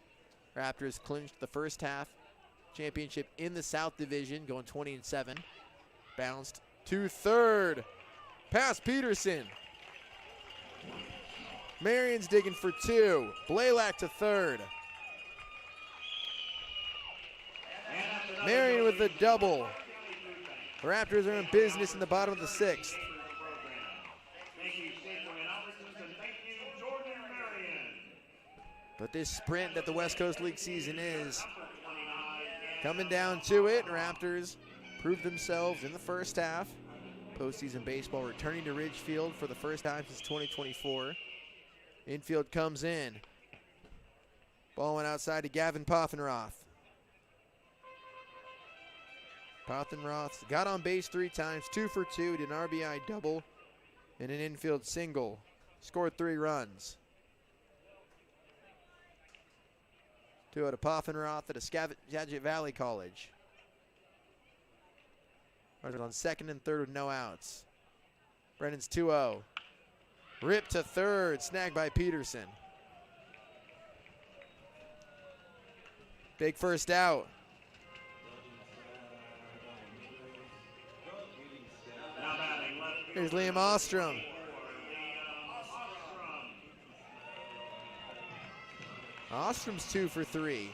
S12: Raptors clinched the first half championship in the South Division, going 20-7. Bounced to third. Past Peterson. Marion's digging for 2. Blaylock to third. Marion with the double. The Raptors are in business in the bottom of the 6th. But this sprint that the West Coast League season is coming down to it. Raptors proved themselves in the first half, Postseason baseball returning to Ridgefield for the first time since 2024. Infield comes in. Ball went outside to Gavin Pothenroth. Pothenroth got on base 3 times, 2 for 2, did an RBI double and an infield single. Scored 3 runs. 2 out of Pothenroth at a Skagit Valley College. Runners on second and third with no outs. Brennan's 2-0. Ripped to third, snagged by Peterson. Big first out. Here's Liam Ostrom. Ostrom's 2 for 3.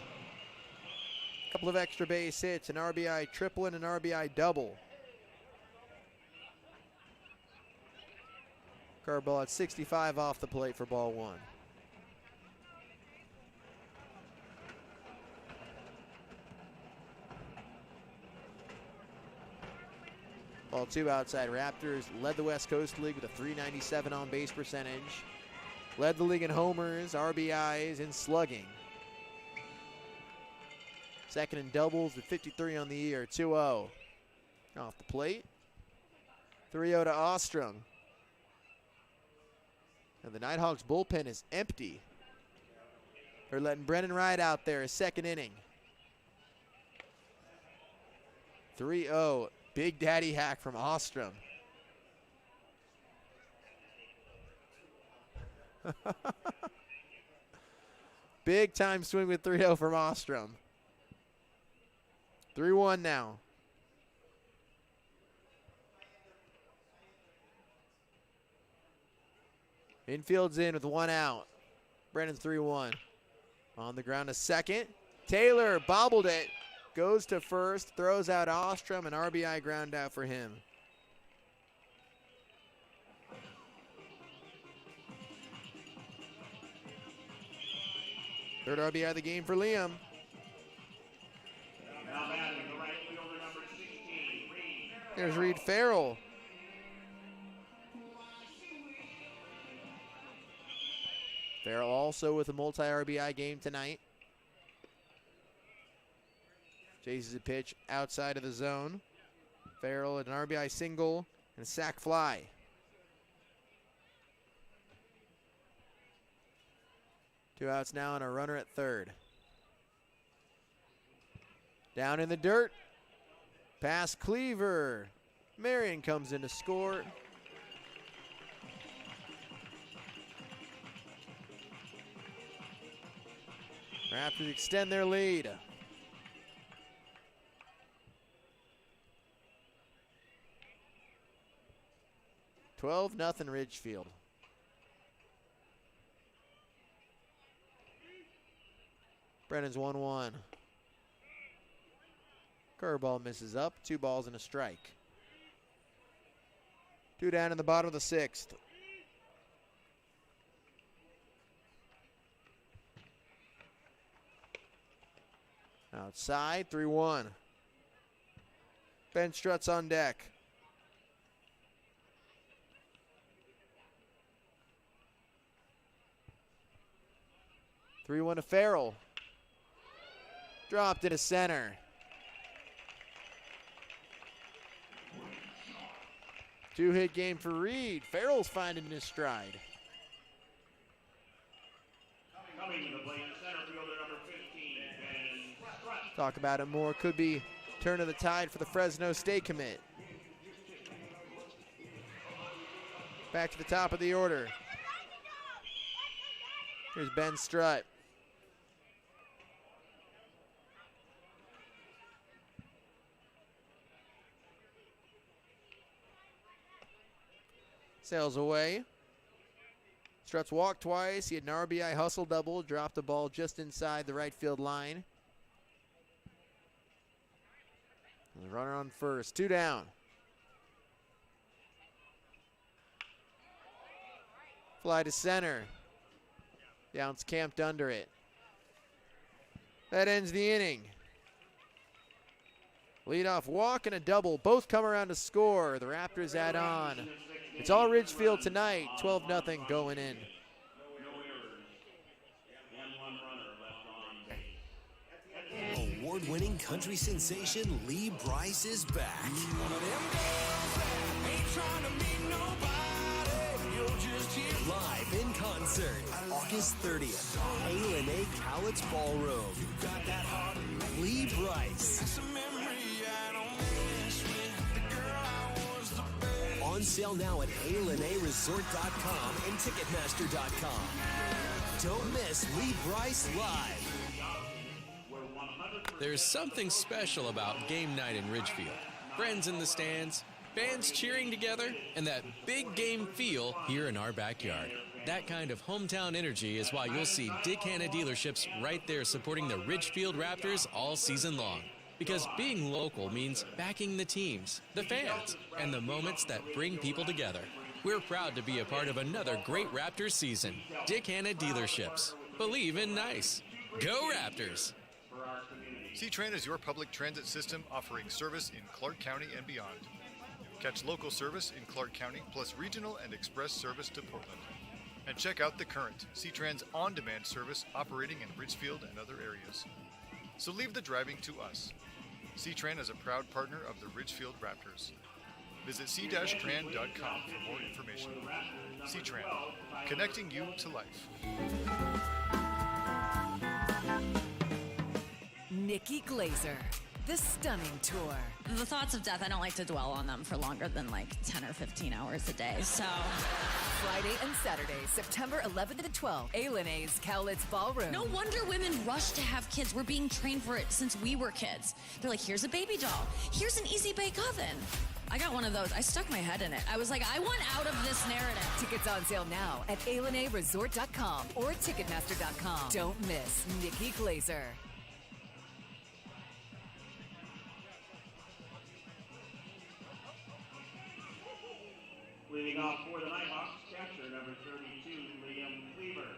S12: Couple of extra base hits, an RBI triple and an RBI double. Curveball at 65 off the plate for ball 1. Ball 2 outside. Raptors led the West Coast League with a .397 on base percentage. Led the league in homers, RBIs, and slugging. Second in doubles with 53 on the year. 2-0. Off the plate. 3-0 to Ostrom. And the Nighthawks bullpen is empty. They're letting Brennan Wright out there, his second inning. 3-0. Big Daddy hack from Ostrom. Big time swing with 3-0 from Ostrom. 3-1 now. Infield's in with 1 out. Brennan's 3-1. On the ground to second. Taylor bobbled it. Goes to first. Throws out Ostrom. An RBI ground out for him. Third RBI of the game for Liam. There's Reed Farrell. Farrell also with a multi-RBI game tonight. Chases a pitch outside of the zone. Farrell an RBI single and a sac fly. Two outs now and a runner at third. Down in the dirt. Pass Cleaver. Marion comes in to score. Raptors extend their lead. $12-0 Ridgefield. Brennan's 1-1. Curveball misses up. 2 balls and a strike. 2 down in the bottom of the 6th. Outside, 3-1. Ben Strutz on deck. (3-1) to Farrell. Dropped into center. Two-hit game for Reed. Farrell's finding his stride.
S14: Coming to the plate, center fielder number 15, Ben Strutz.
S12: Talk about it more. Could be turn of the tide for the Fresno State commit. Back to the top of the order. Here's Ben Strutt. Sails away. Strutz walked twice. He had an RBI hustle double. Dropped the ball just inside the right field line. And the runner on first. 2 down. Fly to center. Downs camped under it. That ends the inning. Leadoff walk and a double. Both come around to score. The Raptors add on. It's all Ridgefield tonight. 12-0 going in.
S6: Award-winning country sensation Lee Brice is back. Live in concert, August 30th, A. Cowlitz Ballroom. Lee Brice. On sale now at ALNAResort.com and Ticketmaster.com. Don't miss Lee Brice live.
S11: There's something special about game night in Ridgefield. Friends in the stands, fans cheering together, and that big game feel here in our backyard. That kind of hometown energy is why you'll see Dick Hanna dealerships right there supporting the Ridgefield Raptors all season long. Because being local means backing the teams, the fans, and the moments that bring people together. We're proud to be a part of another great Raptors season. Dick Hanna dealerships. Believe in nice. Go Raptors!
S7: C-Tran is your public transit system offering service in Clark County and beyond. Catch local service in Clark County plus regional and express service to Portland. And check out The Current, C-Tran's on-demand service operating in Ridgefield and other areas. So leave the driving to us. C-Tran is a proud partner of the Ridgefield Raptors. Visit c-tran.com for more information. C-Tran, connecting you to life.
S3: Nikki Glazer, the Stunning Tour.
S4: The thoughts of death, I don't like to dwell on them for longer than like 10 or 15 hours a day, so.
S3: Friday and Saturday, September 11th to 12th, A. Cowlitz Ballroom.
S4: No wonder women rush to have kids. We're being trained for it since we were kids. They're like, here's a baby doll. Here's an easy bake oven. I got one of those. I stuck my head in it. I was like, I want out of this narrative.
S3: Tickets on sale now at ALNAResort.com or Ticketmaster.com. Don't miss Nikki Glazer.
S14: Leading off for the Nighthawks, catcher number 32, Liam Cleaver.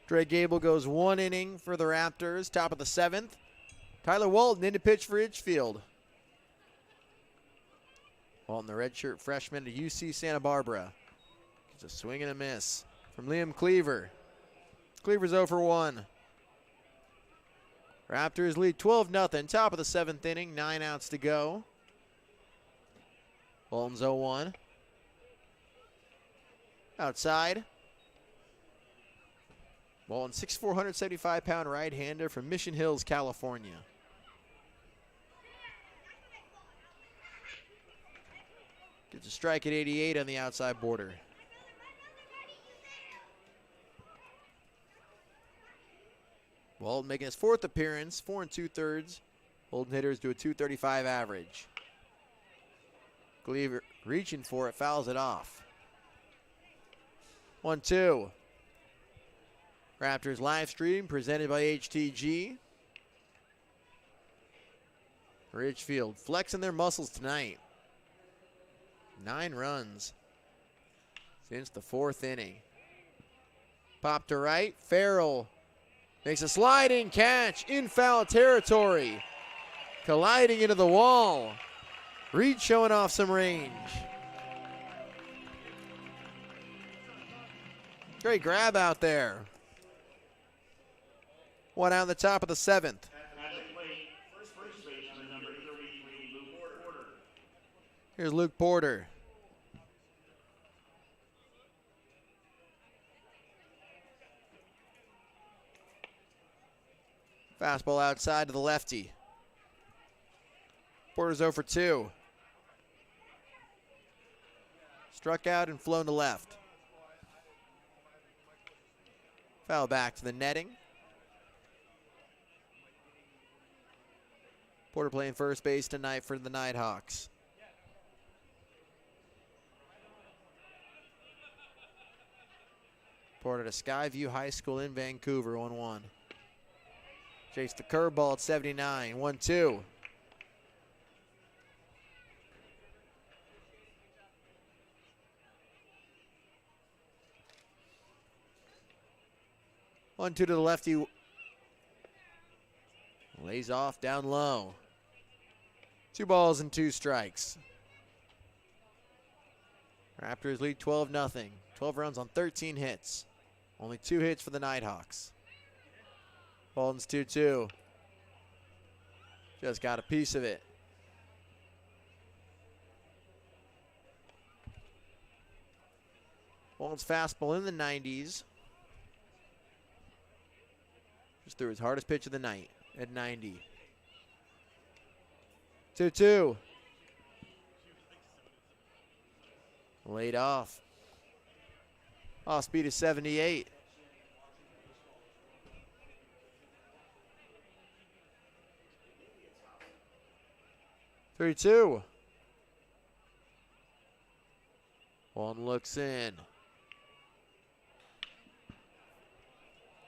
S12: Dre Gable goes 1 inning for the Raptors, top of the 7th. Tyler Walton in to pitch for Ridgefield. Walton, the redshirt freshman to UC Santa Barbara. Gets a swing and a miss from Liam Cleaver. Cleaver's 0 for 1. Raptors lead 12-0, top of the 7th inning, 9 outs to go. Walton's 0-1. Outside. Walton, 6'4", 175-pound right-hander from Mission Hills, California. Gets a strike at 88 on the outside border. Walton making his 4th appearance, 4 2/3. Holding hitters to a .235 average. Cleaver reaching for it, fouls it off. 1-2. Raptors live stream presented by HTG. Ridgefield flexing their muscles tonight. 9 runs since the 4th inning. Pop to right. Farrell makes a sliding catch in foul territory. Colliding into the wall. Reed showing off some range. Great grab out there. 1 out on the top of the 7th. Here's Luke Porter. Fastball outside to the lefty. Porter's 0 for 2. Struck out and flown to left. Foul back to the netting. Porter playing first base tonight for the Nighthawks. Porter to Skyview High School in Vancouver, 1-1. Chase the curveball at 79, 1-2. 1-2 to the lefty. Lays off down low. 2 balls and 2 strikes. Raptors lead 12-0. 12 runs on 13 hits. Only 2 hits for the Nighthawks. Walden's 2-2. Just got a piece of it. Walden's fastball in the 90s. Just threw his hardest pitch of the night at 90. 2-2. Laid off. Off speed is 78. Three-two. One looks in.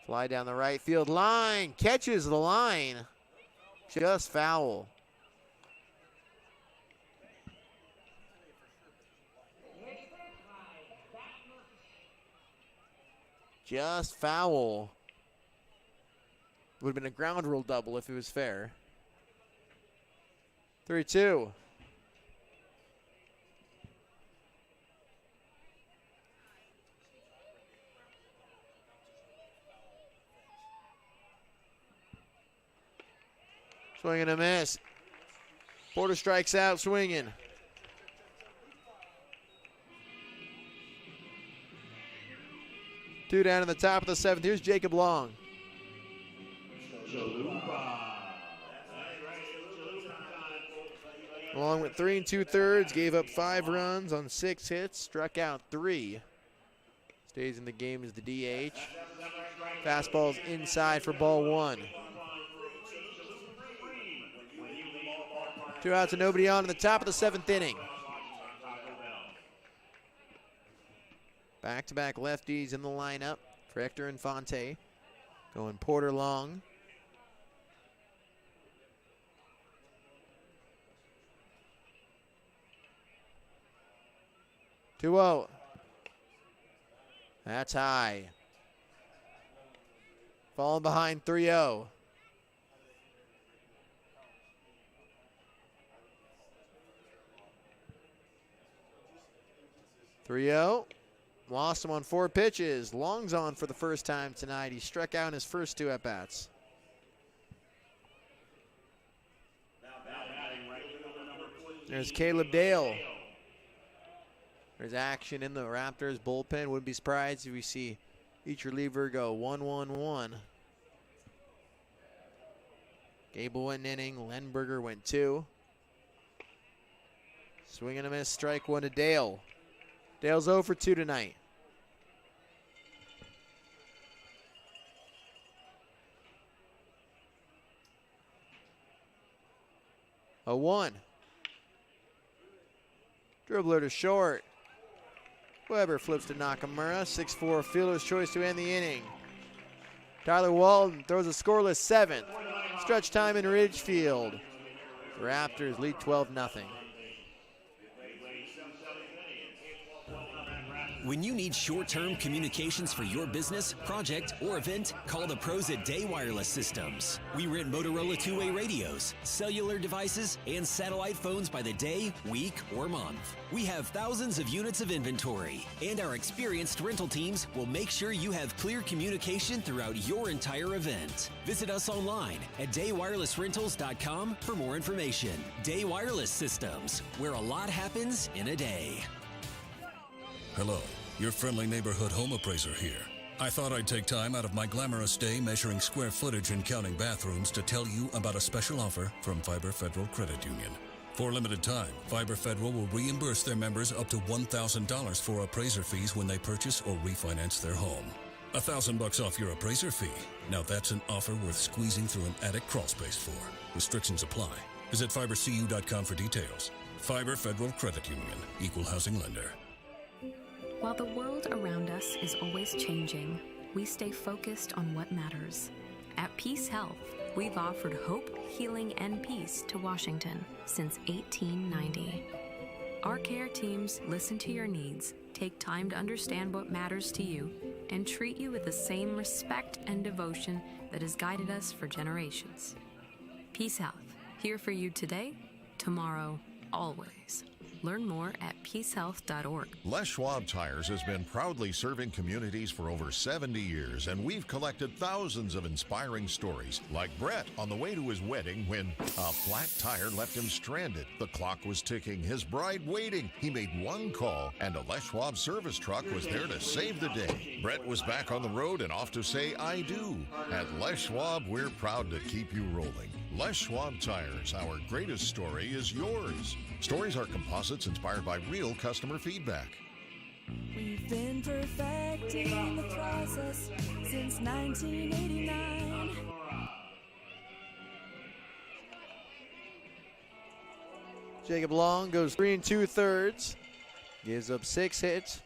S12: Fly down the right field line. Catches the line. Just foul. Just foul. Would have been a ground rule double if it was fair. 3-2. Swing and a miss. Porter strikes out swinging. Two down in the top of the 7th. Here's Jacob Long. Long went 3 2/3, gave up 5 runs on 6 hits, struck out 3. Stays in the game as the DH. Fastball's inside for ball 1. 2 outs and nobody on in the top of the 7th inning. Back-to-back lefties in the lineup for Hector Infante. Going Porter Long. Two-0. That's high. Falling behind 3-0. Lost him on 4 pitches. Long's on for the first time tonight. He struck out in his first 2 at-bats. There's Caleb Dale. There's action in the Raptors bullpen. Wouldn't be surprised if we see each reliever go 1-1-1. Gable went an inning. Lenberger went 2. Swing and a miss. Strike 1 to Dale. Dale's 0 for 2 tonight. A 1. Dribbler to short. Weber flips to Nakamura. 6-4 fielder's choice to end the inning. Tyler Walden throws a scoreless 7th. Stretch time in Ridgefield. The Raptors lead 12-0.
S5: When you need short-term communications for your business, project, or event, call the pros at Day Wireless Systems. We rent Motorola two-way radios, cellular devices, and satellite phones by the day, week, or month. We have thousands of units of inventory, and our experienced rental teams will make sure you have clear communication throughout your entire event. Visit us online at daywirelessrentals.com for more information. Day Wireless Systems, where a lot happens in a day.
S1: Hello, your friendly neighborhood home appraiser here. I thought I'd take time out of my glamorous day measuring square footage and counting bathrooms to tell you about a special offer from Fiber Federal Credit Union. For a limited time, Fiber Federal will reimburse their members up to $1,000 for appraiser fees when they purchase or refinance their home. $1,000 off your appraiser fee. Now that's an offer worth squeezing through an attic crawl space for. Restrictions apply. Visit fibercu.com for details. Fiber Federal Credit Union, Equal Housing Lender.
S2: While the world around us is always changing, we stay focused on what matters. At Peace Health, we've offered hope, healing, and peace to Washington since 1890. Our care teams listen to your needs, take time to understand what matters to you, and treat you with the same respect and devotion that has guided us for generations. Peace Health, here for you today, tomorrow, always. Learn more at peacehealth.org.
S8: Les Schwab Tires has been proudly serving communities for over 70 years, and we've collected thousands of inspiring stories, like Brett on the way to his wedding when a flat tire left him stranded. The clock was ticking, his bride waiting. He made one call, and a Les Schwab service truck was there to save the day. Brett was back on the road and off to say I do. At Les Schwab, we're proud to keep you rolling. Les Schwab Tires, our greatest story is yours. Stories are composites inspired by real customer feedback.
S9: We've been perfecting the process since 1989.
S12: Jacob Long goes 3 2/3, gives up 6 hits.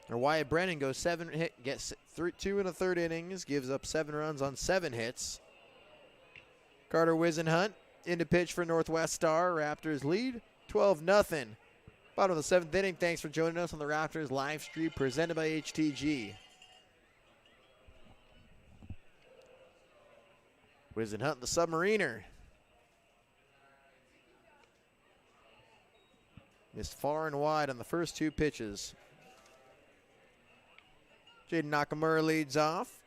S12: Or Wyatt Brennan goes 7 hit, gets 2 1/3 innings, gives up 7 runs on 7 hits. Carter Wisenhunt into pitch for Northwest Star. Raptors lead 12-0. Bottom of the 7th inning. Thanks for joining us on the Raptors live stream presented by HTG. Wisenhunt, the Submariner. Missed far and wide on the first 2 pitches. Jaden Nakamura leads off.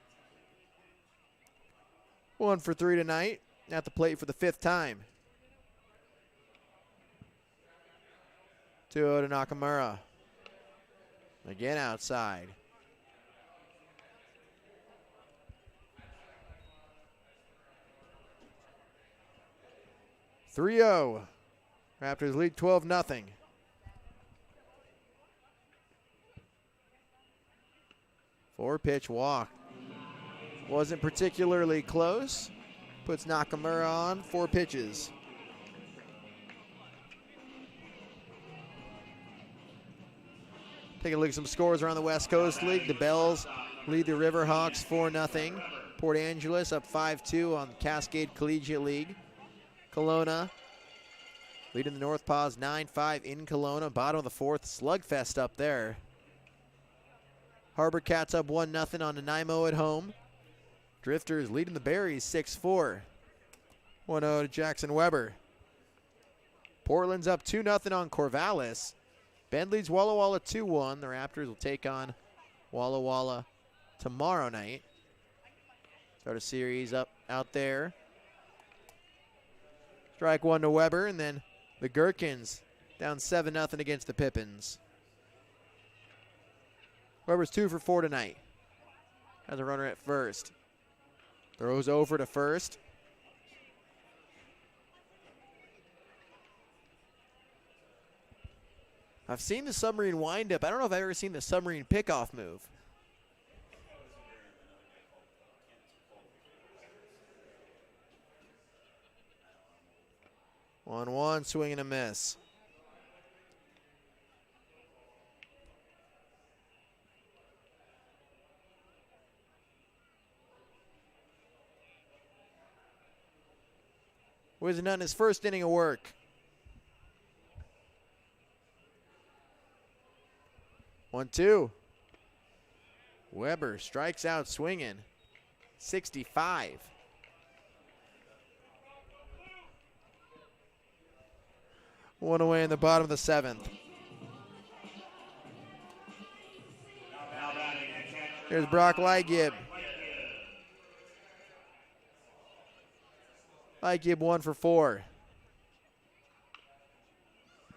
S12: 1 for 3 tonight. At the plate for the 5th time. 2-0 to Nakamura. Again outside. (3-0). Raptors lead 12-0. Four-pitch walk. Wasn't particularly close. Puts Nakamura on 4 pitches. Take a look at some scores around the West Coast League. The Bells lead the Riverhawks 4-0. Port Angeles up 5-2 on Cascade Collegiate League. Kelowna leading the North Paws 9-5 in Kelowna. Bottom of the 4th, slugfest up there. Harbor Cats up 1-0 on Nanaimo at home. Drifters leading the Berries 6-4. 1-0 to Jackson Weber. Portland's up 2-0 on Corvallis. Bend leads Walla Walla 2-1. The Raptors will take on Walla Walla tomorrow night. Start a series up out there. Strike 1 to Weber, and then the Gherkins down 7-0 against the Pippins. Weber's 2 for 4 tonight. Has a runner at first. Throws over to first. I've seen the Submarine windup. I don't know if I've ever seen the Submarine pickoff move. One, swing and a miss. Wisenhunt his first inning of work. 1-2. Weber strikes out swinging. 65. One away in the bottom of the 7th. Here's Brock Lightgib. Lightgib 1 for 4.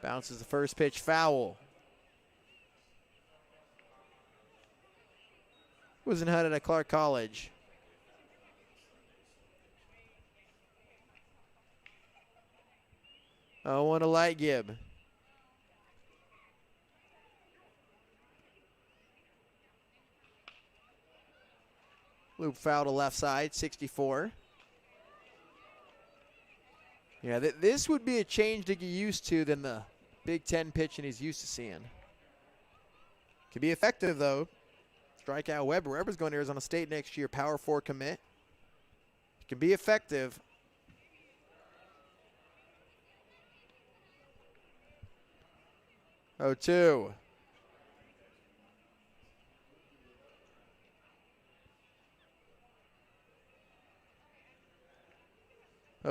S12: Bounces the first pitch foul. Wasn't hunted at Clark College. Oh, 1 to Lightgib. Loop foul to left side, 64. Yeah, this would be a change to get used to than the Big Ten pitching he's used to seeing. Could be effective, though. Strike out Weber. Weber's going to Arizona State next year. Power 4 commit. It can be effective. 0-2.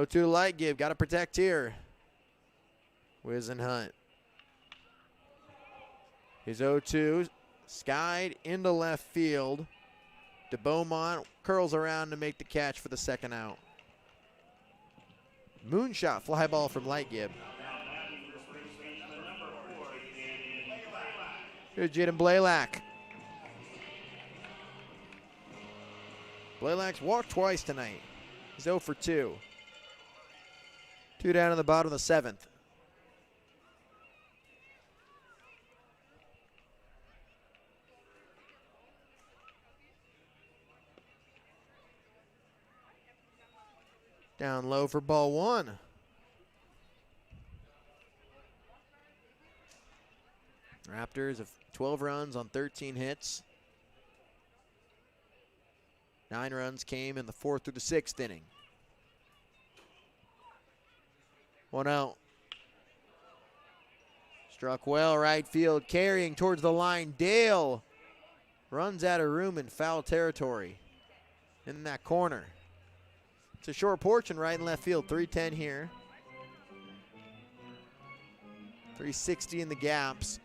S12: To light give. Got to protect here. Wisenhunt. His 0-2. Skied into left field. DeBeaumont curls around to make the catch for the second out. Moonshot fly ball from Lightgib. Here's Jaden Blaylock. Blaylock's walked twice tonight. He's 0 for 2. 2 down in the bottom of the 7th. Down low for ball 1. Raptors have 12 runs on 13 hits. 9 runs came in the 4th through the 6th inning. 1 out. Struck well, right field, carrying towards the line. Dale runs out of room in foul territory in that corner. It's a short porch and right and left field. 310 here. 360 in the gaps.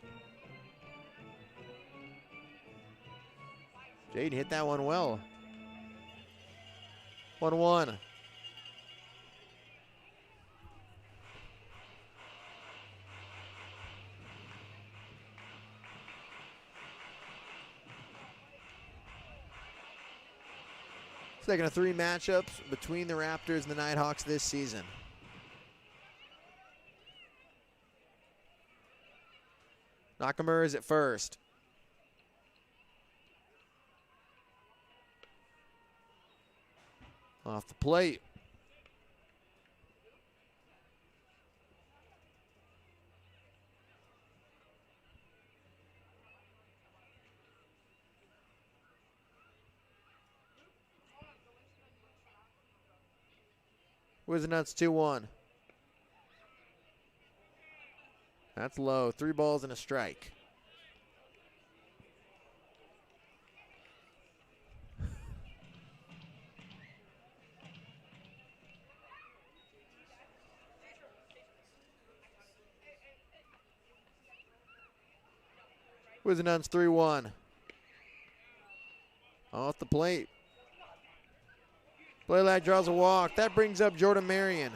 S12: Jaden hit that one well. 1-1. Second of 3 matchups between the Raptors and the Nighthawks this season. Nakamura is at first. Off the plate. Wisenhunt's 2-1. That's low. 3 balls and a strike. Wisenhunt's 3-1. Off the plate. Blaylock draws a walk. That brings up Jordan Marion.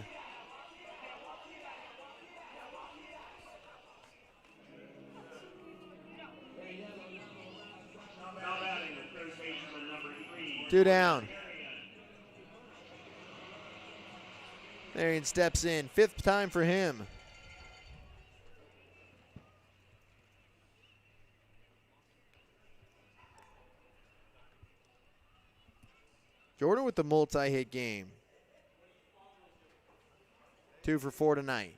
S12: Two down. Marion steps in. 5th time for him. Jordan with the multi-hit game. 2 for 4 tonight.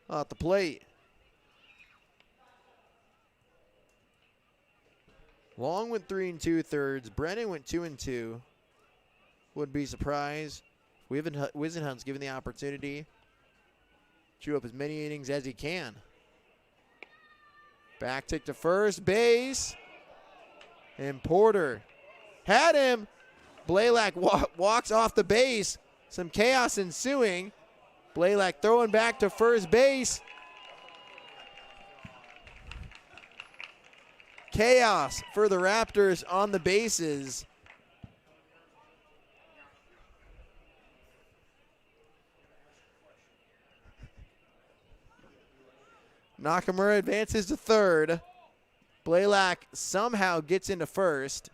S12: Off the plate. Long went 3 2/3. Brennan went 2 2. Wouldn't be surprised. Wisenhunt's given the opportunity. Chew up as many innings as he can. Back tick to first base. And Porter had him. Blaylock walks off the base. Some chaos ensuing. Blaylock throwing back to first base. Chaos for the Raptors on the bases. Nakamura advances to third. Blaylock somehow gets into first.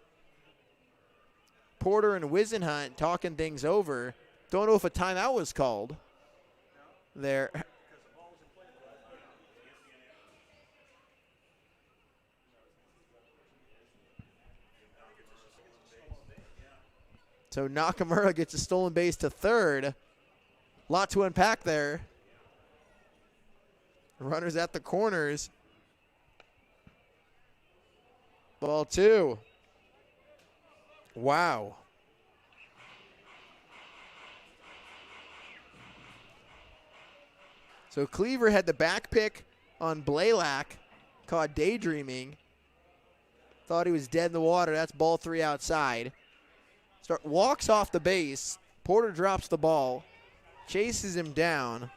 S12: Porter and Wisenhunt talking things over. Don't know if a timeout was called there. So Nakamura gets a stolen base to third. Lot to unpack there. Runners at the corners. Ball 2. Wow. So Cleaver had the back pick on Blaylock, caught daydreaming. Thought he was dead in the water. That's ball 3 outside. Walks off the base. Porter drops the ball, chases him down.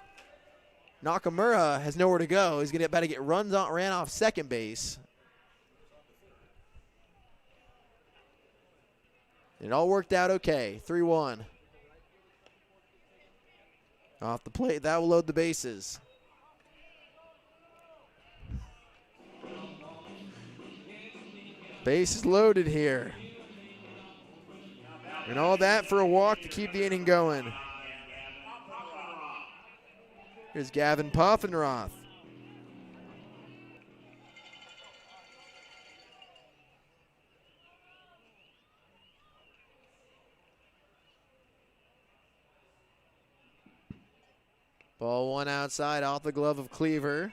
S12: Nakamura has nowhere to go. He's about to get ran off second base. It all worked out okay. 3-1. Off the plate, that will load the bases. Base is loaded here. And all that for a walk to keep the inning going. Here's Gavin Poffenroth. Ball 1 outside off the glove of Cleaver.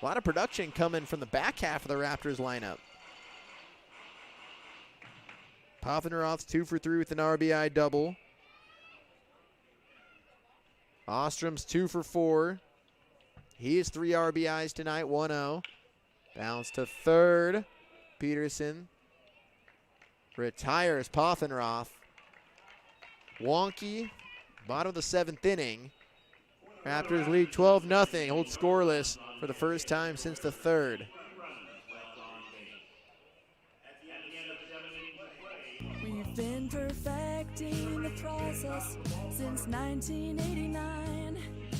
S12: A lot of production coming from the back half of the Raptors lineup. Poffenroth's 2 for 3 with an RBI double. Ostrom's 2 for 4. He has 3 RBIs tonight, 1-0. Bounce to third. Peterson retires Poffenroth. Wonky, bottom of the 7th inning. Raptors lead 12-0, hold scoreless for the first time since the 3rd.
S9: We've been perfecting the process since 1989.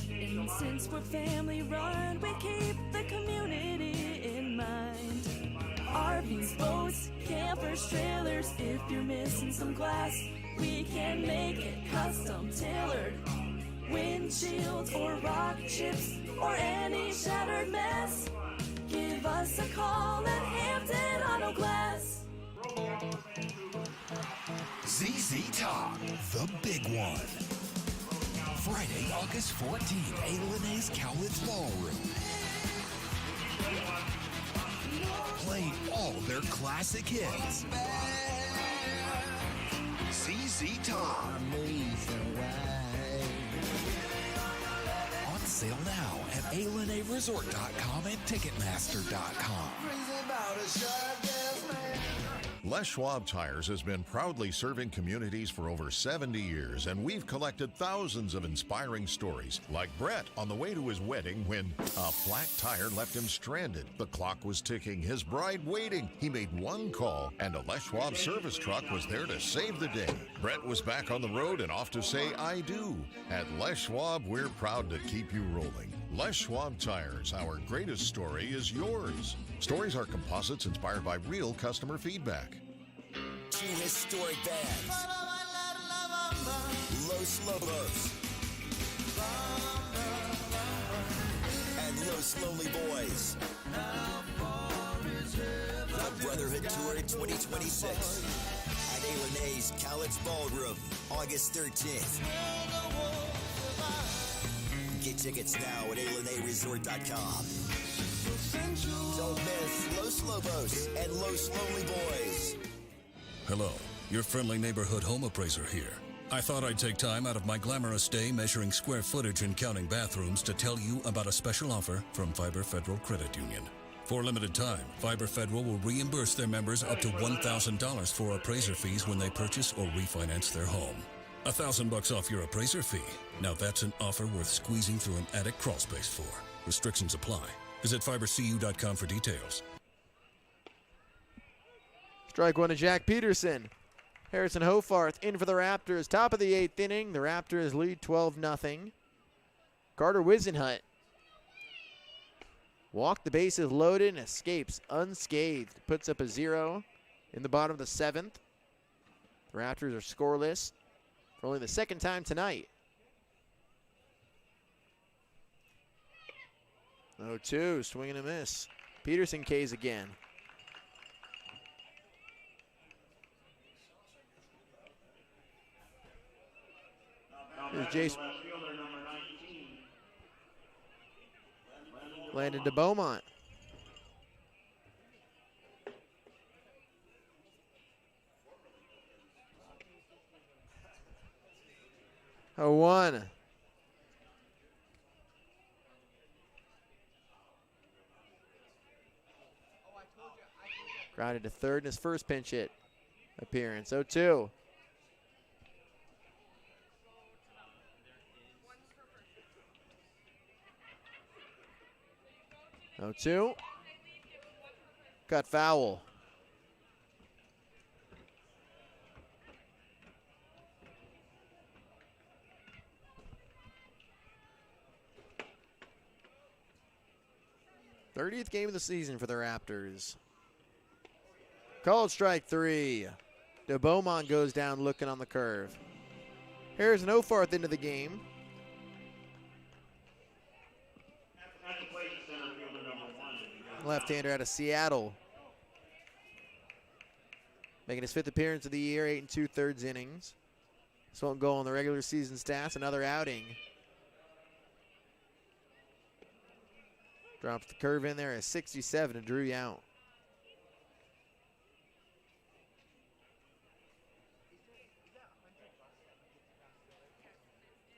S9: And since we're family run, we keep the community in mind. RVs, boats, campers, trailers, if you're missing some glass, we can make it custom tailored. Windshields or rock chips or any shattered mess, give us a call at Hampton Auto Glass.
S13: ZZ Top, the big one. Friday, August 14th, A.L.N.A.'s Cowlitz Ballroom. Playing all their classic hits. ZZ Top. On sale now at ALNAResort.com and Ticketmaster.com.
S8: Les Schwab Tires has been proudly serving communities for over 70 years, and we've collected thousands of inspiring stories, like Brett on the way to his wedding when a flat tire left him stranded. The clock was ticking, his bride waiting. He made one call, and a Les Schwab service truck was there to save the day. Brett was back on the road and off to say I do. At Les Schwab, we're proud to keep you rolling. Les Schwab Tires, our greatest story is yours. Stories are composites inspired by real customer feedback.
S6: 2 historic bands. Los Lobos. And Los Lonely Boys. The Brotherhood Tour 2026. At A.L.N.A.'s Cowlitz Ballroom, August 13th. Get tickets now at ALNAResort.com. Don't miss Los Lobos and Los Lonely Boys.
S1: Hello, your friendly neighborhood home appraiser here. I thought I'd take time out of my glamorous day measuring square footage and counting bathrooms to tell you about a special offer from Fiber Federal Credit Union. For a limited time, Fiber Federal will reimburse their members up to $1,000 for appraiser fees when they purchase or refinance their home. $1,000 off your appraiser fee. Now that's an offer worth squeezing through an attic crawl space for. Restrictions apply. Visit fibercu.com for details.
S12: Strike 1 to Jack Peterson. Harrison Hofarth in for the Raptors. Top of the 8th inning. The Raptors lead 12-0. Carter Wisenhut walked the bases loaded and escapes unscathed. Puts up a 0 in the bottom of the 7th. The Raptors are scoreless for only the 2nd time tonight. 0-2, swing and a miss. Peterson K's again. Here's Jason. Landed to Beaumont. 0-1. Grounded to third in his first pinch hit appearance. 0-2. Oh, 2. Got foul. '30th game of the season for the Raptors. Called strike 3. De Beaumont goes down looking on the curve. Here's an Ofarth into the game. Left-hander out of Seattle. Making his 5th appearance of the year, 8 2/3 innings. This won't go on the regular season stats, another outing. Drops the curve in there at 67 to Drew Yount.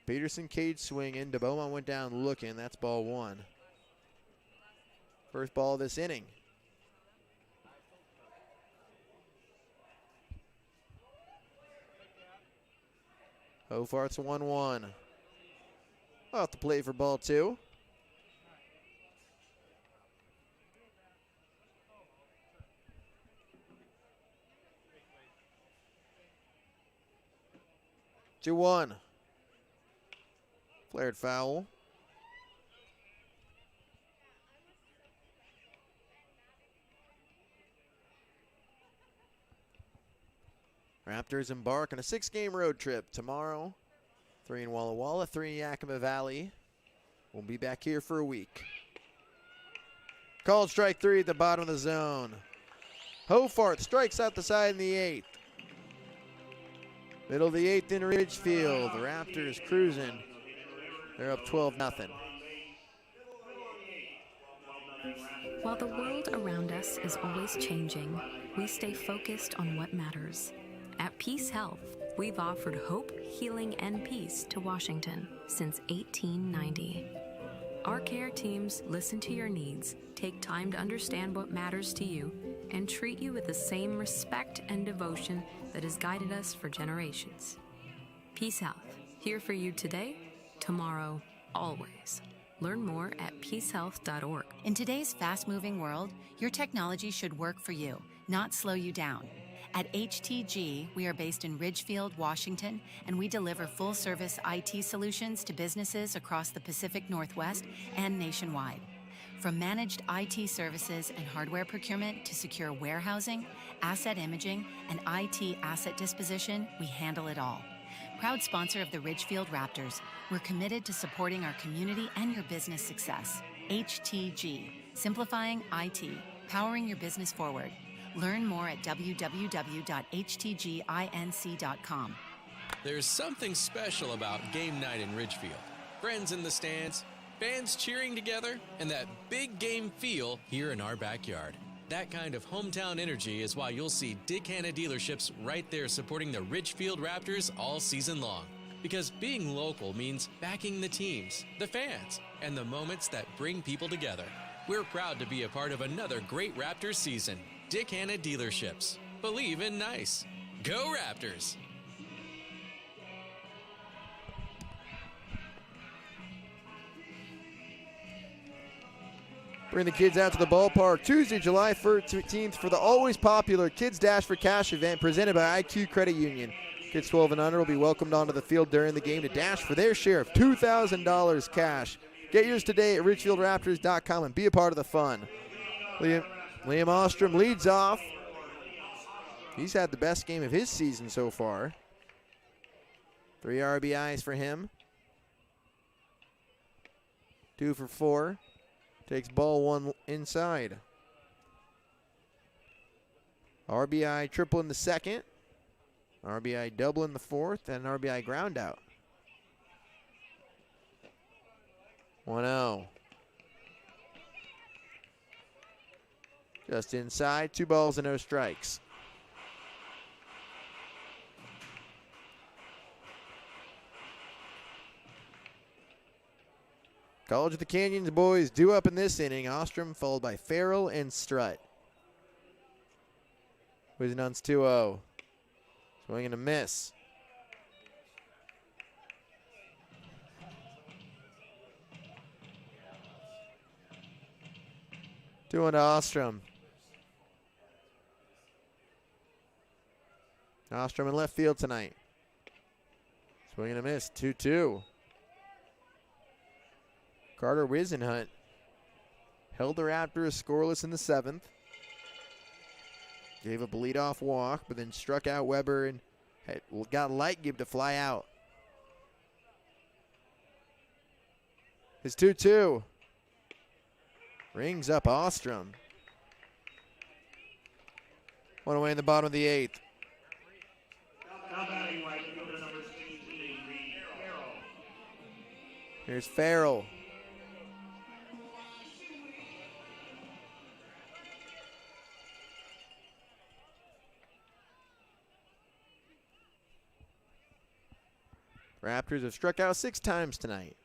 S12: Peterson cage swinging. De Beaumont went down looking. That's ball 1. First ball of this inning. Ofarth's 1-1. Off the plate for ball 2. Two 1. Flared foul. Raptors embark on a 6-game road trip tomorrow. 3 in Walla Walla, 3 in Yakima Valley. We'll be back here for a week. Called strike 3 at the bottom of the zone. Ofarth strikes out the side in the 8th. Middle of the 8th in Ridgefield. The Raptors cruising. They're up 12-0.
S2: While the world around us is always changing, we stay focused on what matters. At Peace Health, we've offered hope, healing, and peace to Washington since 1890. Our care teams listen to your needs, take time to understand what matters to you, and treat you with the same respect and devotion that has guided us for generations. Peace Health, here for you today, tomorrow, always. Learn more at peacehealth.org.
S10: In today's fast-moving world, your technology should work for you, not slow you down. At HTG, we are based in Ridgefield, Washington, and we deliver full-service IT solutions to businesses across the Pacific Northwest and nationwide. From managed IT services and hardware procurement to secure warehousing, asset imaging, and IT asset disposition, we handle it all. Proud sponsor of the Ridgefield Raptors, we're committed to supporting our community and your business success. HTG, simplifying IT, powering your business forward. Learn more at www.htginc.com.
S11: There's something special about game night in Ridgefield. Friends in the stands, fans cheering together, and that big game feel here in our backyard. That kind of hometown energy is why you'll see Dick Hanna dealerships right there supporting the Ridgefield Raptors all season long. Because being local means backing the teams, the fans, and the moments that bring people together. We're proud to be a part of another great Raptors season. Dick Hanna Dealerships. Believe in nice. Go Raptors!
S12: Bring the kids out to the ballpark Tuesday, July 13th for the always popular Kids Dash for Cash event presented by IQ Credit Union. Kids 12 and under will be welcomed onto the field during the game to dash for their share of $2,000 cash. Get yours today at ridgefieldraptors.com and be a part of the fun. Liam Ostrom leads off. He's had the best game of his season so far. 3 RBIs for him. 2 for 4. Takes ball 1 inside. RBI triple in the second. RBI double in the fourth. And an RBI ground out. 1-0. Just inside. 2 balls and no strikes. College of the Canyons boys due up in this inning. Ostrom followed by Farrell and Strutt. Wizenhunt's 2-0. Swing and a miss. Two on to Ostrom. Ostrom in left field tonight. Swing and a miss. 2-2. Carter Wizenhunt held the Raptors scoreless in the 7th. Gave up a leadoff walk, but then struck out Weber and got Lightgib to fly out. His 2-2. Rings up Ostrom. One away in the bottom of the 8th.
S14: Now batting right fielder number 16, Farrell.
S12: Here's Farrell. Raptors have struck out 6 times tonight.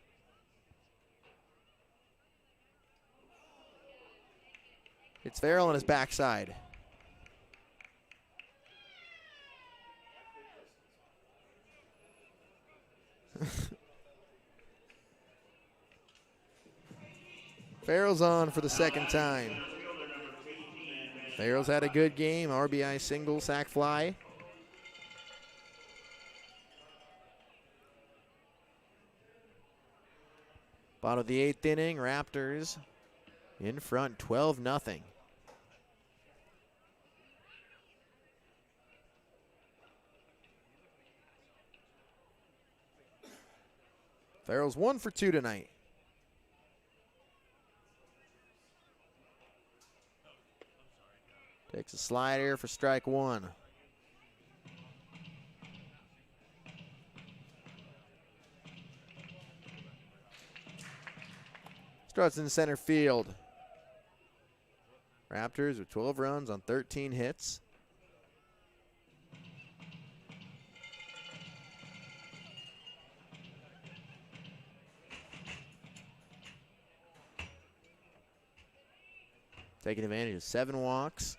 S12: It's Farrell on his backside. Farrell's on for the second time. Farrell's had a good game. RBI single, sac fly. Bottom of the 8th inning, Raptors in front 12-0. Farrell's 1 for 2 tonight. Takes a slider for strike 1. Strutt's in center field. Raptors with 12 runs on 13 hits. Taking advantage of 7 walks.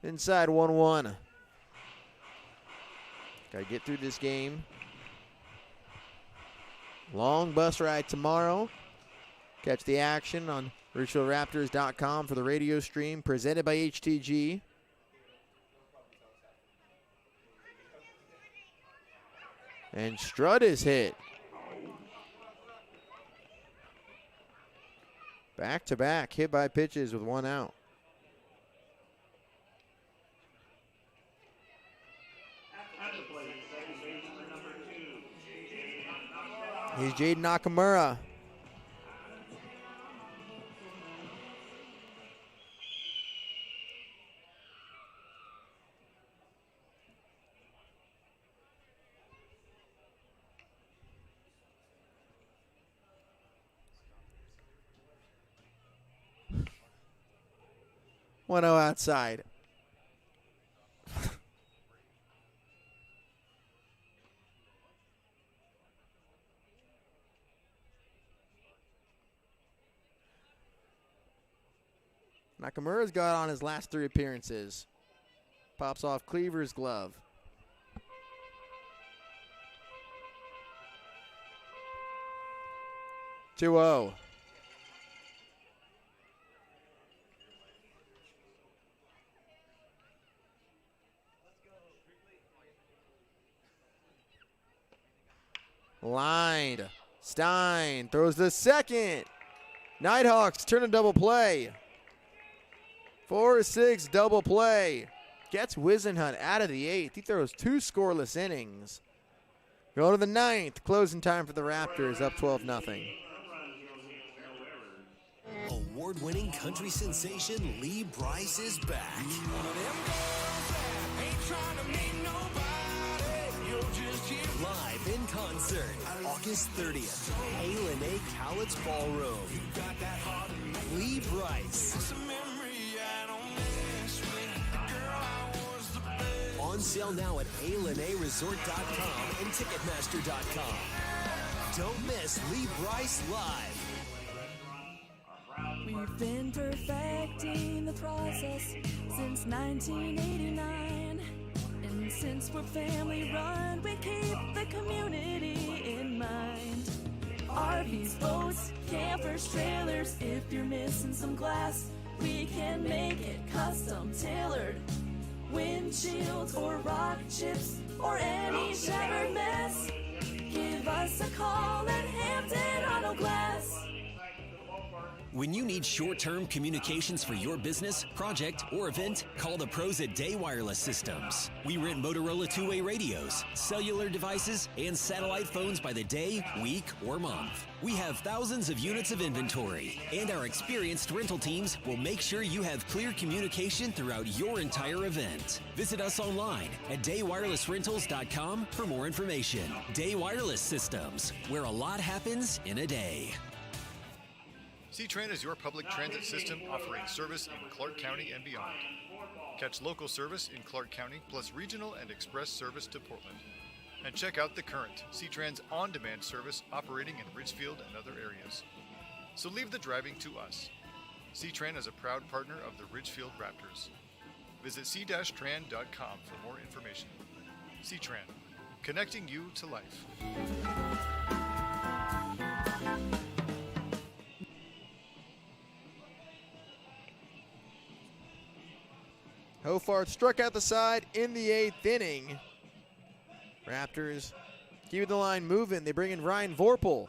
S12: Inside 1-1. Got to get through this game. Long bus ride tomorrow. Catch the action on RidgefieldRaptors.com for the radio stream presented by HTG. And Strutt is hit. Back-to-back hit by pitches with 1 out. He's Jaden Nakamura. One outside. Nakamura's got on his last 3 appearances. Pops off Cleaver's glove. Two-0. Lined. Stein throws the second. Nighthawks turn a double play. 4-6 double play. Gets Wizenhunt out of the 8th. He throws 2 scoreless innings. Go to the 9th. Closing time for the Raptors, up 12-0.
S6: Award-winning country sensation Lee Brice is back. Live in concert, August 30th, Halen A. Cowlitz Ballroom. Lee Brice. On sale now at AlenaResort.com and Ticketmaster.com. Don't miss Lee Bryce Live.
S9: We've been perfecting the process since 1989. And since we're family run, we keep the community in mind. RVs, boats, campers, trailers, if you're missing some glass, we can make it custom tailored. Windshields or rock chips or any shattered mess, give us a call at Hampton Auto Glass.
S5: When you need short-term communications for your business, project, or event, call the pros at Day Wireless Systems. We rent Motorola two-way radios, cellular devices, and satellite phones by the day, week, or month. We have thousands of units of inventory, and our experienced rental teams will make sure you have clear communication throughout your entire event. Visit us online at daywirelessrentals.com for more information. Day Wireless Systems, where a lot happens in a day.
S7: C-Tran is your public transit system offering service in Clark County and beyond. Catch local service in Clark County plus regional and express service to Portland. And check out The Current, C-Tran's on-demand service operating in Ridgefield and other areas. So leave the driving to us. C-Tran is a proud partner of the Ridgefield Raptors. Visit c-tran.com for more information. C-Tran, connecting you to life.
S12: Hofart struck out the side in the 8th inning. Raptors keep the line moving. They bring in Ryan Vorpal.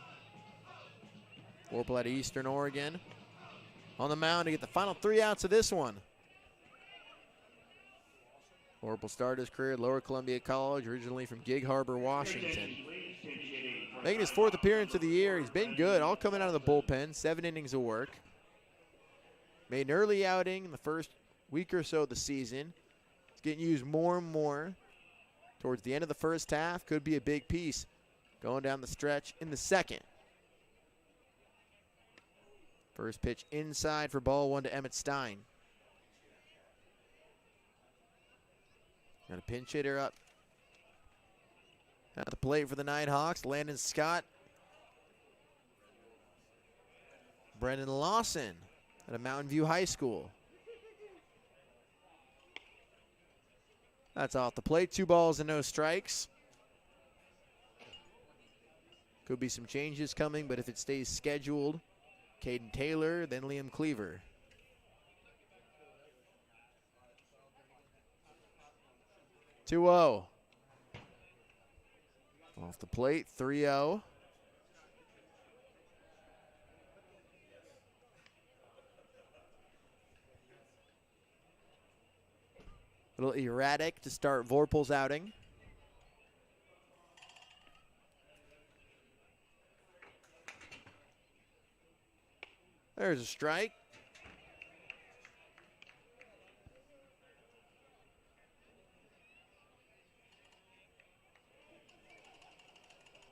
S12: Vorpal out of Eastern Oregon on the mound to get the final 3 outs of this one. Vorpal started his career at Lower Columbia College, originally from Gig Harbor, Washington. Making his 4th appearance of the year. He's been good, all coming out of the bullpen, 7 innings of work. Made an early outing in the first week or so of the season. It's getting used more and more towards the end of the first half. Could be a big piece going down the stretch in the second. First pitch inside for ball 1 to Emmett Stein. Got a pinch hitter up at the plate for the Nighthawks. Landon Scott. Brendan Lawson out of Mountain View High School. That's off the plate. 2 balls and no strikes. Could be some changes coming, but if it stays scheduled, Caden Taylor, then Liam Cleaver. (2-0). Off the plate, 3-0. A little erratic to start Vorpal's outing. There's a strike.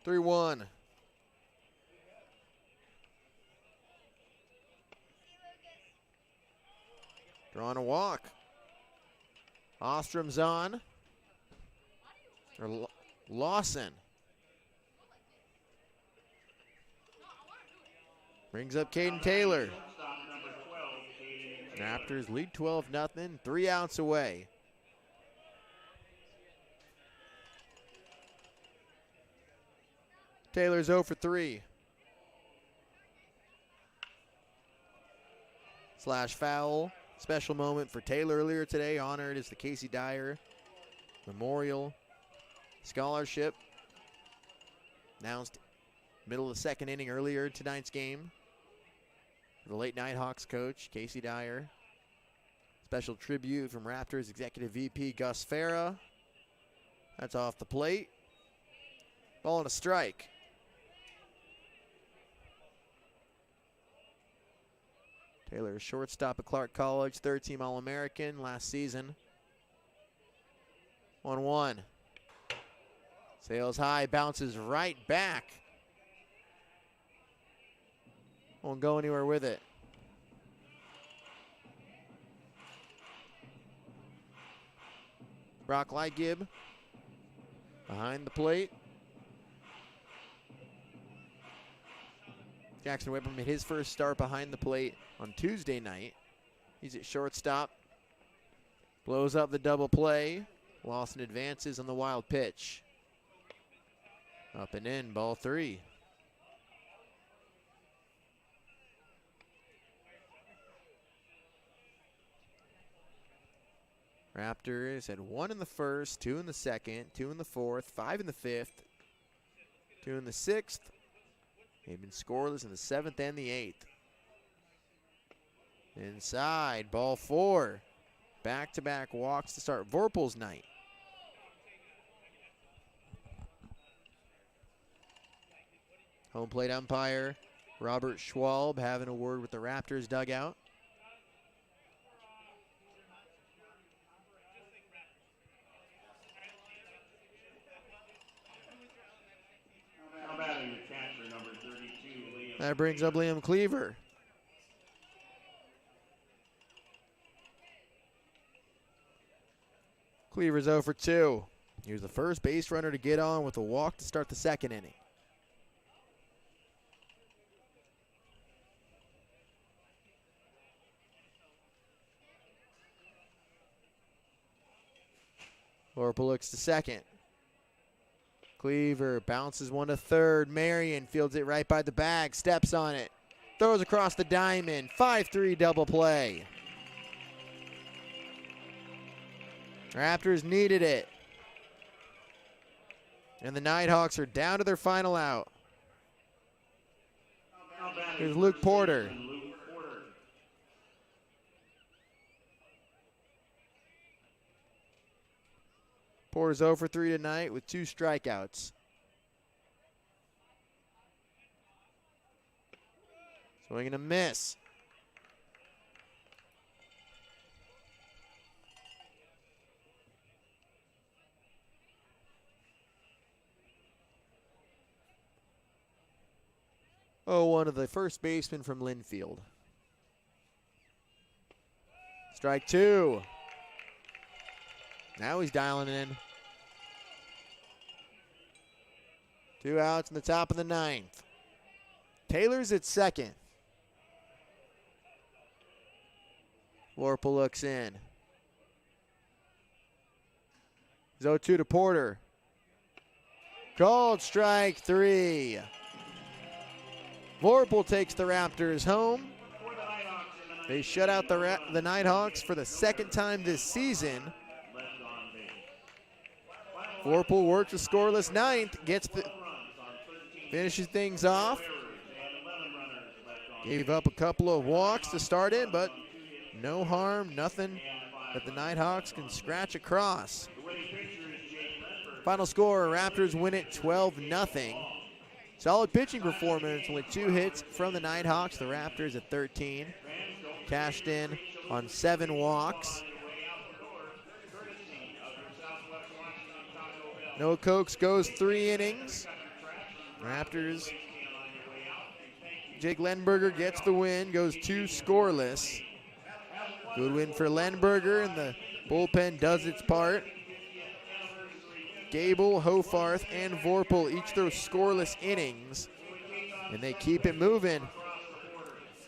S12: (3-1). Drawing a walk. Ostrom's on. Or Lawson. Brings up Caden Taylor. Raptors lead 12-0, 3 outs away. Taylor's 0 for 3. Slash foul. Special moment for Taylor earlier today. Honored as the Casey Dyer Memorial Scholarship. Announced middle of the 2nd inning earlier tonight's game. The late Nighthawks coach, Casey Dyer. Special tribute from Raptors Executive VP Gus Farah. That's off the plate. Ball and a strike. Taylor, a shortstop at Clark College, 3rd-team All-American last season. 1-1. Sails high, bounces right back. Won't go anywhere with it. Brock Lightgib behind the plate. Jackson Weber made his first start behind the plate on Tuesday night. He's at shortstop. Blows up the double play. Lawson advances on the wild pitch. Up and in, ball 3. Raptors had 1 in the first, 2 in the second, 2 in the fourth, 5 in the fifth, 2 in the sixth. They've been scoreless in the 7th and the 8th. Inside, ball 4. Back-to-back walks to start Vorpal's night. Home plate umpire Robert Schwalb having a word with the Raptors dugout. That brings up Liam Cleaver. Cleaver's 0 for 2. He was the first base runner to get on with a walk to start the 2nd inning. Vorpal looks to second. Cleaver bounces one to third. Marion fields it right by the bag, steps on it, throws across the diamond. 5-3 double play. Raptors needed it. And the Nighthawks are down to their final out. Here's Luke Porter. Porter's 0 for 3 tonight with 2 strikeouts. Swing and a miss. One of the first baseman from Linfield. Strike 2. Now he's dialing in. 2 outs in the top of the 9th. Taylor's at second. Vorpal looks in. 0-2 to Porter. Called strike 3. Vorpal takes the Raptors home. They shut out the Nighthawks for the 2nd time this season. Vorpal works a scoreless 9th, finishes things off. Gave up a couple of walks to start in, but no harm, nothing that the Nighthawks can scratch across. Final score, Raptors win it 12-0. Solid pitching performance with 2 hits from the Nighthawks. The Raptors at 13. Cashed in on 7 walks. Noah Cokes goes 3 innings. Raptors. Jake Lenberger gets the win, goes 2 scoreless. Good win for Lenberger, and the bullpen does its part. Gable, Hofarth, and Vorpal each throw scoreless innings, and they keep it moving.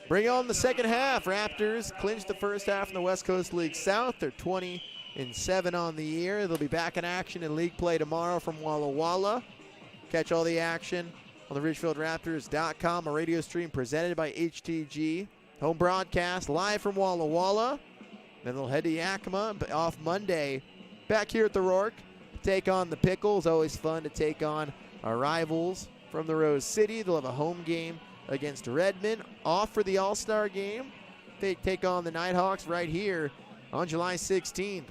S12: Bring on the second half. Raptors clinched the first half in the West Coast League South. They're 20-7 on the year. They'll be back in action in league play tomorrow from Walla Walla. Catch all the action on the RidgefieldRaptors.com, a radio stream presented by HTG. Home broadcast live from Walla Walla. Then they'll head to Yakima off Monday. Back here at the Rourke, take on the Pickles. Always fun to take on our rivals from the Rose City. They'll have a home game against Redmond. Off for the All-Star game. They take on the Nighthawks right here on July 16th.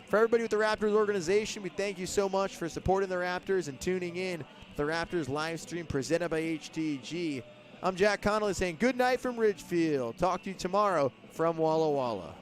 S12: For everybody with the Raptors organization, we thank you so much for supporting the Raptors and tuning in to the Raptors live stream presented by HTG. I'm Jack Connolly saying good night from Ridgefield. Talk to you tomorrow from Walla Walla.